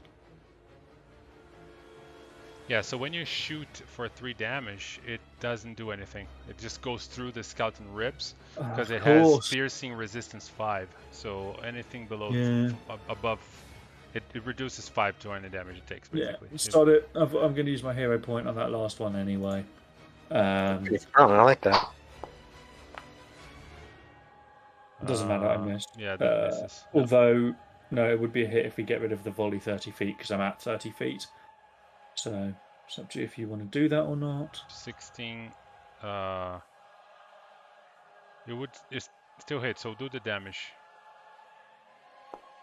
Yeah, so when you shoot for 3 damage, it doesn't do anything. It just goes through the skeleton ribs because it has piercing resistance 5. So anything below above, it reduces 5 to any damage it takes, basically. Yeah, start it. I'm going to use my hero point on that last one anyway. Pretty strong, I like that. Doesn't matter, I missed. Yeah, that misses. No. Although, no, it would be a hit if we get rid of the volley 30 feet because I'm at 30 feet. So it's up to you if you want to do that or not. 16. It's still hit, so do the damage.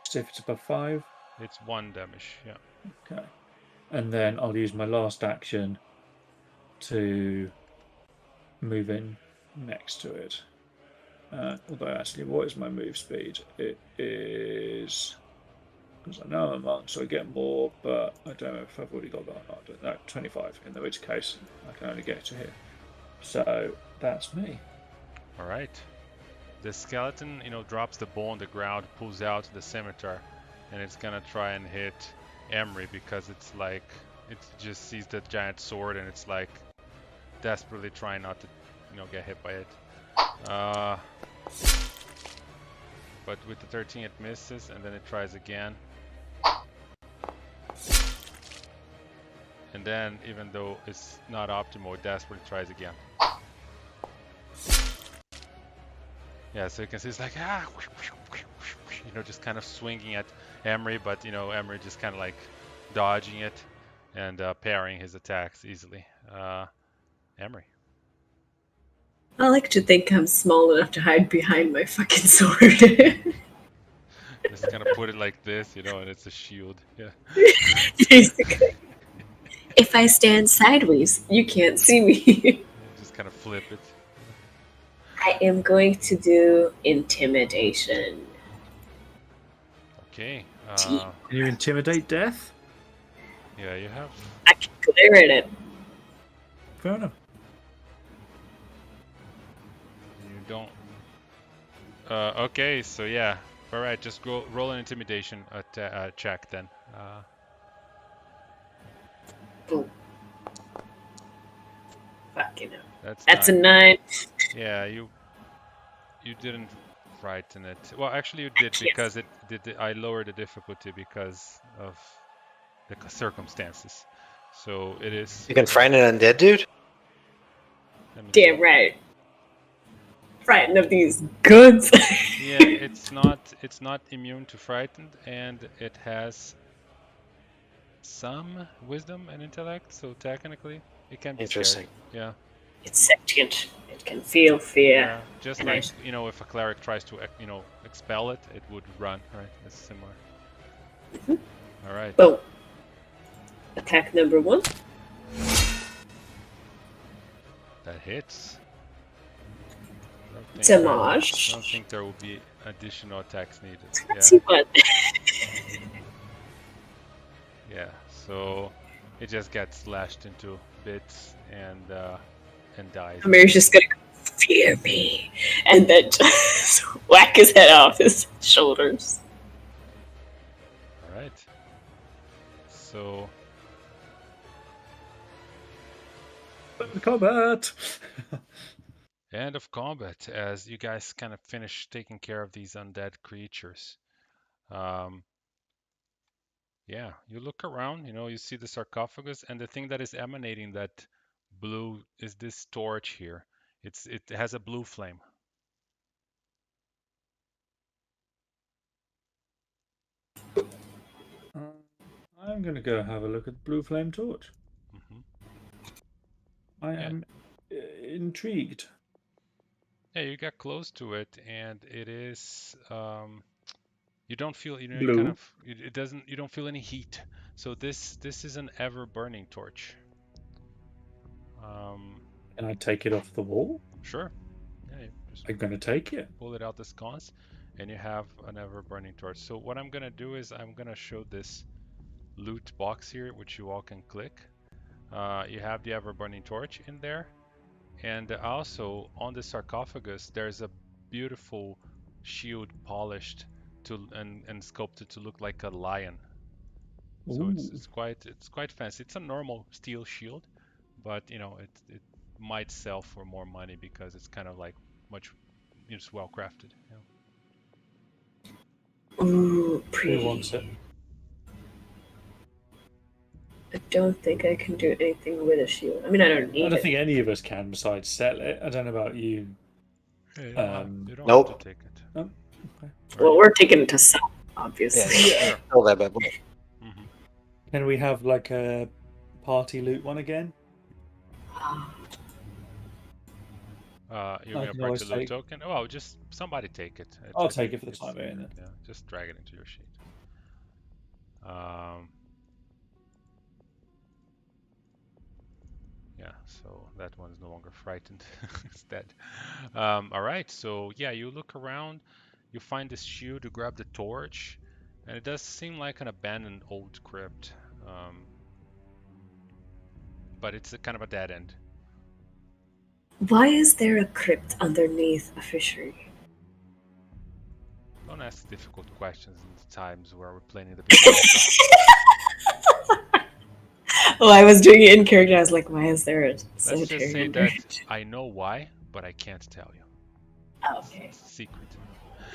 So if it's above 5. It's 1 damage, yeah. Okay. And then I'll use my last action to move in next to it. Although actually, what is my move speed? It is, because I know I'm a monk, so I get more, but I don't know if I've already got that or not. No, 25, in which case I can only get to here. So that's me. All right. The skeleton, drops the bow on the ground, pulls out the scimitar, and it's gonna try and hit Emery because it's like it just sees the giant sword and it's like desperately trying not to, get hit by it. But with the 13 it misses, and then it tries again. And then, even though it's not optimal, it desperately tries again. Yeah, so you can see it's like, just kind of swinging at Emery, but, Emery just kind of like dodging it. and parrying his attacks easily. Emery. I like to think I'm small enough to hide behind my fucking sword. Just kind of put it like this, and it's a shield. Yeah. Basically. If I stand sideways, you can't see me. Just kind of flip it. I am going to do intimidation. Okay. Can you intimidate death? Yeah, you have. I can glare at it. Fair enough. You don't. Okay, so yeah. All right, just roll an intimidation check then. Boom. Fucking hell. That's a 9. Yeah, you didn't frighten it. Well, actually, you did because it did. I lowered the difficulty because of the circumstances. So it is. You can frighten an undead dude? Damn right. Frightened of these guns. Yeah, it's not immune to frightened, and it has some wisdom and intellect, so technically it can be Interesting. scared. Yeah. It's sentient. It can feel fear. Yeah, just like, if a cleric tries to, expel it, it would run, right? It's similar. Mm-hmm. All right. Boom. Attack number 1. That hits. Damage. I don't think there will be additional attacks needed. Let's see what. Yeah, so it just gets slashed into bits and dies. Amir's just gonna go, fear me, and then just whack his head off his shoulders. All right. So. Combat! End of combat as you guys kind of finish taking care of these undead creatures. Yeah, you look around, you see the sarcophagus, and the thing that is emanating that blue is this torch here. It has a blue flame. I'm gonna go have a look at the blue flame torch. Mm-hmm. I am intrigued. Yeah, you get close to it, and it is. You don't feel, Blue. kind of. It doesn't. You don't feel any heat. So this is an ever burning torch. Can I take it off the wall? Sure. Yeah, just I'm gonna take it. pull it out the sconce, and you have an ever burning torch. So what I'm gonna do is I'm gonna show this loot box here, which you all can click. You have the ever burning torch in there, and also on the sarcophagus there's a beautiful shield polished and sculpted to look like a lion. So it's quite fancy. It's a normal steel shield, but it might sell for more money because it's kind of like much, it's well crafted. Ooh, pretty. Who wants it? I don't think I can do anything with a shield. I mean, I don't need it. I don't think any of us can besides sell it. I don't know about you. Hey, you don't Nope. have to take it. Oh, okay. Well, we're taking it to sell, obviously. Yeah. Kill that bad boy. Mm-hmm. Can we have like a party loot one again? You're gonna break the loot token? Oh, just somebody take it. I'll take it for the time being then. Yeah, just drag it into your sheet. Yeah, so that one's no longer frightened. It's dead. All right, so yeah, you look around, you find this shield, you grab the torch, and it does seem like an abandoned old crypt. But it's a kind of a dead end. Why is there a crypt underneath a fishery? Don't ask difficult questions in the times where we're playing in the beginning. Oh, I was doing it in character. I was like, why is there a Let's just say that I know why, but I can't tell you. Oh, okay. It's a secret.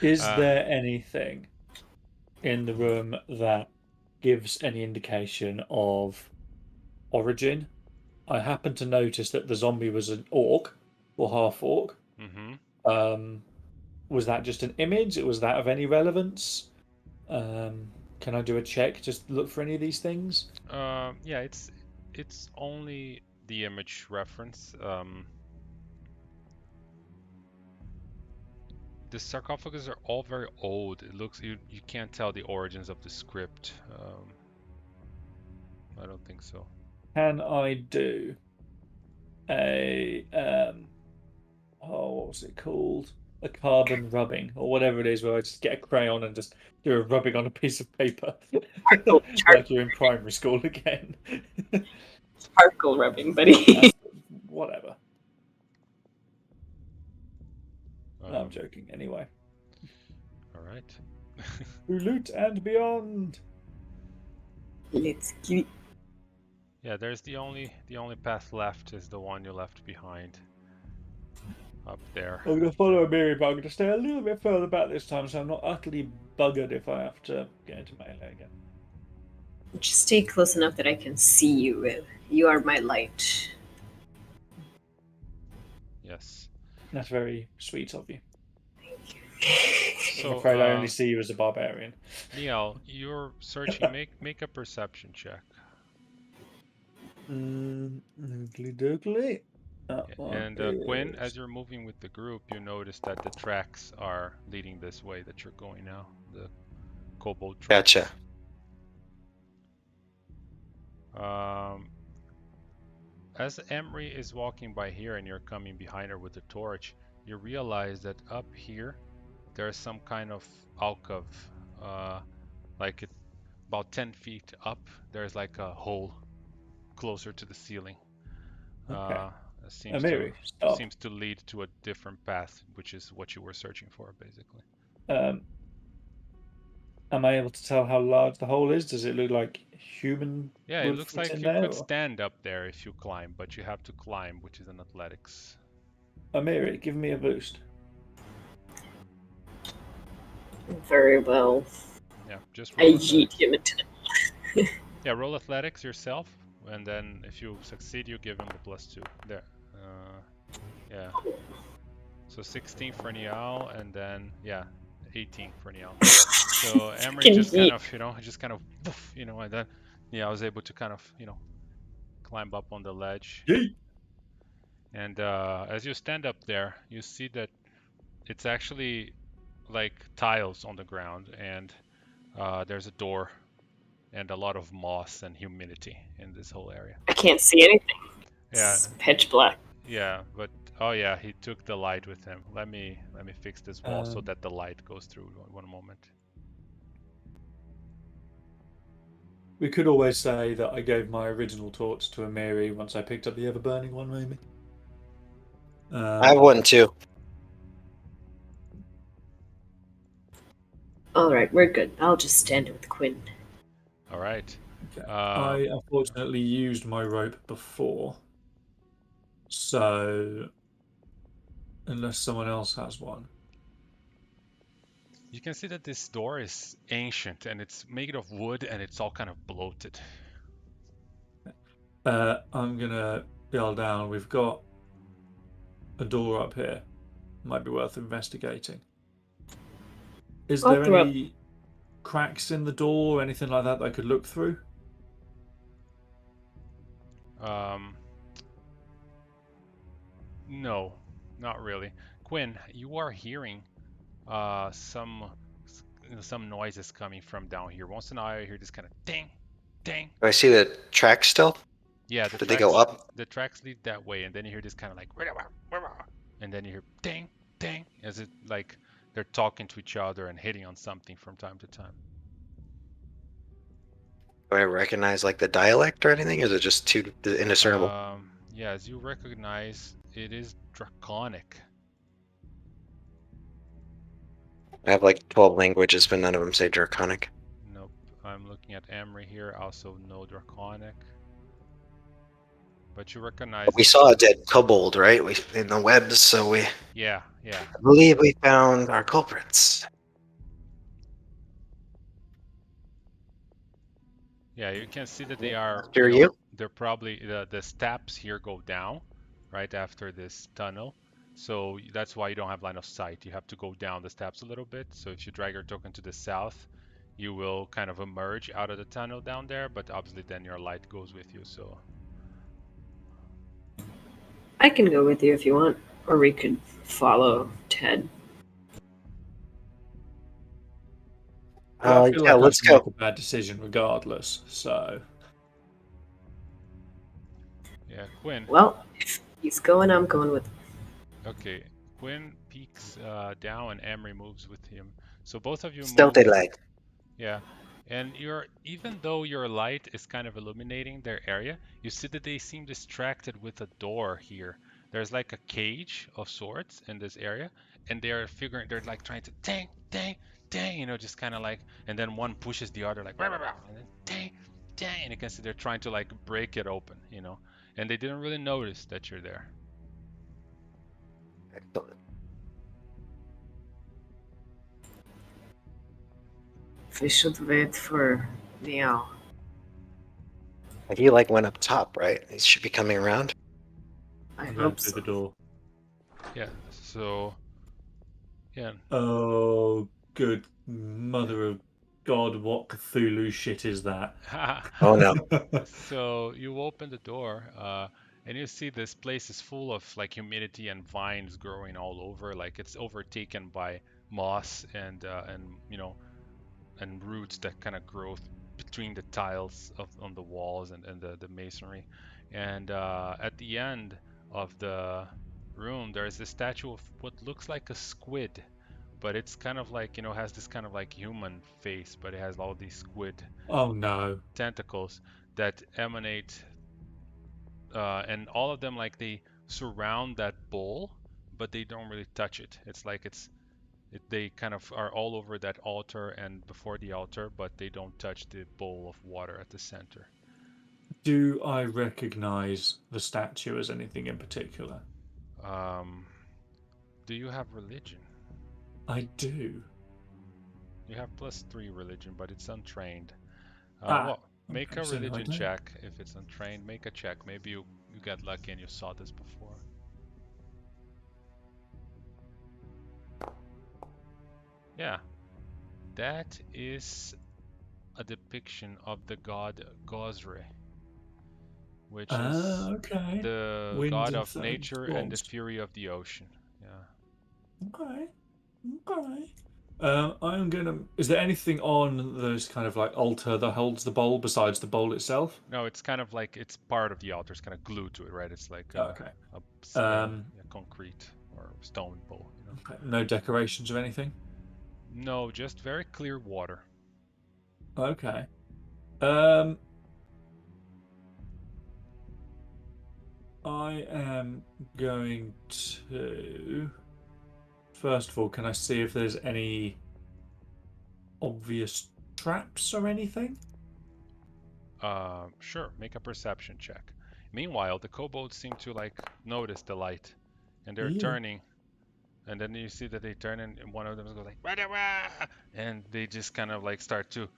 Is there anything in the room that gives any indication of origin? I happened to notice that the zombie was an orc or half orc. Mm-hmm. Was that just an image? Was that of any relevance? can I do a check? Just look for any of these things? Yeah, it's only the image reference. The sarcophagus are all very old. It looks you can't tell the origins of the script. I don't think so. Can I do a what was it called? A carbon rubbing or whatever it is, where I just get a crayon and just do a rubbing on a piece of paper, like you're in primary school again. Sparkle rubbing, buddy. That's, whatever. No, I'm joking. Anyway. All right. Loot and beyond. Let's get it. Yeah, there's the only path left is the one you left behind. Up there. I'm going to follow Amiri, but I'm going to stay a little bit further back this time, so I'm not utterly buggered if I have to get into melee again. Just stay close enough that I can see you. You are my light. Yes. That's very sweet of you. So, I'm afraid I only see you as a barbarian. Neil, you're searching. Make a perception check. Oogly doogly. And Quinn, as you're moving with the group, you notice that the tracks are leading this way that you're going now. The kobold tracks. Gotcha. As Emery is walking by here and you're coming behind her with the torch, you realize that up here there's some kind of alcove, like about 10 feet up. There's like a hole closer to the ceiling. Okay. Seems to lead to a different path, which is what you were searching for, basically. Am I able to tell how large the hole is? Does it look like human? Yeah, it looks like you could stand up there if you climb, but you have to climb, which is an athletics. Amiri, give me a boost. Very well. Yeah, just roll. I yeet him into Yeah, roll athletics yourself, and then if you succeed, you give him the +2. There. Yeah. So 16 for Niall, and then, yeah, 18 for Niall. So Emery just kind of, and then, yeah, I was able to kind of, climb up on the ledge. Yeet. And as you stand up there, you see that it's actually like tiles on the ground, and there's a door and a lot of moss and humidity in this whole area. I can't see anything. Yeah. It's pitch black. Yeah, but oh yeah, he took the light with him. Let me fix this wall so that the light goes through. One moment. We could always say that I gave my original torch to Amiri once I picked up the ever-burning one, maybe. I have one too. All right, we're good. I'll just stand with Quinn. All right. Okay. I unfortunately used my rope before, so unless someone else has one. You can see that this door is ancient and it's made of wood and it's all kind of bloated. I'm gonna yell down. We've got a door up here. Might be worth investigating. Is there any cracks in the door or anything like that I could look through? No, not really. Quinn, you are hearing some noises coming from down here. Once in a while, you hear this kind of ding, ding. Do I see the tracks still? Yeah. Did they go up? The tracks lead that way, and then you hear this kind of like, and then you hear ding, ding, as it like they're talking to each other and hitting on something from time to time. Do I recognize like the dialect or anything? Or is it just too indiscernible? Yeah, as you recognize, it is Draconic. I have like 12 languages, but none of them say Draconic. Nope. I'm looking at Emery here. Also, no Draconic. But you recognize. We saw a dead kobold, right? In the webs, so we. Yeah. I believe we found our culprits. Yeah, you can see that they are. They're probably the steps here go down right after this tunnel, so that's why you don't have line of sight. You have to go down the steps a little bit. So if you drag your token to the south, you will kind of emerge out of the tunnel down there, but obviously then your light goes with you, so. I can go with you if you want, or we could follow Ted. Well, I feel Yeah, like I let's can make go. a bad decision regardless. So Yeah, Quinn. Well, if he's going, I'm going with him. Okay, Quinn peeks down and Emery moves with him. So both of you move. Stealthy leg. Yeah, and even though your light is kind of illuminating their area, you see that they seem distracted with a door here. There's like a cage of sorts in this area, and they're like trying to dang, dang, dang, just kind of like, and then one pushes the other like, rah, rah, rah, and then dang, dang, and you can see they're trying to like break it open, and they didn't really notice that you're there. Excellent. We should wait for Neil. He like went up top, right? He should be coming around. I I'm going hope through so. the door. Yeah, so yeah. Oh, good mother of God! What Cthulhu shit is that? Oh no. So you open the door, and you see this place is full of like humidity and vines growing all over. Like it's overtaken by moss and and roots that kind of grow between the tiles on the walls and the masonry. And at the end of the room, there is a statue of what looks like a squid, but it's kind of like has this kind of like human face, but it has all these squid Oh no! tentacles that emanate, and all of them like they surround that bowl, but they don't really touch it. It's like they kind of are all over that altar and before the altar, but they don't touch the bowl of water at the center. Do I recognize the statue as anything in particular? Do you have religion? I do. You have +3 religion, but it's untrained. Ah, Well, make okay, a so no, I religion don't. check if it's untrained. Make a check. Maybe you got lucky and you saw this before. Yeah, that is a depiction of the god Gosre, which is Okay. the Wind god and of nature and the storms. fury of the ocean. Yeah. Okay. Okay. I'm gonna. Is there anything on those kind of like altar that holds the bowl besides the bowl itself? No, it's kind of like it's part of the altar. It's kind of glued to it, right? It's like Okay. a concrete or stone bowl. Okay. No decorations or anything. No, just very clear water. Okay. I am going to. First of all, can I see if there's any obvious traps or anything? Sure, make a perception check. Meanwhile, the kobolds seem to like notice the light, and they're turning, and then you see that they turn, and one of them goes like, "Rah, rah, rah," and they just kind of like start to,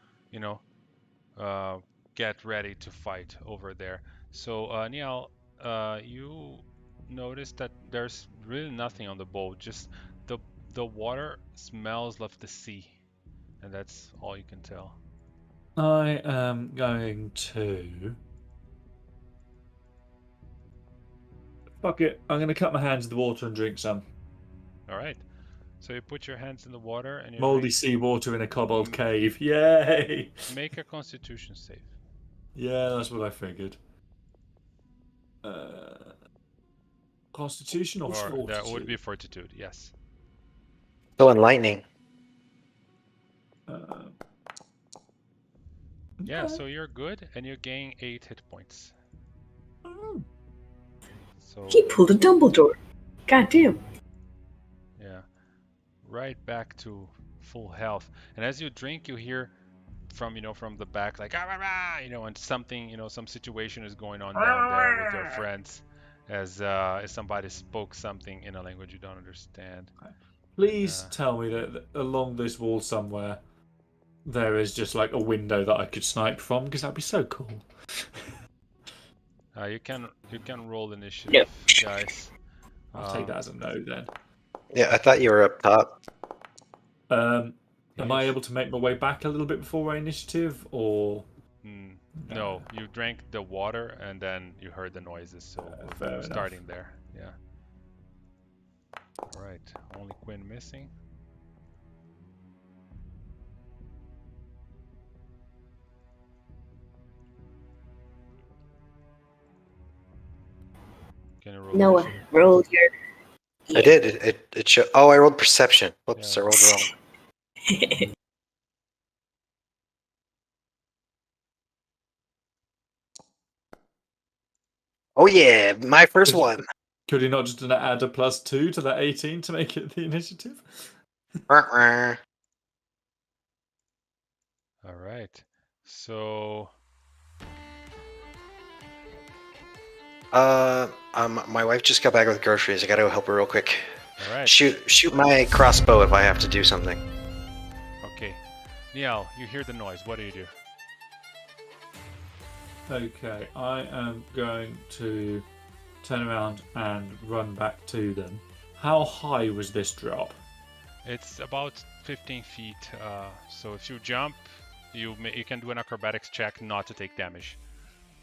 get ready to fight over there. So, Niall, you notice that there's really nothing on the boat, just the water smells of the sea, and that's all you can tell. I am going to. Fuck it. I'm going to cut my hands in the water and drink some. All right. So you put your hands in the water and you Moldy drink. seawater in a kobold cave. Yay! Make a Constitution save. Yeah, that's what I figured. Constitution or fortitude? That would be fortitude, yes. So enlightening. Yeah, so you're good and you gain 8 hit points. Oh. So He pulled a Dumbledore. Goddamn. yeah, right back to full health. And as you drink, you hear from the back like ah, rah, rah, and something some situation is going on down there with your friends, as somebody spoke something in a language you don't understand. Please tell me that along this wall somewhere there is just like a window that I could snipe from, because that'd be so cool. You can roll initiative, guys. I'll take that as a no then. Yeah, I thought you were up top. Am I able to make my way back a little bit before my initiative, or? No, you drank the water and then you heard the noises, so Fair we're enough. starting there. Yeah. All right. Only Quinn missing. Can you roll No, initiative? roll your. I did. It showed. Oh, I rolled perception. Whoops, Yeah. I rolled wrong. Oh yeah, my first one. Could he not just add a +2 to that 18 to make it the initiative? Ruh-roh. All right. So My wife just got back with groceries. I gotta go help her real quick. all right. Shoot my crossbow if I have to do something. Okay. Niall, you hear the noise. What do you do? Okay, I am going to turn around and run back to them. How high was this drop? It's about 15 feet. So if you jump, you can do an acrobatics check not to take damage.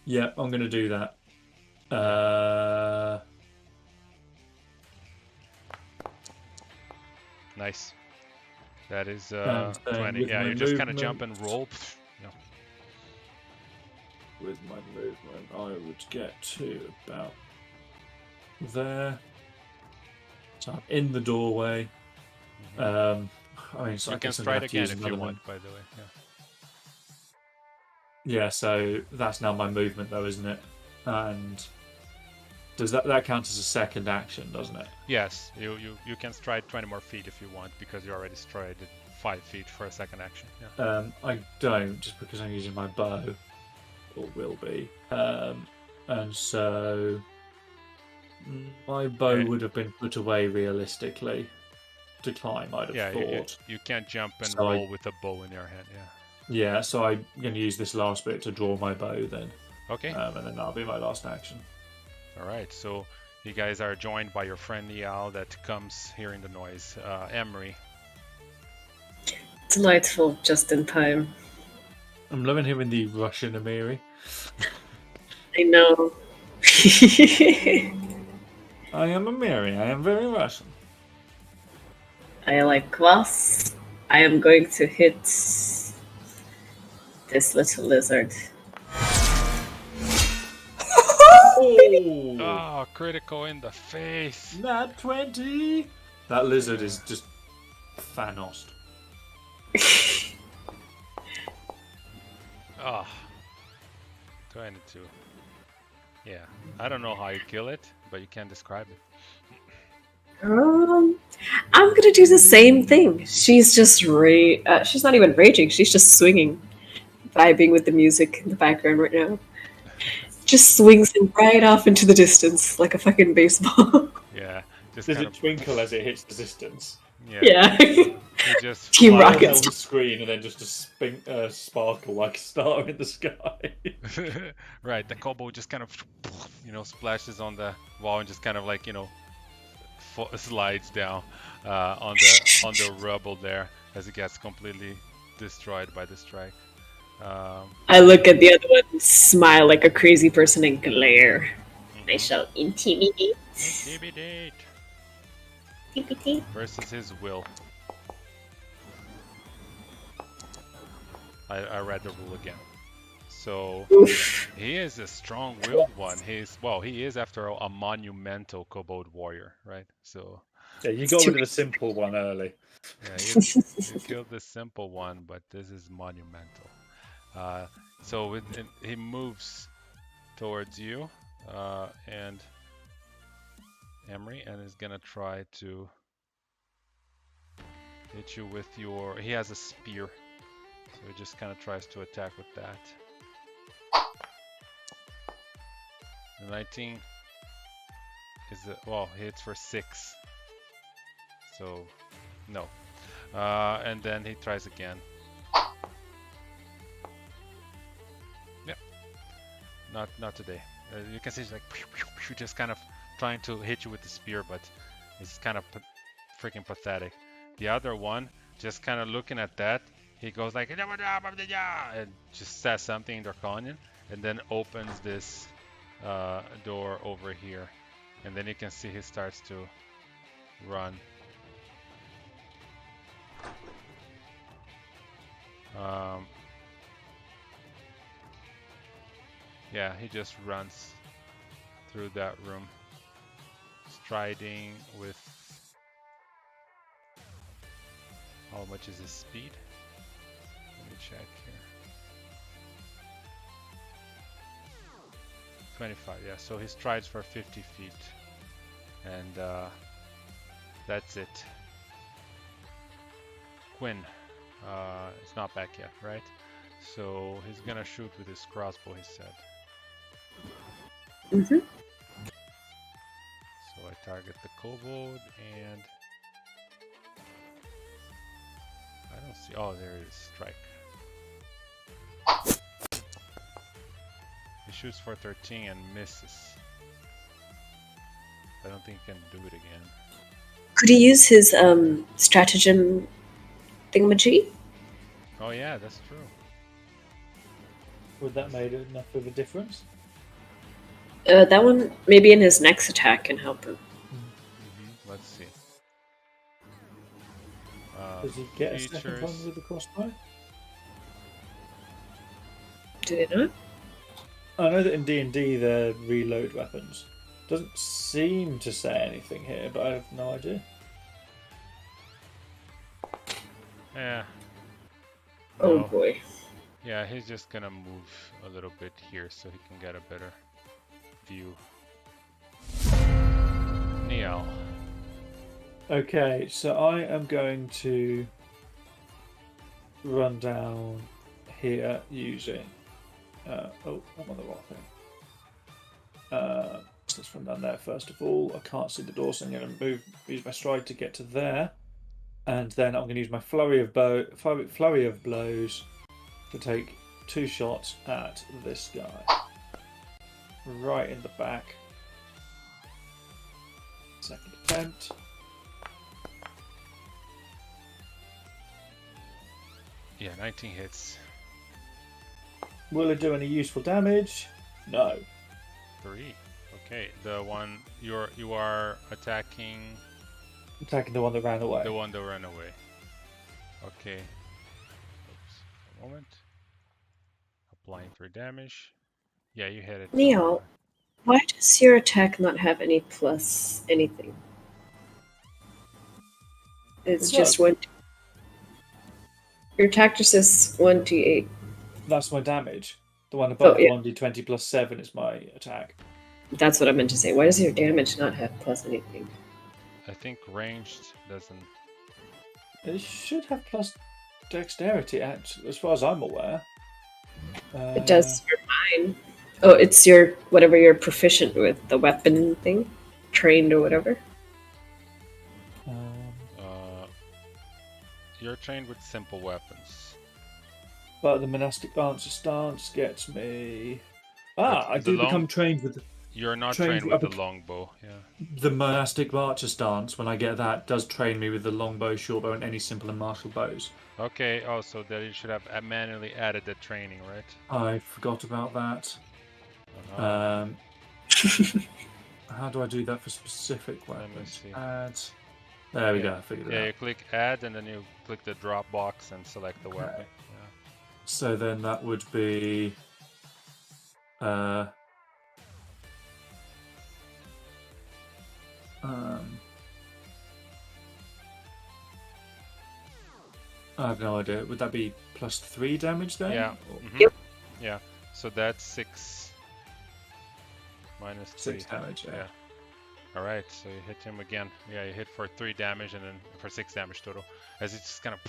Yeah, I'm going to do that. Nice. That is And then 20. with Yeah, my you just kind of movement- jump and roll. Yeah. With my movement, I would get to about there. So I'm in the doorway. I mean, so You I can guess I'm gonna stride have to again use if you another want, by the way. Yeah. Yeah, so that's now my movement, though, isn't it? And does that count as a second action, doesn't it? Yes, you can stride 20 more feet if you want, because you already strided 5 feet for a second action. Yeah. I don't, just because I'm using my bow, or will be. And so my bow Okay. would have been put away realistically to climb, I'd have Yeah, thought. you can't jump and So roll with a bow in your hand. Yeah. Yeah, so I'm going to use this last bit to draw my bow then. Okay. And then that'll be my last action. All right. So you guys are joined by your friend Niall that comes hearing the noise. Emery. Delightful, just in time. I'm loving hearing the Russian Amiri. I know. I am Amiri, I am very Russian. I like kvass. I am going to hit this little lizard. Oh! Oh, critical in the face. Nat 20! That lizard is just Thanos. Oh. 22. Yeah. I don't know how you kill it, but you can describe it. I'm gonna do the same thing. She's just she's not even raging. She's just swinging, vibing with the music in the background right now. Just swings him right off into the distance like a fucking baseball. Yeah. Just Does kind it of, twinkle as it hits the distance? yeah. Yeah. It just Team Fire Rocket. on the screen and then just a sparkle like a star in the sky. Right, the kobold just kind of, splashes on the wall and just kind of like, slides down on the rubble there as it gets completely destroyed by the strike. I look at the other one, smile like a crazy person, and glare. I shall intimidate. Intimidate Intimidate. versus his will. I read the rule again. So Oof. he is a strong-willed one. He is after all a monumental kobold warrior, right? So Yeah, you got rid of the simple one early. yeah, you killed the simple one, but this is monumental. So he moves towards you, and Emery, and is gonna try to hit you with your. He has a spear, so he just kind of tries to attack with that. The 19 is he hits for 6. So no, and then he tries again. Not today. You can see he's like just kind of trying to hit you with the spear, but it's kind of freaking pathetic. The other one just kind of looking at that, he goes like and just says something in Draconian, and then opens this door over here, and then you can see he starts to run. Yeah, he just runs through that room, striding with, how much is his speed? Let me check here. 25, yeah, so he strides for 50 feet. And that's it. Quinn, it's not back yet, right? So he's gonna shoot with his crossbow, he said. Mm-hmm. So I target the kobold and I don't see. Oh, there it is. Strike. He shoots for 13 and misses. I don't think he can do it again. Could he use his stratagem thingamajig? Oh yeah, that's true. Would that make enough of a difference? That one maybe in his next attack can help him. Let's see. Does he get a second features. one with the crossbow? Did it not? I know that in D&D they're reload weapons. Doesn't seem to say anything here, but I have no idea. Yeah. Oh No. boy. Yeah, he's just gonna move a little bit here so he can get a better view. Neil. Okay, so I am going to run down here using... oh, I'm on the wrong thing. Let's run down there first of all. I can't see the door, so I'm going to use my stride to get to there. And then I'm going to use my flurry of blows to take 2 shots at this guy. Right in the back. Second attempt. Yeah, 19 hits. Will it do any useful damage? No. 3. Okay, the one you are attacking. Attacking the one that ran away. The one that ran away. Okay. Oops. A moment. Applying 3 damage. Yeah, you hit it. Neil, why does your attack not have any plus anything? It's just Look. 1. Your attack just says 1d8. That's my damage. The one above Oh, yeah. 1d20 plus 7 is my attack. That's what I meant to say. Why does your damage not have plus anything? I think ranged doesn't. It should have plus dexterity, as far as I'm aware. It does for mine. Oh, it's your whatever you're proficient with, the weapon thing, trained or whatever. You're trained with simple weapons. But the monastic archer stance gets me. I do become trained with You're not trained with the longbow. Yeah. the monastic archer stance. When I get that, does train me with the longbow, shortbow, and any simple and martial bows. Okay. Also, that you should have manually added the training, right? I forgot about that. Uh-huh. How do I do that for specific Let me weapons? see. Add. There we go. I figured it Yeah, out. you click add and then you click the drop box and select the weapon. Yeah. So then that would be. I have no idea. Would that be plus 3 damage then? Yeah. Or Yep. Yeah. So that's 6 minus 3. 6 damage, yeah. All right. So you hit him again. Yeah, you hit for 3 damage and then for 6 damage total. As it's just kind of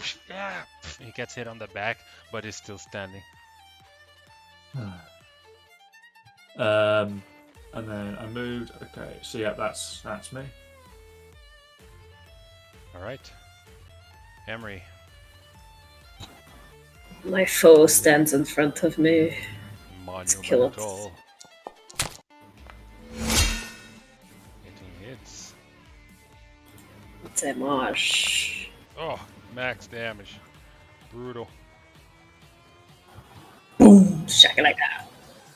he gets hit on the back, but he's still standing. And then I moved. Okay, so yeah, that's me. All right. Emery. My foe stands in front of me. kill it. Monumental. 18 hits. Damage. Oh, Max damage. Brutal. Boom! Shakalaka.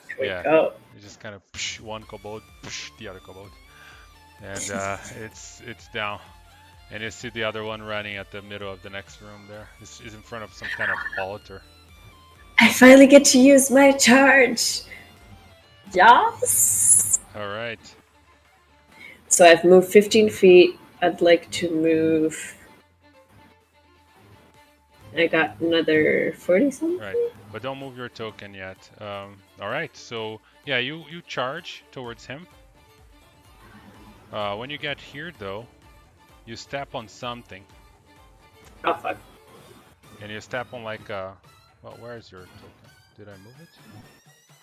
There we Yeah. go. You just kind of one kobold, the other kobold, and it's down. And you see the other one running at the middle of the next room there. It's in front of some kind of altar. I finally get to use my charge. Yes. All right. So I've moved 15 feet. I'd like to move. I got another 40 something. Right. But don't move your token yet. All right. So yeah, you charge towards him. When you get here though, you step on something. Oh fuck. And you step on like a. Well, where's your token? Did I move it?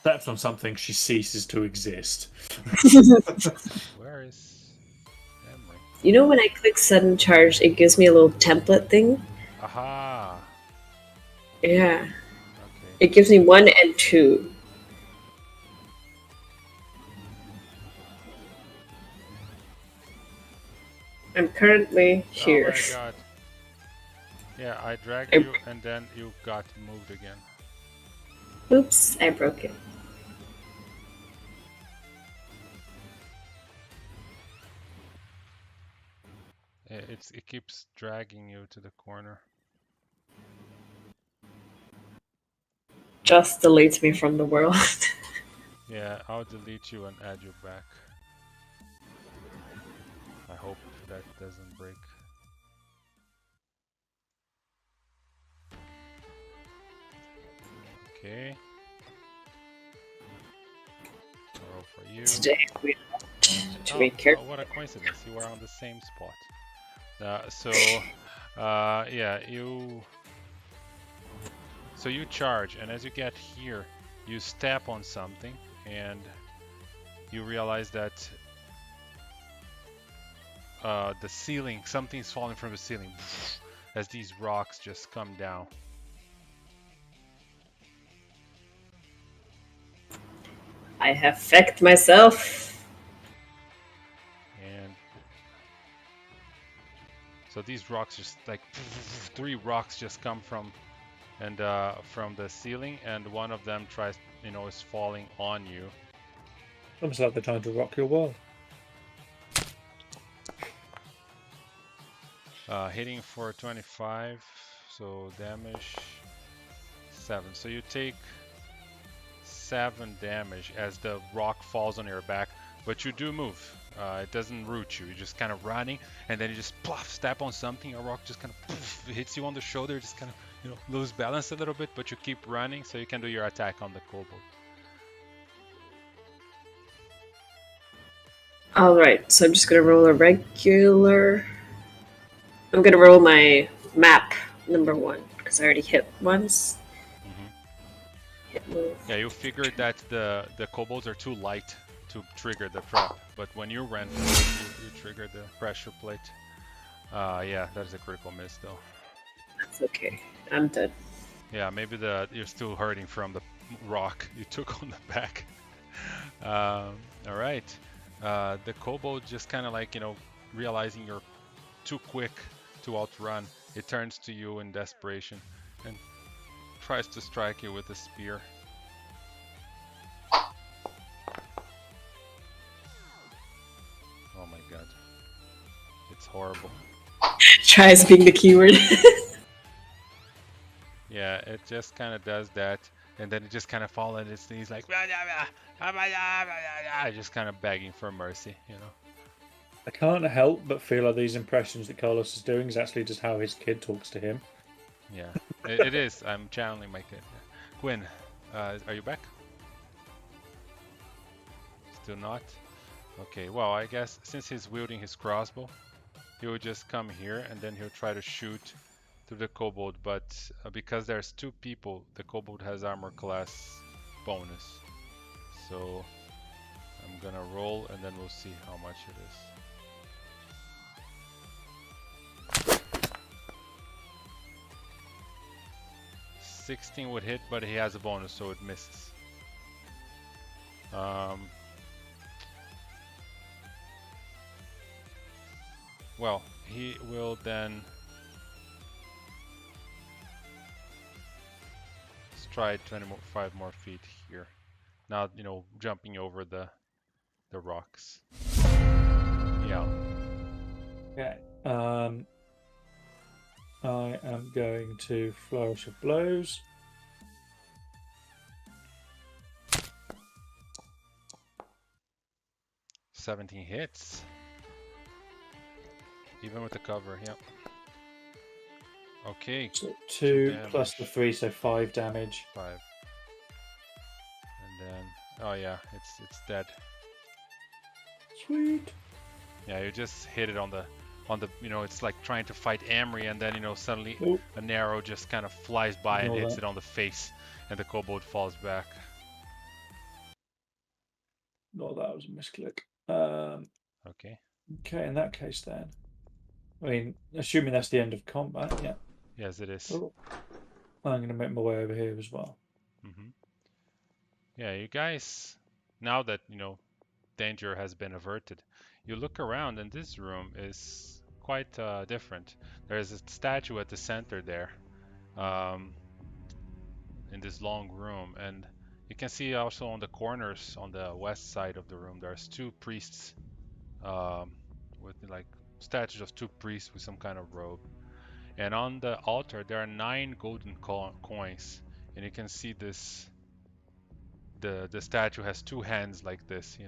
Steps on something, she ceases to exist. Where is Emery? You know when I click sudden charge, it gives me a little template thing? Aha. Yeah. Okay. It gives me 1 and 2. I'm currently here. Oh my god. Yeah, I dragged you and then you got moved again. Oops, I broke it. It keeps dragging you to the corner. Just deletes me from the world. Yeah, I'll delete you and add you back. I hope that doesn't break. Okay. Roll for you. Today we to be Oh, careful. what a coincidence! You were on the same spot. Yeah, you. So you charge, and as you get here, you step on something, and you realize that the ceiling, something's falling from the ceiling, as these rocks just come down. I have fecked myself. And so these rocks just like 3 rocks just come from the ceiling, and one of them tries, is falling on you. Almost like they're trying to rock your world. Hitting for 25, so damage 7. So you take 7 damage as the rock falls on your back, but you do move. It doesn't root you. You're just kind of running, and then you just step on something. A rock just kind of hits you on the shoulder. Just kind of lose balance a little bit, but you keep running, so you can do your attack on the kobold. All right, so I'm just gonna roll a regular. I'm gonna roll my map number 1 because I already hit once. Hit move. Yeah, you figured that the kobolds are too light to trigger the trap, but when you ran, you triggered the pressure plate. Yeah, that is a critical miss though. That's okay. I'm dead. Yeah, maybe you're still hurting from the rock you took on the back. All right. The kobold just kind of like, realizing you're too quick to outrun, it turns to you in desperation and tries to strike you with a spear. Oh my god. It's horrible. Tries being the keyword. Yeah, it just kind of does that, and then it just kind of falls on its knees like, just kind of begging for mercy, I can't help but feel like these impressions that Carlos is doing is actually just how his kid talks to him. Yeah, it is. I'm channeling my kid. Gwyn, are you back? Still not? Okay, well, I guess since he's wielding his crossbow, he will just come here and then he'll try to shoot to the kobold, but because there's 2 people, the kobold has armor class bonus. So I'm gonna roll and then we'll see how much it is. 16 would hit, but he has a bonus, so it misses. Well, he will then try 25 more feet here. Now, jumping over the rocks. Yeah. Okay. I am going to flourish of blows. $17 hits. Even with the cover, yep. Okay. So 2 damage. plus the 3, so 5 damage. 5. And then, oh yeah, it's dead. Sweet. Yeah, you just hit it on the, it's like trying to fight Amory, and then, suddenly Oop. an arrow just kind of flies by and Ignore hits that. it on the face, and the kobold falls back. No, that was a misclick. Okay. Okay, in that case then. I mean, assuming that's the end of combat, yeah. Yes, it is. Oh. I'm going to make my way over here as well. Yeah, you guys, now that, danger has been averted, you look around, and this room is quite different. There's a statue at the center there, in this long room, and you can see also on the corners on the west side of the room, there's 2 priests, with like statues of 2 priests with some kind of robe. And on the altar, there are 9 golden coins, and you can see this. The statue has 2 hands like this,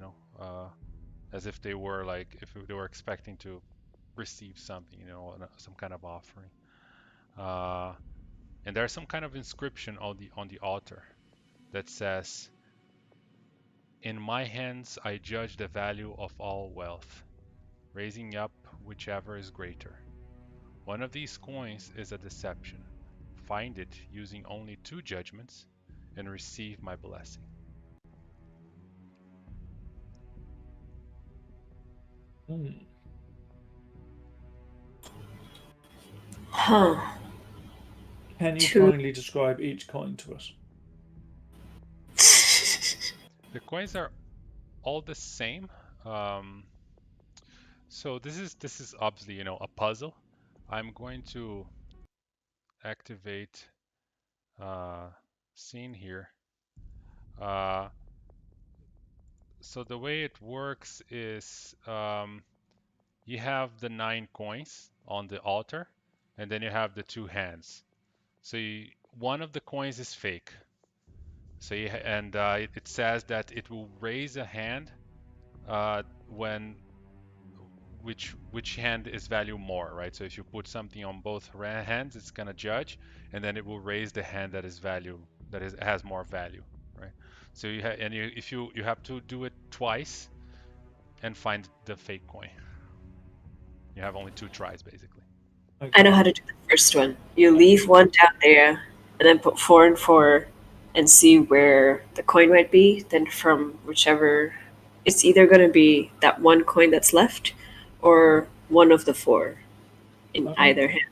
as if they were expecting to receive something, some kind of offering. And there's some kind of inscription on the altar that says, "In my hands I judge the value of all wealth, raising up whichever is greater. One of these coins is a deception. Find it using only 2 judgments and receive my blessing." Huh. Can you 2. kindly describe each coin to us? The coins are all the same. So this is obviously, a puzzle. I'm going to activate scene here. So the way it works is, you have the 9 coins on the altar, and then you have the 2 hands. So one of the coins is fake. So it says that it will raise a hand when which hand is value more, right? So if you put something on both hands, it's gonna judge, and then it will raise the hand that has more value, right? So you have to do it twice and find the fake coin. You have only 2 tries basically. Okay. I know how to do the first one. You leave one down there, and then put 4 and 4, and see where the coin might be. Then from whichever, it's either going to be that one coin that's left, or one of the 4 in Okay. either hand.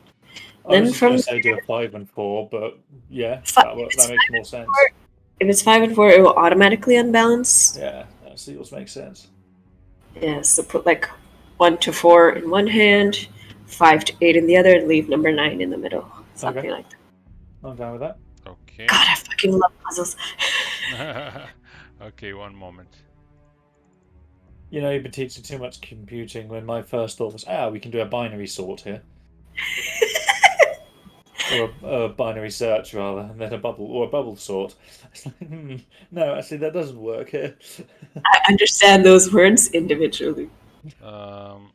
I Then was just going to say do a 5 and 4, but yeah, that makes more sense. If it's 5 and 4, it will automatically unbalance. Yeah, that seems makes sense. Yeah, so put like 1 to 4 in one hand, 5 to 8 in the other, and leave number 9 in the middle. Something Okay. like that. I'm down with that. Okay. God, I fucking love puzzles. Okay, one moment. You know, you've been teaching too much computing when my first thought was, we can do a binary sort here. Or a binary search, rather, and then a bubble sort. No, actually, that doesn't work here. I understand those words individually. All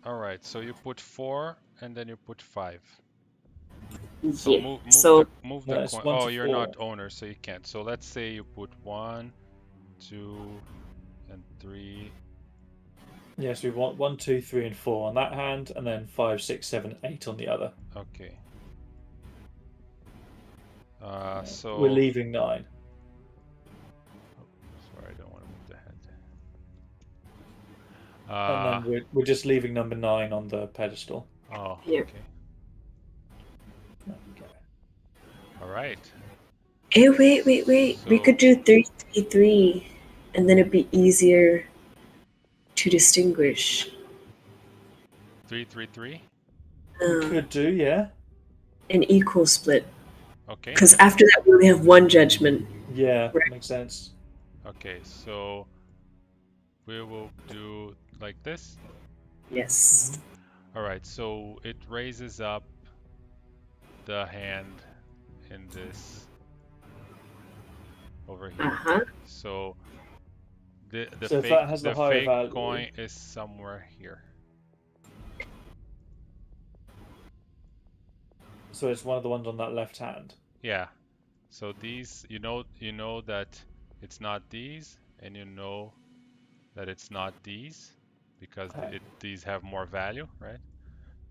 right, so you put 4 and then you put 5. So Yeah. move So the No, it's coin. 1 to Oh, you're 4. not owner, so you can't. So let's say you put 1, 2, and 3. Yes, we want 1, 2, 3, and 4 on that hand, and then 5, 6, 7, 8 on the other. Okay. So we're leaving 9. sorry, I don't want to move the head. And then we're just leaving number 9 on the pedestal. Oh, Yeah. okay. All right. Hey, wait. We So- could do 3, 3, 3, and then it'd be easier to distinguish. 3, 3, 3. We could do, yeah. An equal split. Okay. Because after that, we only have one judgment. Yeah, Right. makes sense. Okay, so we will do like this. Yes. All right, so it raises up the hand in this over here. Uh-huh. So the So if that has the higher fake value- coin is somewhere here. So it's one of the ones on that left hand. Yeah. So these, you know that it's not these, and you know that it's not these because Okay. these have more value, right?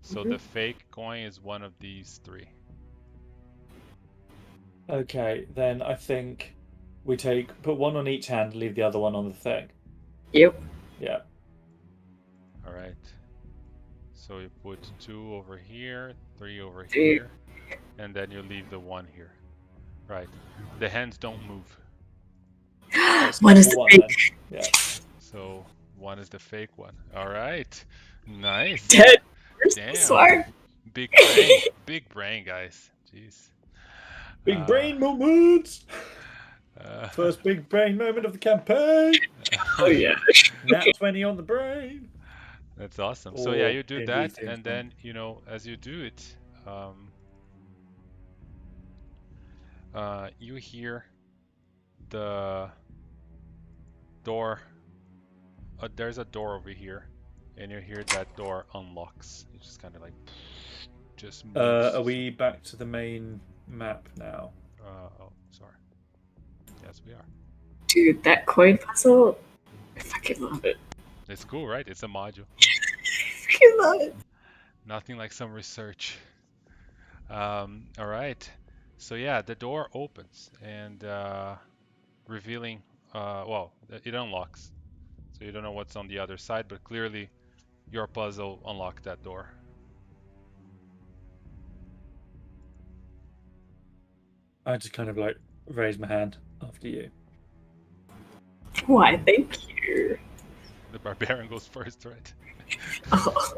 So Mhm. the fake coin is one of these three. Okay, then I think we put one on each hand, leave the other one on the thing. Yep. Yeah. All right. So you put 2 over here, 3 over Three. here, and then you leave the 1 here. Right. The hands don't move. One is the One fake. then. Yeah. So 1 is the fake one. All right. Nice. Dead. Where's Damn. the sword? Big brain. Big brain, guys. Jeez. Big brain moments. Uh, First big brain moment of the campaign. Oh yeah. Nat 20 on the brain. That's awesome. So yeah, Or you do D&D that, theme and song. then as you do it, you hear the door. There's a door over here, and you hear that door unlocks. It just kind of like just moves. Are we back to the main map now? Oh, sorry. Yes, we are. Dude, that coin puzzle, I fucking love it. It's cool, right? It's a module. I fucking love it. Nothing like some research. All right. So yeah, the door opens and revealing, well, it unlocks. So you don't know what's on the other side, but clearly your puzzle unlocked that door. I just kind of like raise my hand after you. Why, thank you. The barbarian goes first, right? Oh,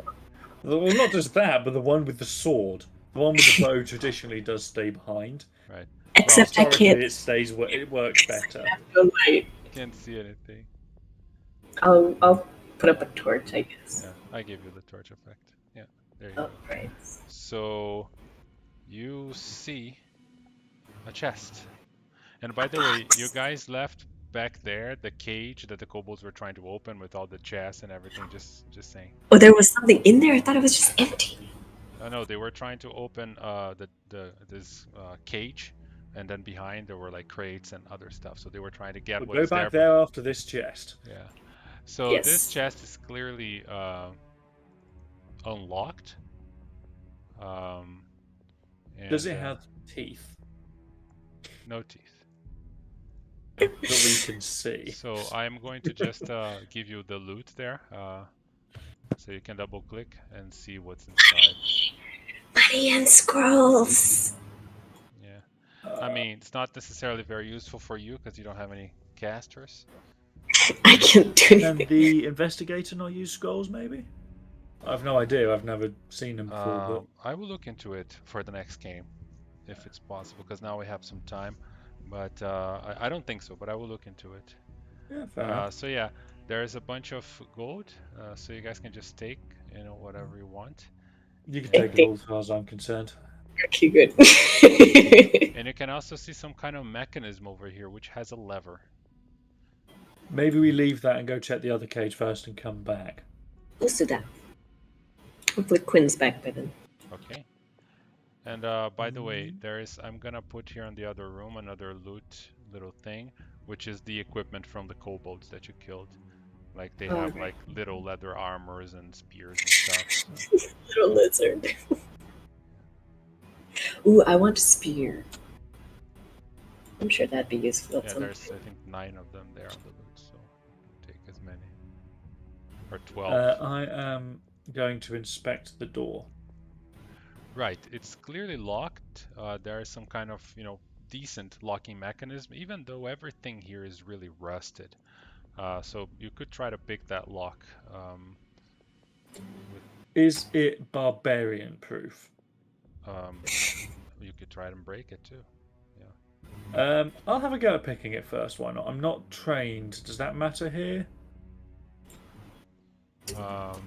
Well, not just that, but the one with the sword. The one with the bow traditionally does stay behind. Right. except I Historically, can't. it works better. Have no light. Can't see anything. I'll put up a torch, I guess. Yeah, I gave you the torch effect. Yeah, there you Oh, go. right. So you see a chest. And by the way, you guys left back there the cage that the kobolds were trying to open with all the chests and everything. Just saying. Oh, there was something in there. I thought it was just empty. No, they were trying to open this cage, and then behind there were like crates and other stuff. So they were trying to get We'll what go is back there. there after this chest. Yeah. So Yes. this chest is clearly unlocked. Does And, it have teeth no teeth? that we can see? So I'm going to just give you the loot there, so you can double click and see what's inside. Money and scrolls. Yeah, I mean it's not necessarily very useful for you because you don't have any casters. I can't do Can anything. the investigator not use scrolls, maybe? I've no idea. I've never seen them before. But I will look into it for the next game, if it's possible, because now we have some time. But I don't think so, but I will look into it. yeah, fair enough. So yeah, there's a bunch of gold, so you guys can just take, whatever you want. You can I take it think- all as far as I'm concerned. Okay, good. And you can also see some kind of mechanism over here, which has a lever. Maybe we leave that and go check the other cage first and come back. Let's do that. Hopefully Quinn's back by then. Okay. And by the way, I'm gonna put here in the other room another loot little thing, which is the equipment from the kobolds that you killed. Like they have right. like little leather armors and spears and stuff. Little lizard. Ooh, I want a spear. I'm sure that'd be useful at Yeah, some there's point. I think 9 of them there on the loot, so you can take as many. Or 12. I am going to inspect the door. Right, it's clearly locked. There is some kind of, decent locking mechanism, even though everything here is really rusted. So you could try to pick that lock. Is it barbarian proof? you could try and break it too. I'll have a go at picking it first. Why not? I'm not trained. Does that matter here? Um,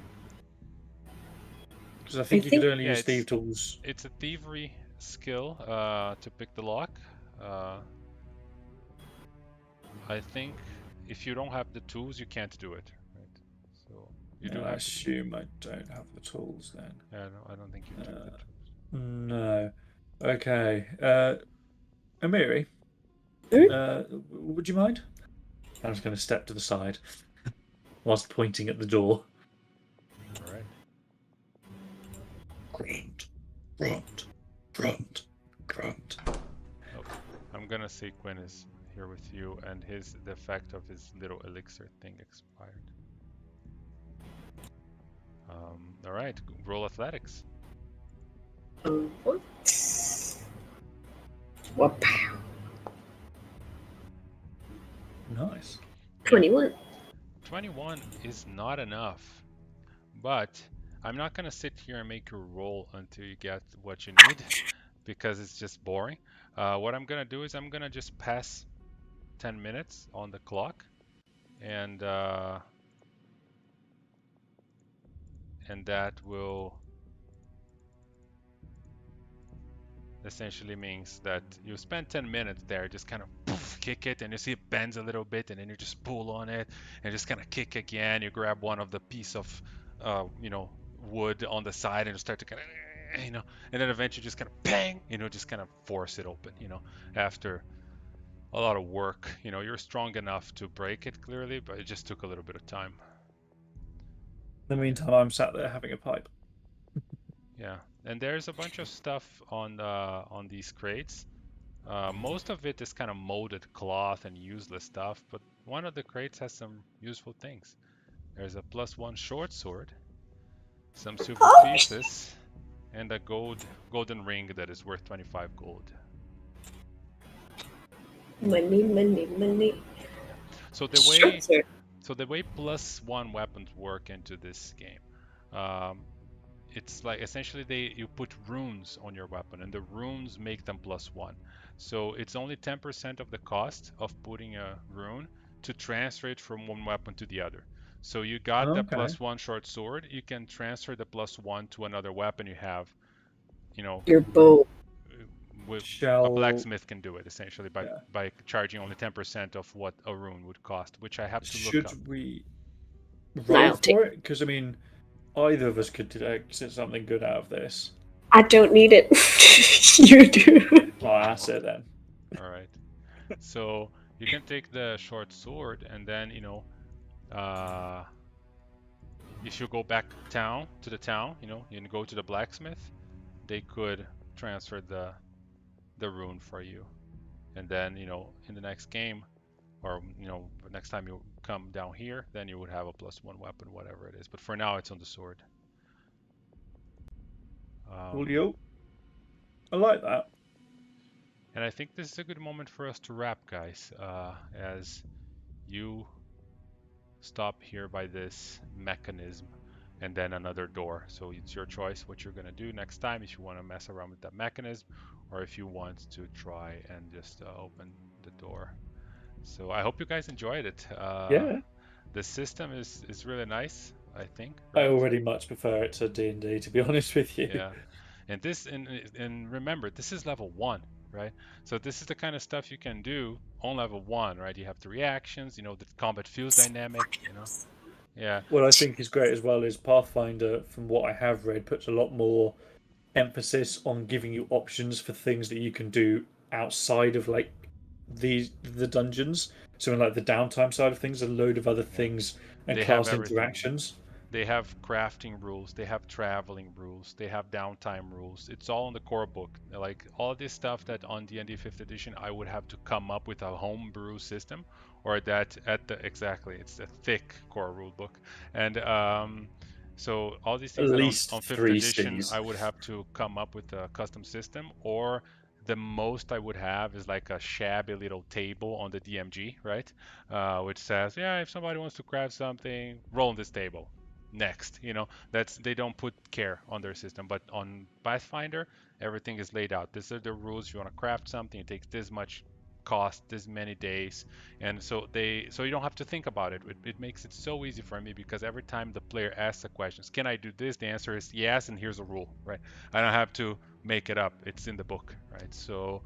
Because I think you could only yeah, use thief tools. it's a thievery skill to pick the lock. I think if you don't have the tools, you can't do it. Right? So you do I have. assume I don't have the tools then. Yeah, no, I don't think you took the tools. No. Okay. Amiri, would you mind? I'm just going to step to the side whilst pointing at the door. All right. Grunt. Oh, I'm gonna say Quinn is here with you, and the effect of his little elixir thing expired. All right, roll athletics. Wow. Nice. 21. 21 is not enough, but I'm not gonna sit here and make you roll until you get what you need, because it's just boring. What I'm gonna do is I'm gonna just pass 10 minutes on the clock, and that will essentially means that you spend 10 minutes there, just kind of poof, kick it, and you see it bends a little bit, and then you just pull on it and just kind of kick again. You grab one of the piece of wood on the side and you start to kind of and then eventually just kind of bang, just kind of force it open, after a lot of work. You're strong enough to break it clearly, but it just took a little bit of time. In the meantime, I'm sat there having a pipe. Yeah, and there's a bunch of stuff on these crates. Most of it is kind of molded cloth and useless stuff, but one of the crates has some useful things. There's a +1 short sword, some silver pieces, and a golden ring that is worth 25 gold. Money. So the way +1 weapons work into this game, it's like essentially you put runes on your weapon, and the runes make them +1. So it's only 10% of the cost of putting a rune to transfer it from one weapon to the other. So you got the +1 short sword, you can transfer the +1 to another weapon you have. Your bow. A blacksmith can do it essentially by charging only 10% of what a rune would cost, which I have to look up. Should we roll for it? Because I mean, either of us could get something good out of this. I don't need it. You do. Oh, that's it then. All right. So you can take the short sword, and then if you go back to the town, and go to the blacksmith, they could transfer the rune for you, and then in the next game, or next time you come down here, then you would have a +1 weapon, whatever it is. But for now, it's on the sword. Julio, I like that. And I think this is a good moment for us to wrap, guys, as you stop here by this mechanism and then another door. So it's your choice what you're going to do next time, if you want to mess around with that mechanism or if you want to try and just open the door. So I hope you guys enjoyed it. Yeah. The system is really nice, I think. Right? I already much prefer it to D&D, to be honest with you. Yeah. And remember, this is level 1, right? So this is the kind of stuff you can do on level 1, right? You have the reactions, the combat feels dynamic, Yeah. What I think is great as well is Pathfinder, from what I have read, puts a lot more emphasis on giving you options for things that you can do outside of like the dungeons. So in like the downtime side of things, a load of other things and class interactions. They have crafting rules, they have traveling rules, they have downtime rules. It's all in the core book. Like all this stuff that on D&D 5th edition I would have to come up with a homebrew system, or that it's a thick core rule book. And so all these things that on 5th edition I would have to come up with a custom system, or the most I would have is like a shabby little table on the DMG, right? Which says, yeah, if somebody wants to craft something, roll on this table. next. They don't put care on their system, but on Pathfinder, everything is laid out. These are the rules. If you want to craft something, it takes this much cost, this many days, and so you don't have to think about it. It makes it so easy for me because every time the player asks the questions, can I do this? The answer is yes, and here's a rule, right? I don't have to make it up. It's in the book, right? So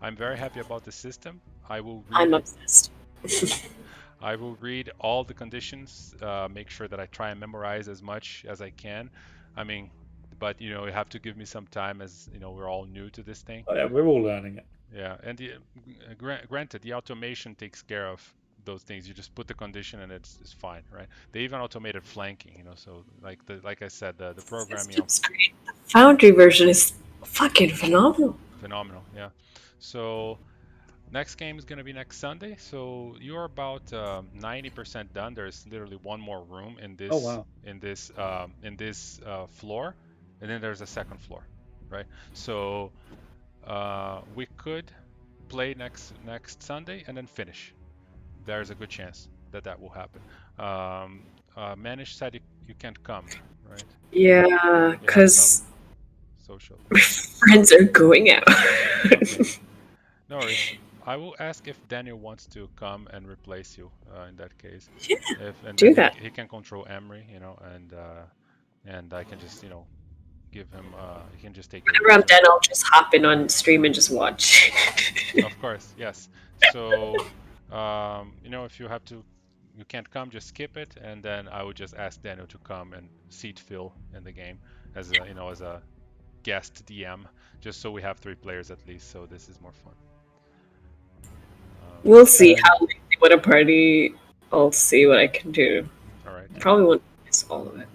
I'm very happy about the system. I will read I'm it. obsessed. I will read all the conditions, make sure that I try and memorize as much as I can. I mean, but you have to give me some time as we're all new to this thing. Oh, yeah, we're all learning it. Yeah, and granted, the automation takes care of those things. You just put the condition and it's fine, right? They even automated flanking, so like I said, the programming System's great. The Foundry version is fucking phenomenal. phenomenal. Yeah. So next game is going to be next Sunday. So you're about 90% done. There's literally one more room in Oh this wow. floor, and then there's a second floor, right? So we could play next Sunday and then finish. There's a good chance that will happen. Manish said you can't come, right? Yeah, Yeah, because social. friends are going out. Okay. No worries. I will ask if Daniel wants to come and replace you in that case. Yeah, And do then that. he can control Emery, and I can just, give him he can just take over Whenever the I'm done, system. I'll just hop in on stream and just watch. Of course, yes. So, if you can't come, just skip it, and then I would just ask Daniel to come and seat fill in the game as a guest DM, just so we have 3 players at least. So this is more fun. We'll see Um, how late they want to party. I'll see what I can do. All right. Probably won't miss all of it.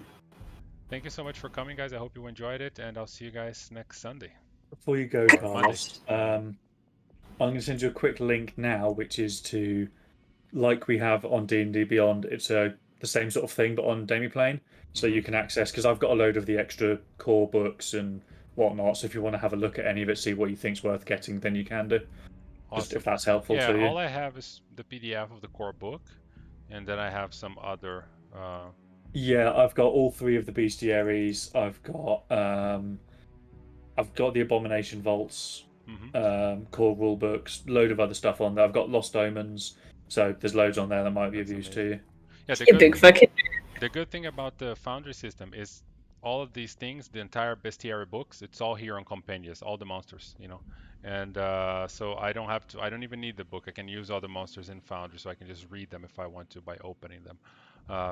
Thank you so much for coming, guys. I hope you enjoyed it, and I'll see you guys next Sunday. Before you go, Or Carlos, I'm going to send you a quick link now, which is to, like we have on D&D Beyond, it's the same sort of thing, but on Demiplane. So you can access, because I've got a load of the extra core books and whatnot. So if you want to have a look at any of it, see what you think's worth getting, then you can do. Just Awesome. if that's helpful Yeah, to you. all I have is the PDF of the core book, and then I have some other. Yeah, I've got all 3 of the bestiaries. I've got the Abomination Vaults, core rule books, load of other stuff on there. I've got Lost Omens, so there's loads on there that might be of use to you. Yeah, You big fucking. the good thing about the Foundry system is all of these things, the entire bestiary books, it's all here on Compendius, all the monsters, and so I don't even need the book. I can use all the monsters in Foundry, so I can just read them if I want to by opening them.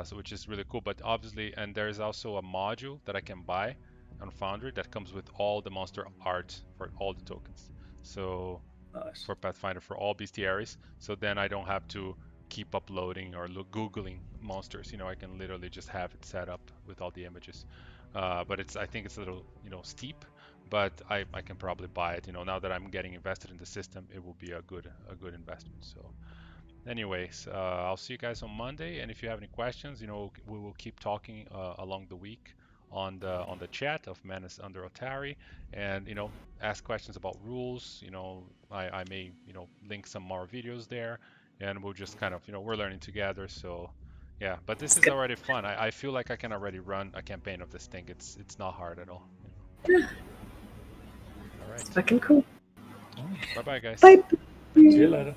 So which is really cool. But obviously, and there's also a module that I can buy on Foundry that comes with all the monster art for all the tokens. So Nice. for Pathfinder for all bestiaries. So then I don't have to keep uploading or googling monsters. I can literally just have it set up with all the images. But I think it's a little steep, but I can probably buy it. Now that I'm getting invested in the system, it will be a good investment. So anyways, I'll see you guys on Monday, and if you have any questions, we will keep talking along the week on the chat of Menace under Otari, and ask questions about rules. I may link some more videos there, and we'll just kind of we're learning together. So yeah, but this is already fun. I feel like I can already run a campaign of this thing. It's not hard at all. Yeah. All right. It's fucking cool. Bye bye, guys. Bye. See you later.